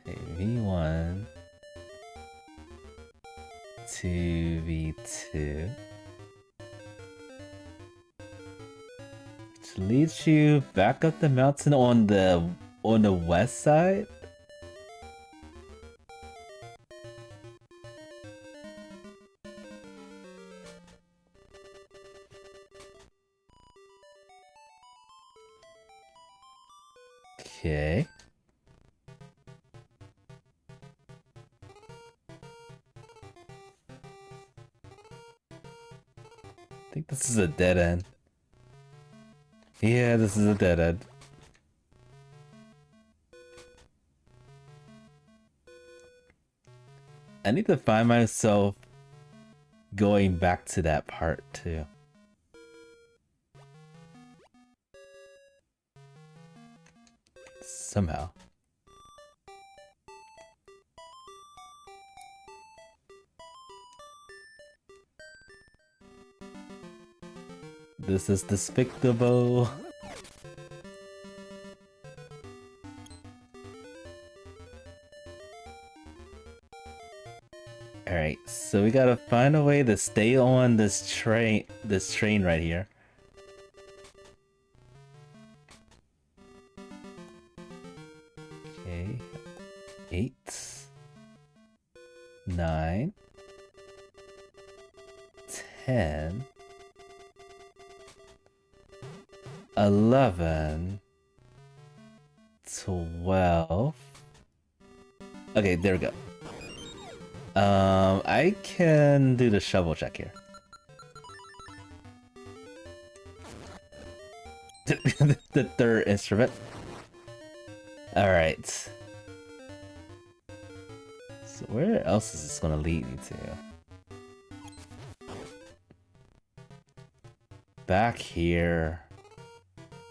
Okay, V1 to V2. Which leads you back up the mountain on the west side? Okay. I think this is a dead end. Yeah, this is a dead end. I need to find myself going back to that part too. Somehow. This is despicable. Alright, so we gotta find a way to stay on this train right here. Okay. 8, 9, 10, 11, 12. Okay, there we go. I can do the shovel check here. The third instrument. Alright. So where else is this gonna lead me to? Back here.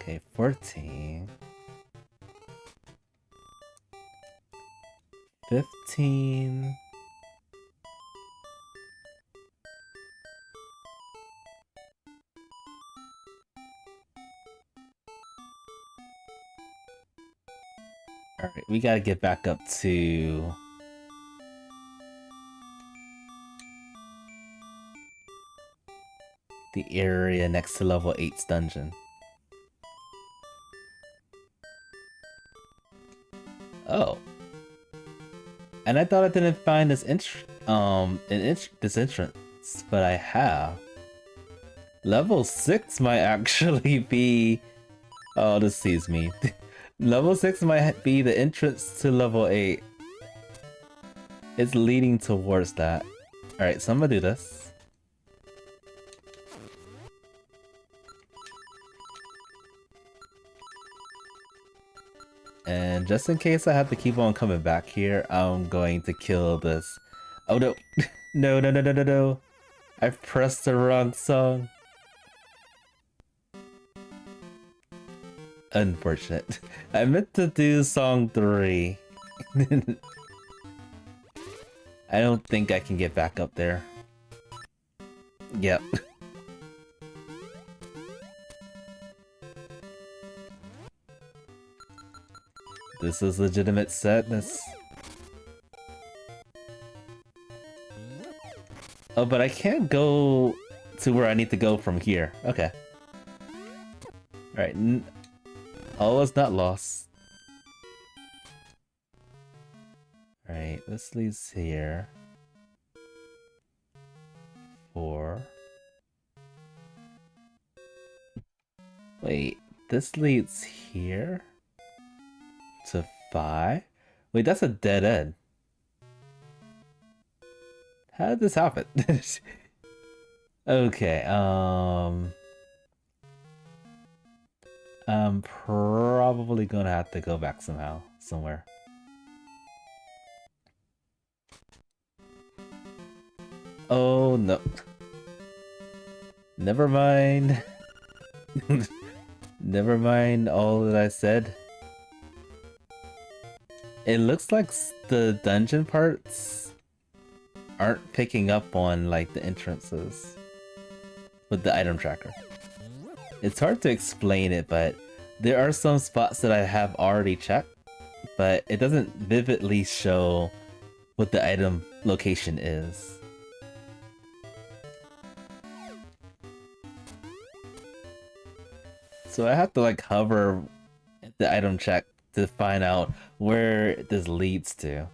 Okay, 14. 15. Alright, we gotta get back up to... the area next to level 8's dungeon. Oh. And I thought I didn't find this this entrance, but I have. Level 6 might actually be... Oh, this sees me. Level 6 might be the entrance to level 8. It's leading towards that. Alright, so I'm gonna do this. And just in case I have to keep on coming back here, I'm going to kill this. Oh no! No, no, no, no, no, no! I pressed the wrong song. Unfortunate. I meant to do song 3. I don't think I can get back up there. Yep. This is legitimate sadness. Oh, but I can't go to where I need to go from here. Okay. Alright. All is not lost. Alright, this leads here. 4. Wait, this leads here? To 5? Wait, that's a dead end. How did this happen? Okay, I'm probably gonna have to go back somehow, somewhere. Oh no. Never mind. Never mind all that I said. It looks like the dungeon parts aren't picking up on like the entrances with the item tracker. It's hard to explain it, but there are some spots that I have already checked, but it doesn't vividly show what the item location is. So I have to like hover at the item check to find out where this leads to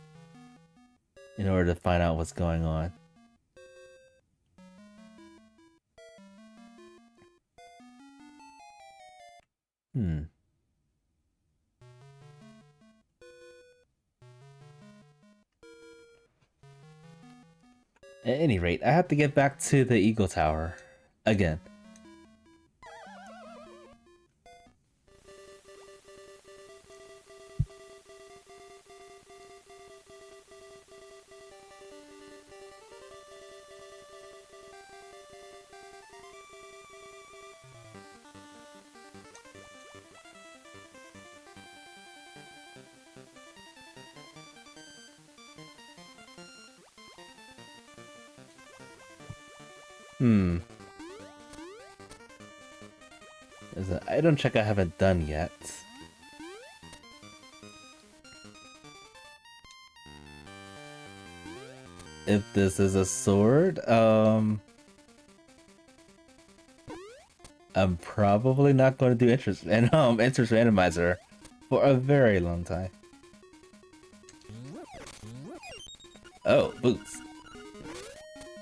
in order to find out what's going on. At any rate, I have to get back to the Eagle Tower again. There's an item check I haven't done yet. If this is a sword, I'm probably not going to do interest randomizer for a very long time. Oh, boots.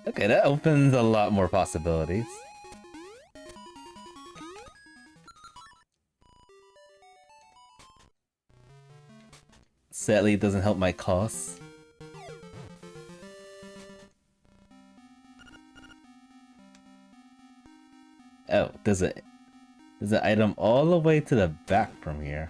Okay, that opens a lot more possibilities. Sadly, it doesn't help my costs. Oh, there's an item all the way to the back from here.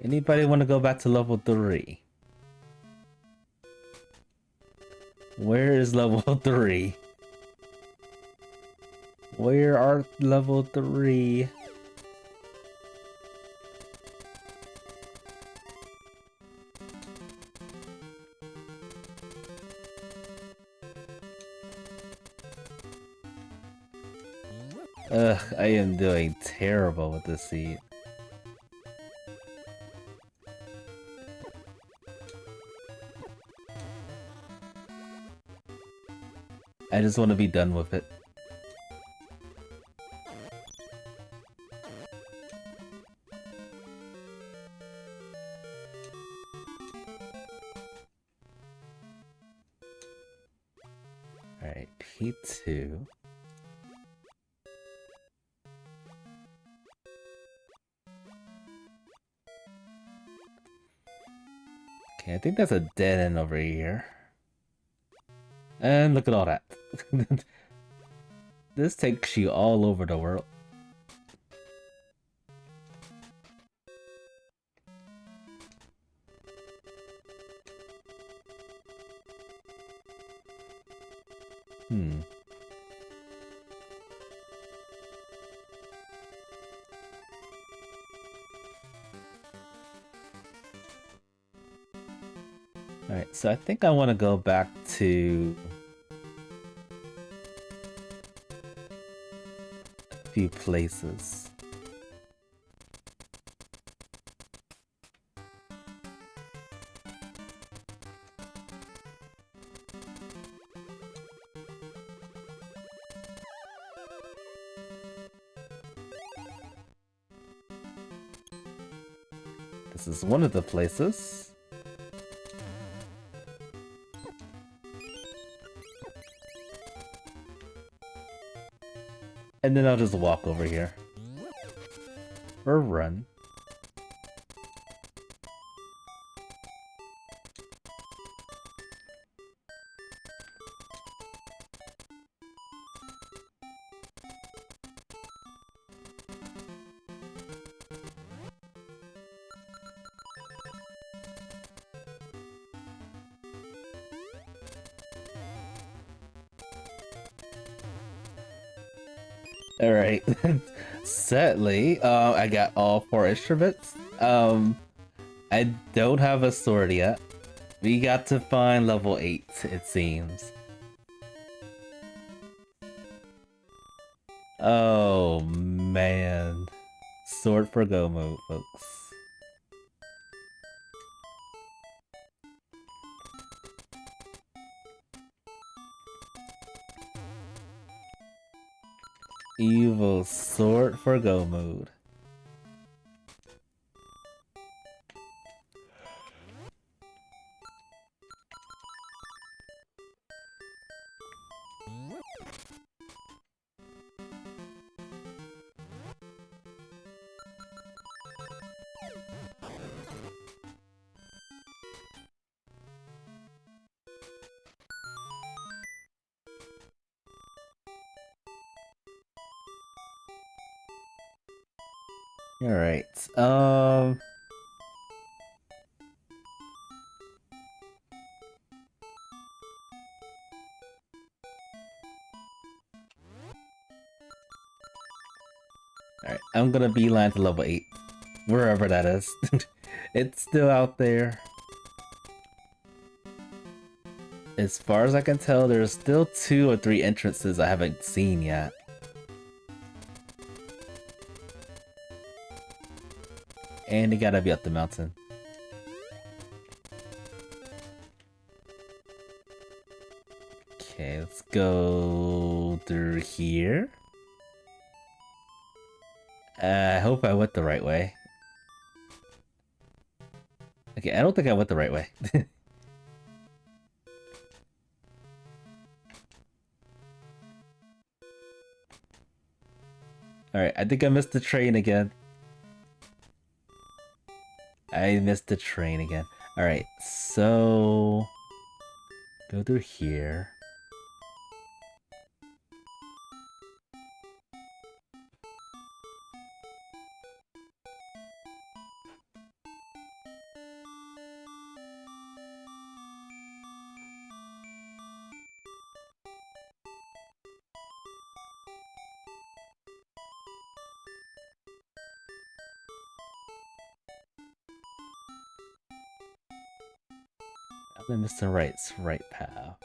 Anybody want to go back to level 3? Where is level 3? Where are level 3? Ugh, I am doing terrible with this seed. I just want to be done with it. Alright, P2. Okay, I think that's a dead end over here. And look at all that. This takes you all over the world. Alright, so I think I want to go back to a few places. This is one of the places. And then I'll just walk over here. Or run. Alright. Sadly, I got all 4 instruments. I don't have a sword yet. We got to find level 8, it seems. Oh man. Sword for go mode, folks. Evil sword for go mode. Alright, Alright, I'm gonna beeline to level 8. Wherever that is. It's still out there. As far as I can tell, there's still 2 or 3 entrances I haven't seen yet. And you gotta be up the mountain. Okay, let's go through here. I hope I went the right way. Okay, I don't think I went the right way. Alright, I think I missed the train again. I missed the train again. Alright, so... go through here. I'm missing right path.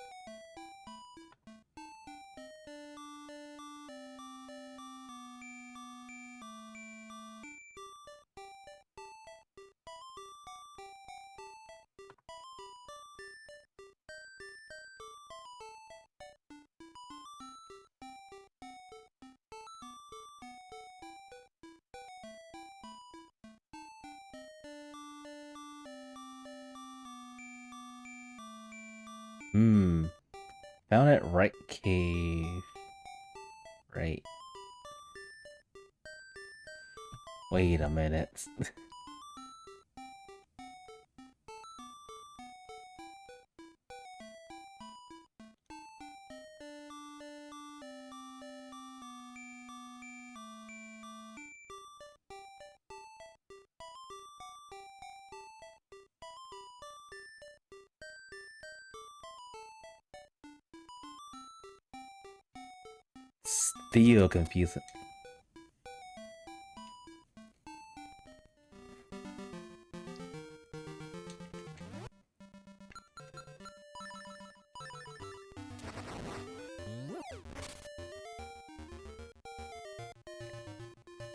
found it right cave. Right. Wait a minute. Still confusing.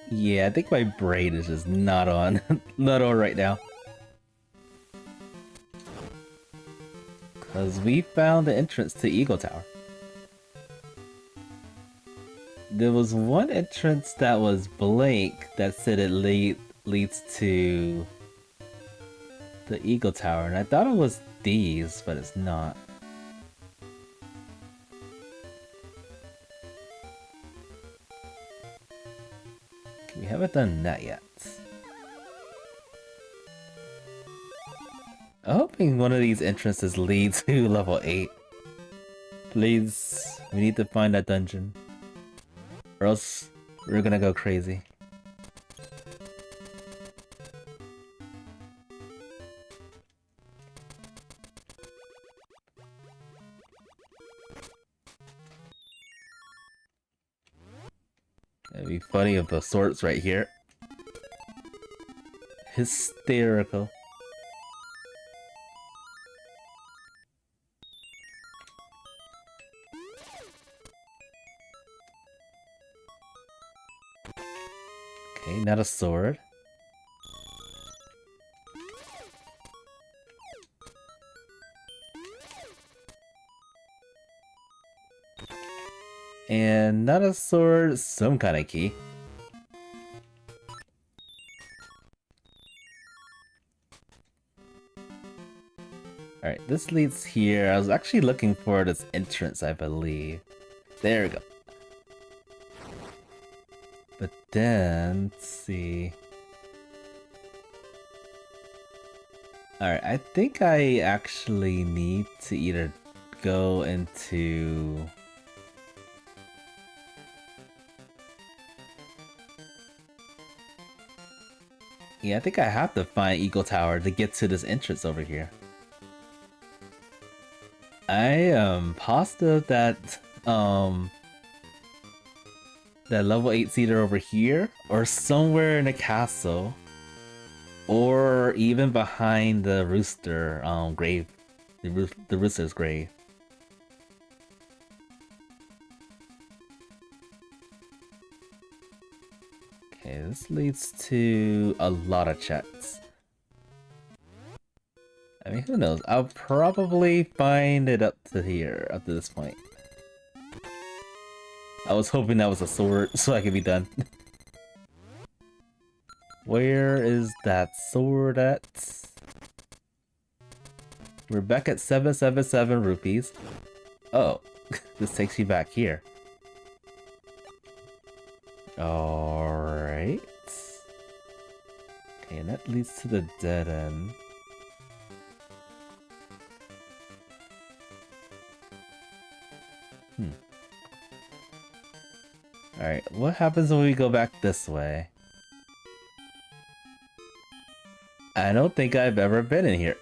Yeah, I think my brain is just not on. Not on right now. Because we found the entrance to Eagle Tower. There was one entrance that was blank that said it leads to the Eagle Tower, and I thought it was these, but it's not. We haven't done that yet. I'm hoping one of these entrances leads to level 8. Please, we need to find that dungeon. Or else we're gonna go crazy. It'd be funny if the sword's right here. Hysterical. Okay, not a sword. And not a sword, some kind of key. Alright, this leads here. I was actually looking for this entrance, I believe. There we go. But then, let's see. Alright, I think I actually need to either go into... Yeah, I think I have to find Eagle Tower to get to this entrance over here. I am positive that, that level 8 seater over here, or somewhere in the castle, or even behind the rooster, grave. The rooster's grave. Okay, this leads to a lot of checks. I mean, who knows? I'll probably find it up to here, up to this point. I was hoping that was a sword so I could be done. Where is that sword at? We're back at 777 rupees. Oh, this takes you back here. Alright. Okay, and that leads to the dead end. Alright, what happens when we go back this way? I don't think I've ever been in here.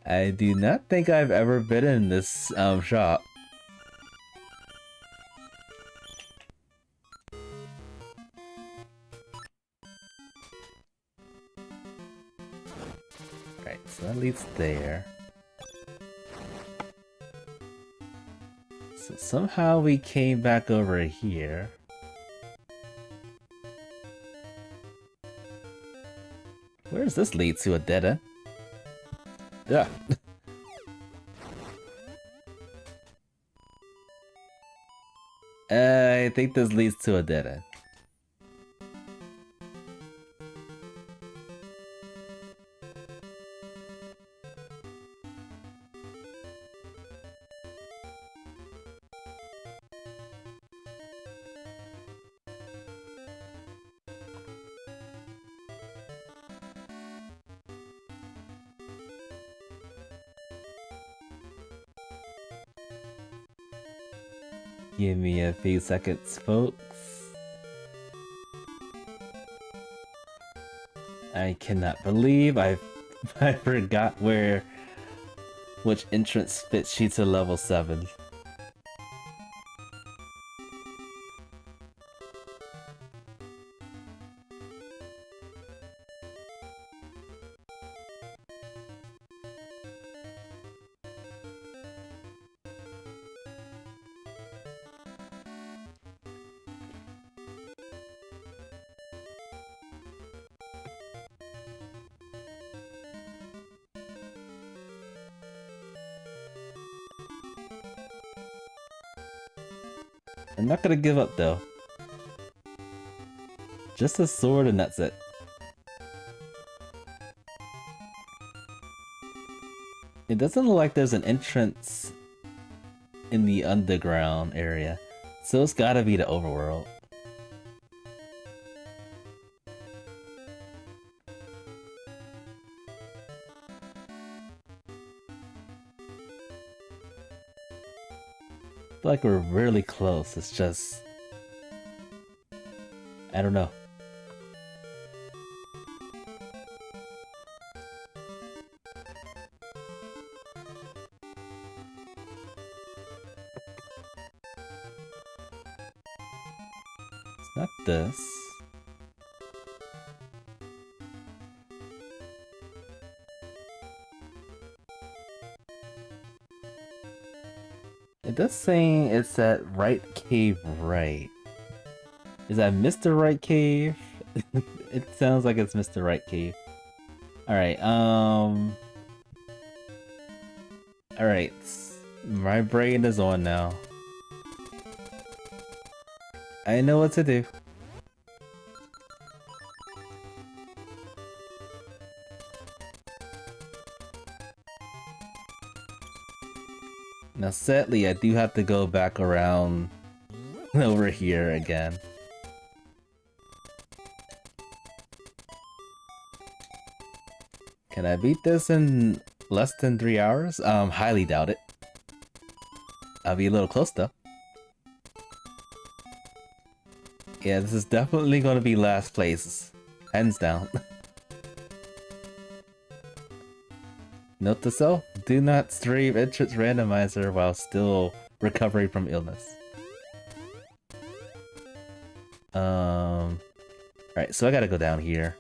I do not think I've ever been in this shop. Alright, so that leads there. So somehow we came back over here. Where does this lead to? A dead end? Yeah. I think this leads to a dead end. Give me a few seconds, folks. I cannot believe I forgot which entrance fits you to level 7. I'm not gonna give up though. Just a sword and that's it. It doesn't look like there's an entrance in the underground area, so it's gotta be the overworld. I feel like we're really close, it's just... I don't know. It's not this. It does say it's at right cave right. Is that Mr. Right Cave? It sounds like it's Mr. Right Cave. Alright, alright. My brain is on now. I know what to do. Now sadly, I do have to go back around over here again. Can I beat this in less than 3 hours? Highly doubt it. I'll be a little close though. Yeah, this is definitely gonna be last place. Hands down. Note to self, do not stream Entrance Randomizer while still recovering from illness. Alright, so I gotta go down here.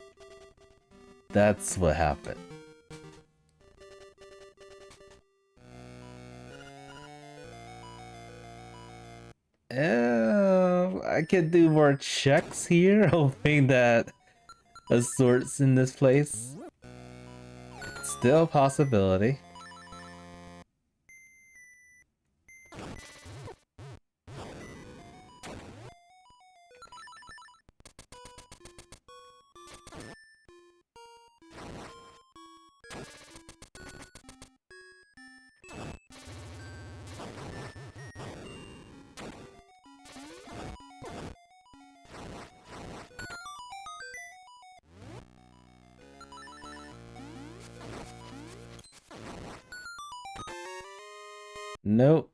That's what happened. I could do more checks here, hoping that a sort's in this place. Still a possibility. Nope.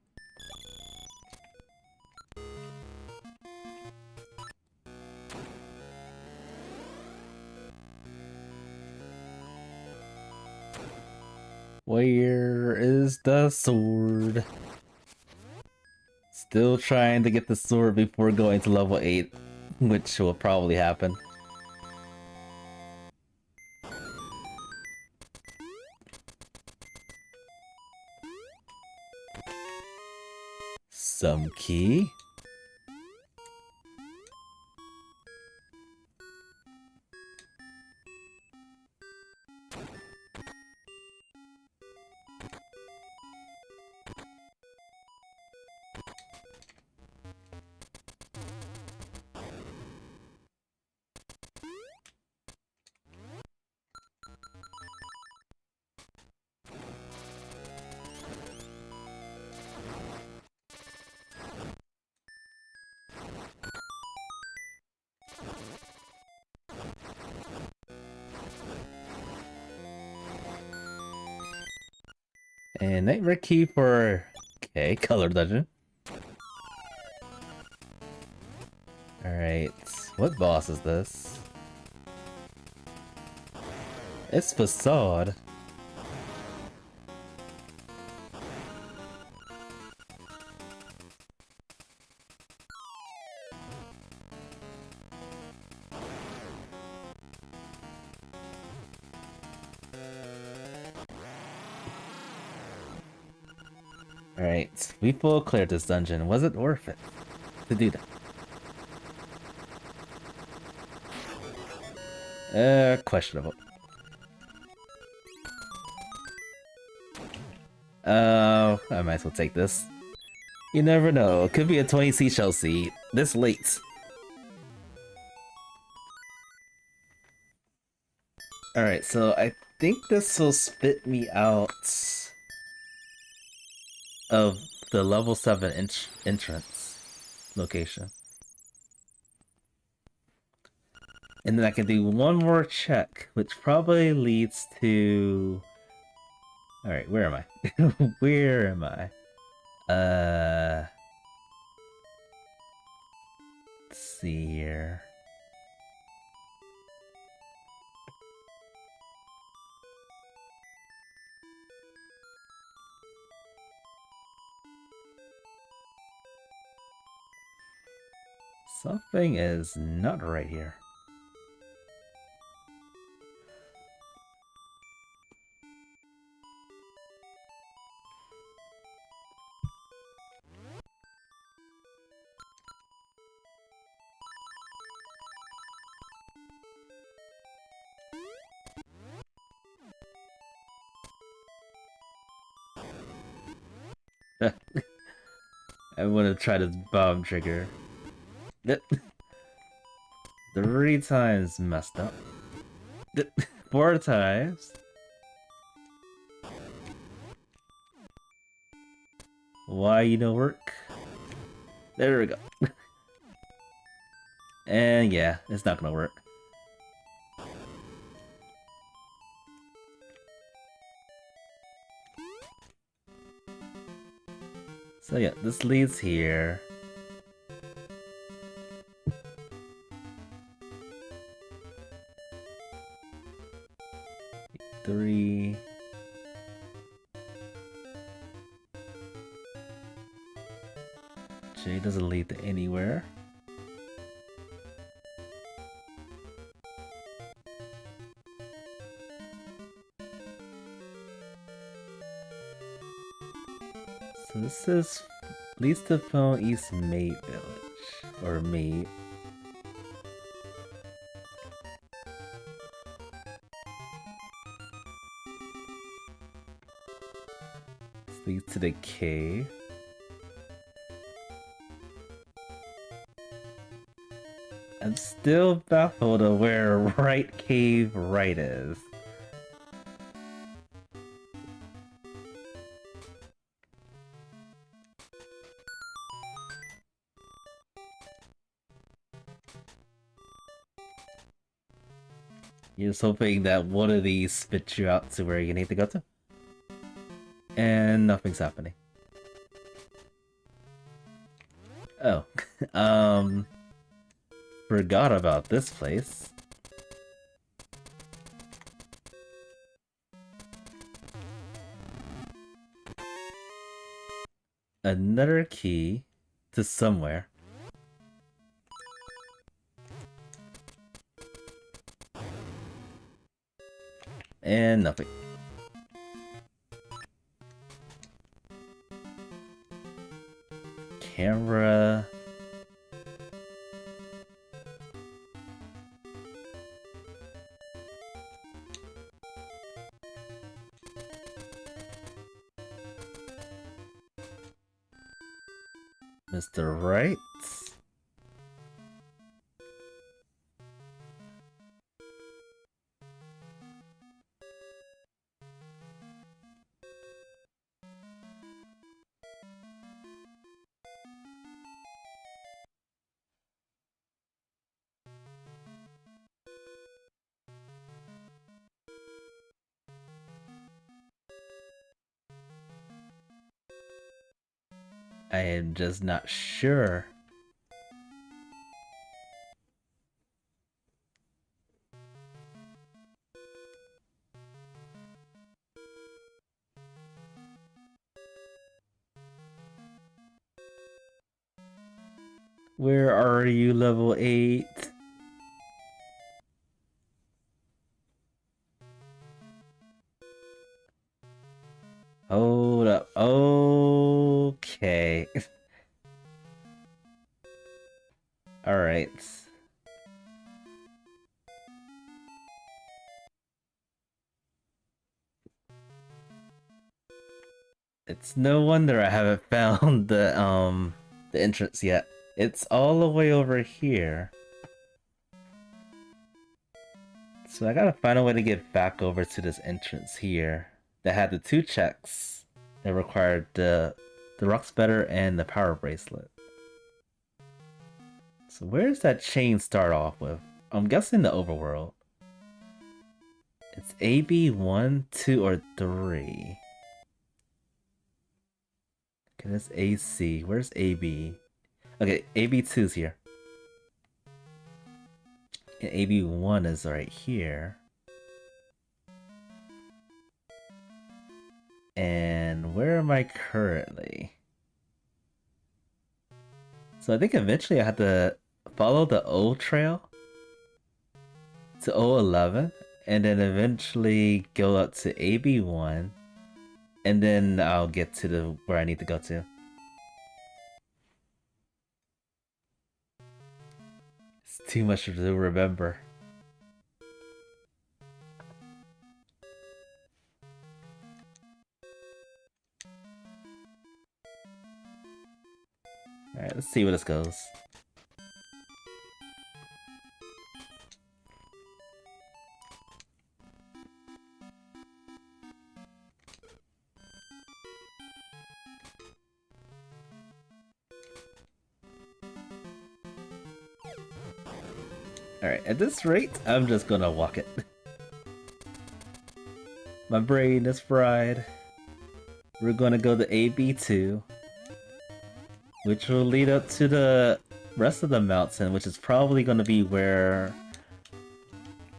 Where is the sword? Still trying to get the sword before going to level 8, which will probably happen. Some key? And Nightmare Key for... Okay, Color Dungeon. Alright, what boss is this? It's Facade. Alright, we full cleared this dungeon. Was it worth it to do that? Questionable. I might as well take this. You never know, it could be a 20 seashell seed. This late. Alright, so I think this will spit me out of the level 7 entrance location. And then I can do one more check, which probably leads to... Alright, where am I? Where am I? Let's see here. Something is not right here. I want to try this bomb trigger. 3 times messed up. 4 times. Why you don't work? There we go. And yeah, it's not gonna work. So yeah, this leads here. Three. J doesn't lead to anywhere. So this is leads to Phone East Maid Village. Or Maid. This leads to the cave. I'm still baffled of where right cave right is. You're just hoping that one of these spits you out to where you need to go to. And nothing's happening. Oh. Forgot about this place. Another key to somewhere. And nothing. Camera. Mr. Right. I am just not sure. Where are you, level 8? Hold up. Okay. Alright. It's no wonder I haven't found the entrance yet. It's all the way over here. So I gotta find a way to get back over to this entrance here that had the 2 checks that required the Rock's Better and the Power Bracelet. So where does that chain start off with? I'm guessing the overworld. It's AB 1, 2, or 3. Okay, that's AC. Where's AB? Okay, AB2's here. And AB1 is right here. And where am I currently? So I think eventually I have to follow the old trail to O11, and then eventually go up to AB1, and then I'll get to where I need to go to. It's too much to remember. Alright, let's see where this goes. Alright, at this rate, I'm just gonna walk it. My brain is fried. We're gonna go to AB2, which will lead up to the rest of the mountain, which is probably gonna be where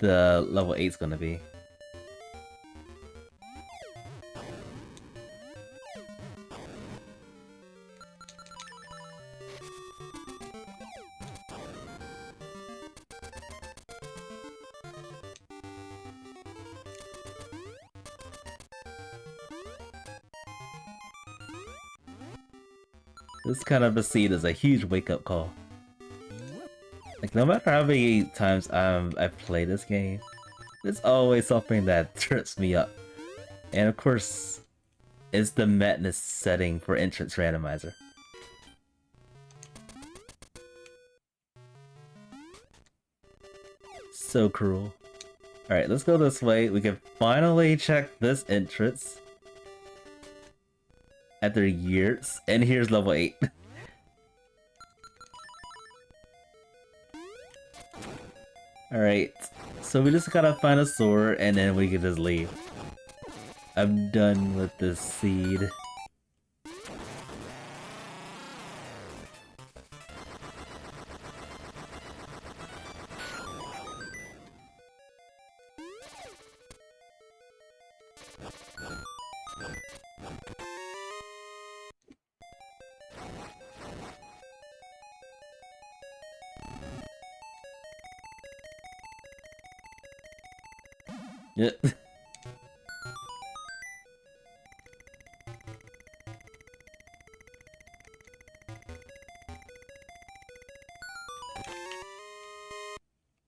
the level 8 is gonna be. This kind of a scene is a huge wake-up call. Like, no matter how many times I've played this game, there's always something that trips me up. And of course, it's the madness setting for entrance randomizer. So cruel. Alright, let's go this way. We can finally check this entrance after years, and here's level 8. Alright, so we just gotta find a sword and then we can just leave. I'm done with this seed. Yeah.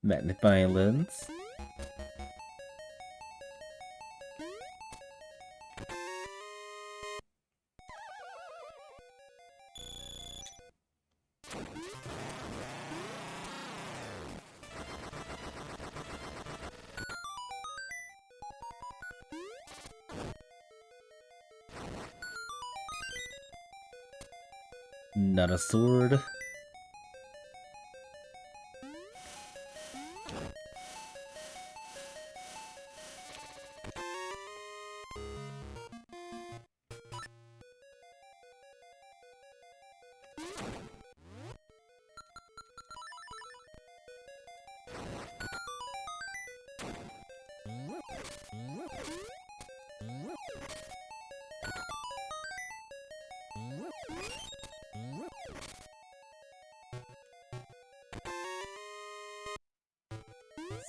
Magnifying lens. Not a sword.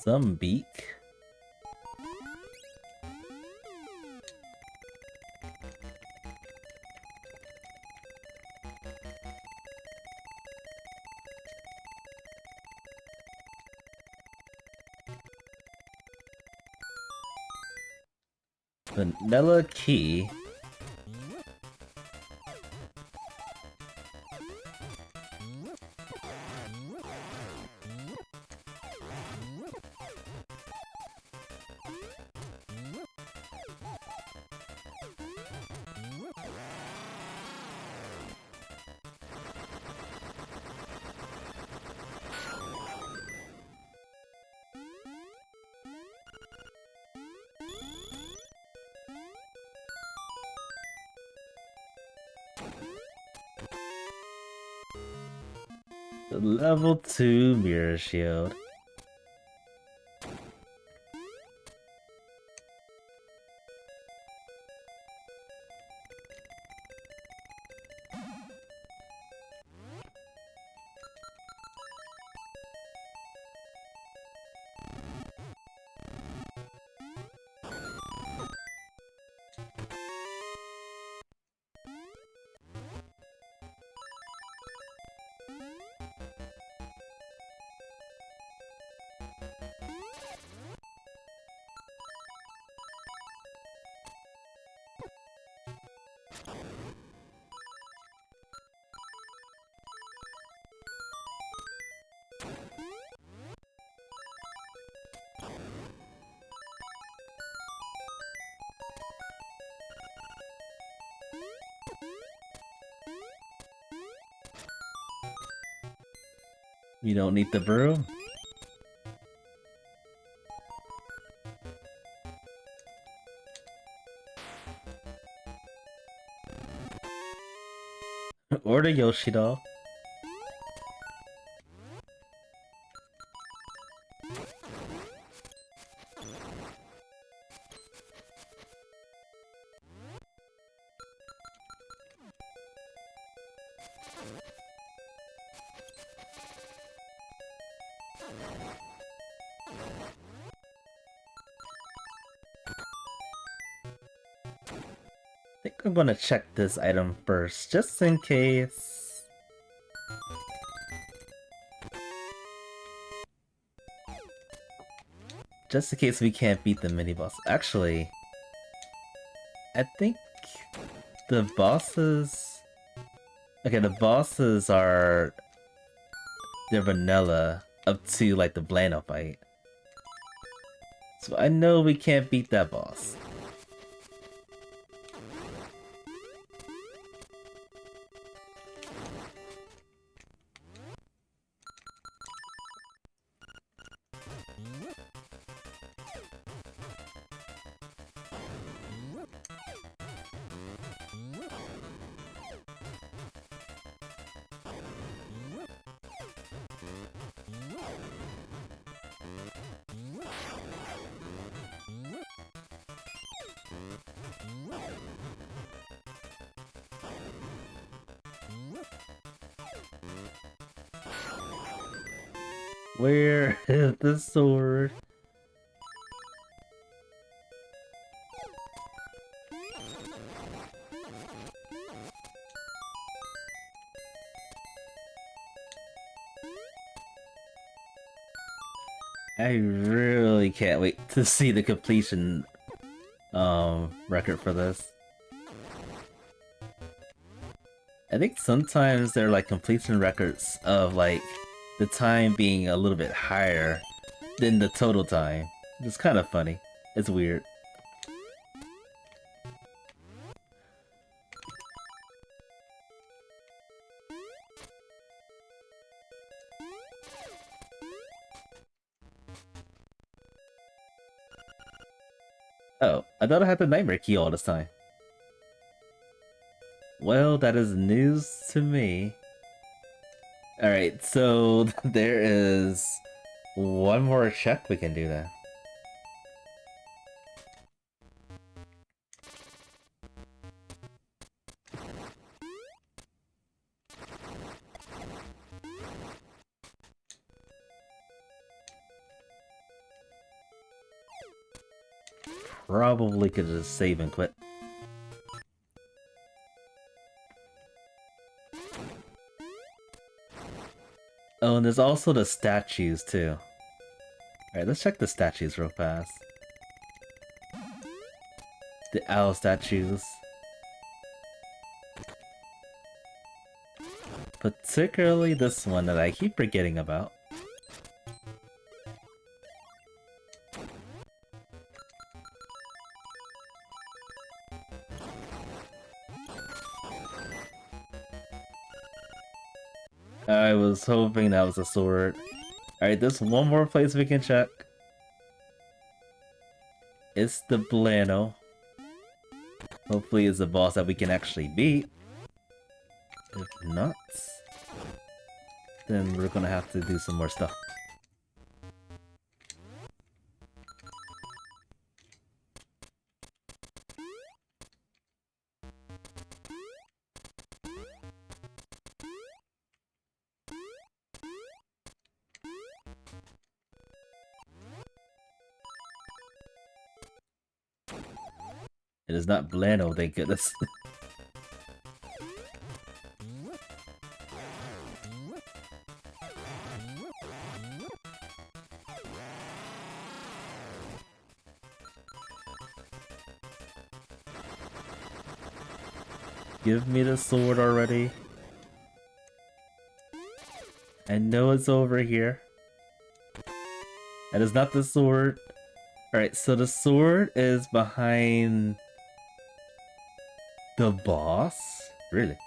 Some beak. Vanilla key. The level 2 mirror shield. You don't need the broom? Or the Yoshi doll. I think I'm gonna check this item first, just in case. Just in case we can't beat the mini-boss. Actually, I think the bosses... Okay, the bosses are... They're vanilla up to, like, the Blando fight. So I know we can't beat that boss. Where is the sword? I really can't wait to see the completion record for this. I think sometimes they're like completion records of like the time being a little bit higher than the total time. It's kind of funny. It's weird. Oh, I thought I had the nightmare key all this time. Well, that is news to me. Alright, so there is one more check we can do then. probably could just save and quit. Oh, and there's also the statues too. Alright, let's check the statues real fast. The owl statues. Particularly this one that I keep forgetting about. I was hoping that was a sword. Alright, there's one more place we can check. It's the Blano. Hopefully it's a boss that we can actually beat. If not, then we're gonna have to do some more stuff. It is not Blano, thank goodness. Give me the sword already. I know it's over here. That is not the sword. Alright, so the sword is behind the boss? Really?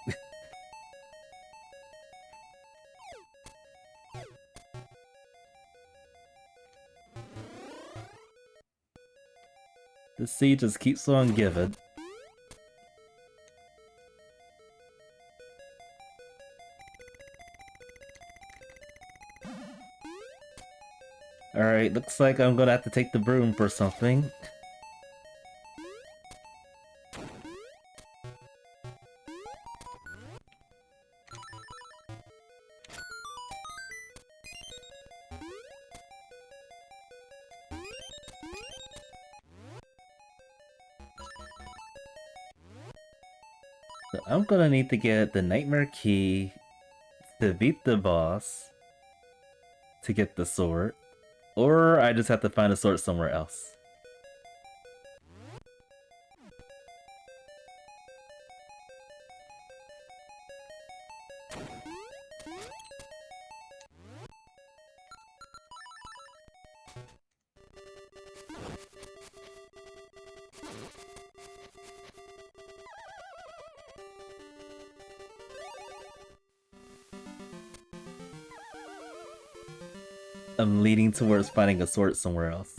The sea just keeps on giving. Alright, looks like I'm gonna have to take the broom for something. So I'm gonna need to get the Nightmare Key to beat the boss to get the sword. Or I just have to find a sword somewhere else. I'm leaning towards finding a sword somewhere else.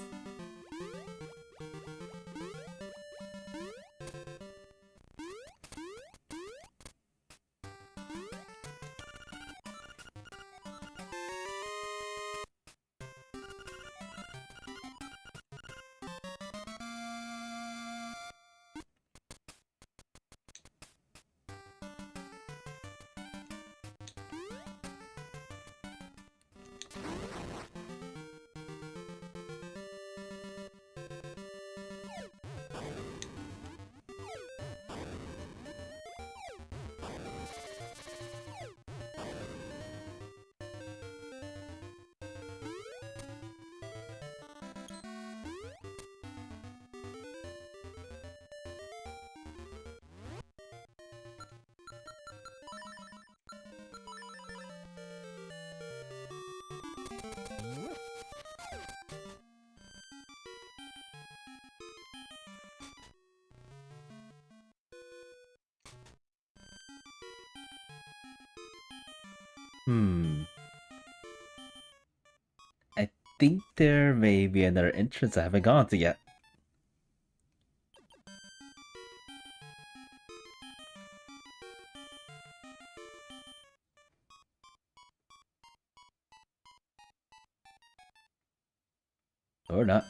I think there may be another entrance I haven't gone to yet. Or not.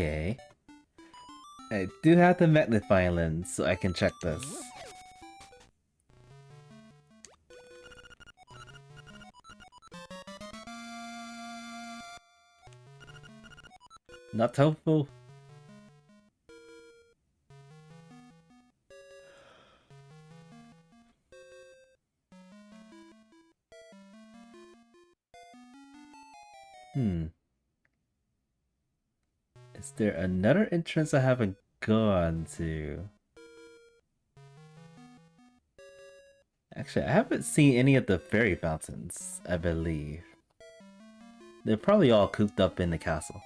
Okay. I do have the magnifying lens, so I can check this. Not helpful. Is there another entrance I haven't gone to? Actually, I haven't seen any of the fairy fountains, I believe. They're probably all cooped up in the castle.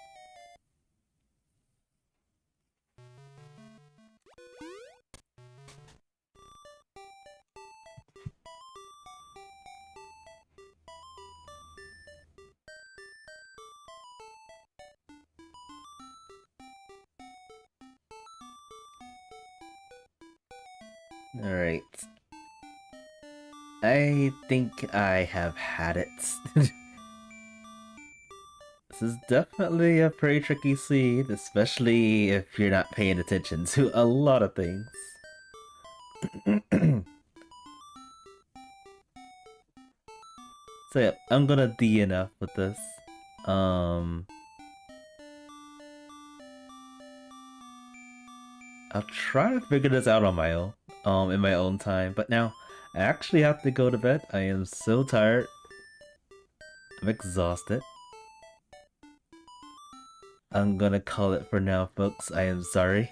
Alright. I think I have had it. This is definitely a pretty tricky seed, especially if you're not paying attention to a lot of things. So yeah, I'm gonna DNF with this. I'll try to figure this out on my own, in my own time. But now, I actually have to go to bed. I am so tired. I'm exhausted. I'm gonna call it for now, folks. I am sorry.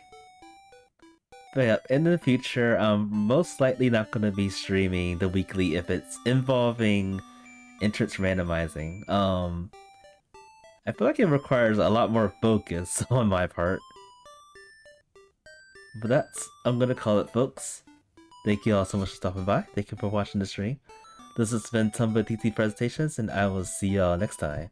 But yeah, in the future, I'm most likely not gonna be streaming the weekly if it's involving entrance randomizing. I feel like it requires a lot more focus on my part. But I'm gonna call it, folks. Thank you all so much for stopping by. Thank you for watching the stream. This has been Tumba TT Presentations, and I will see y'all next time.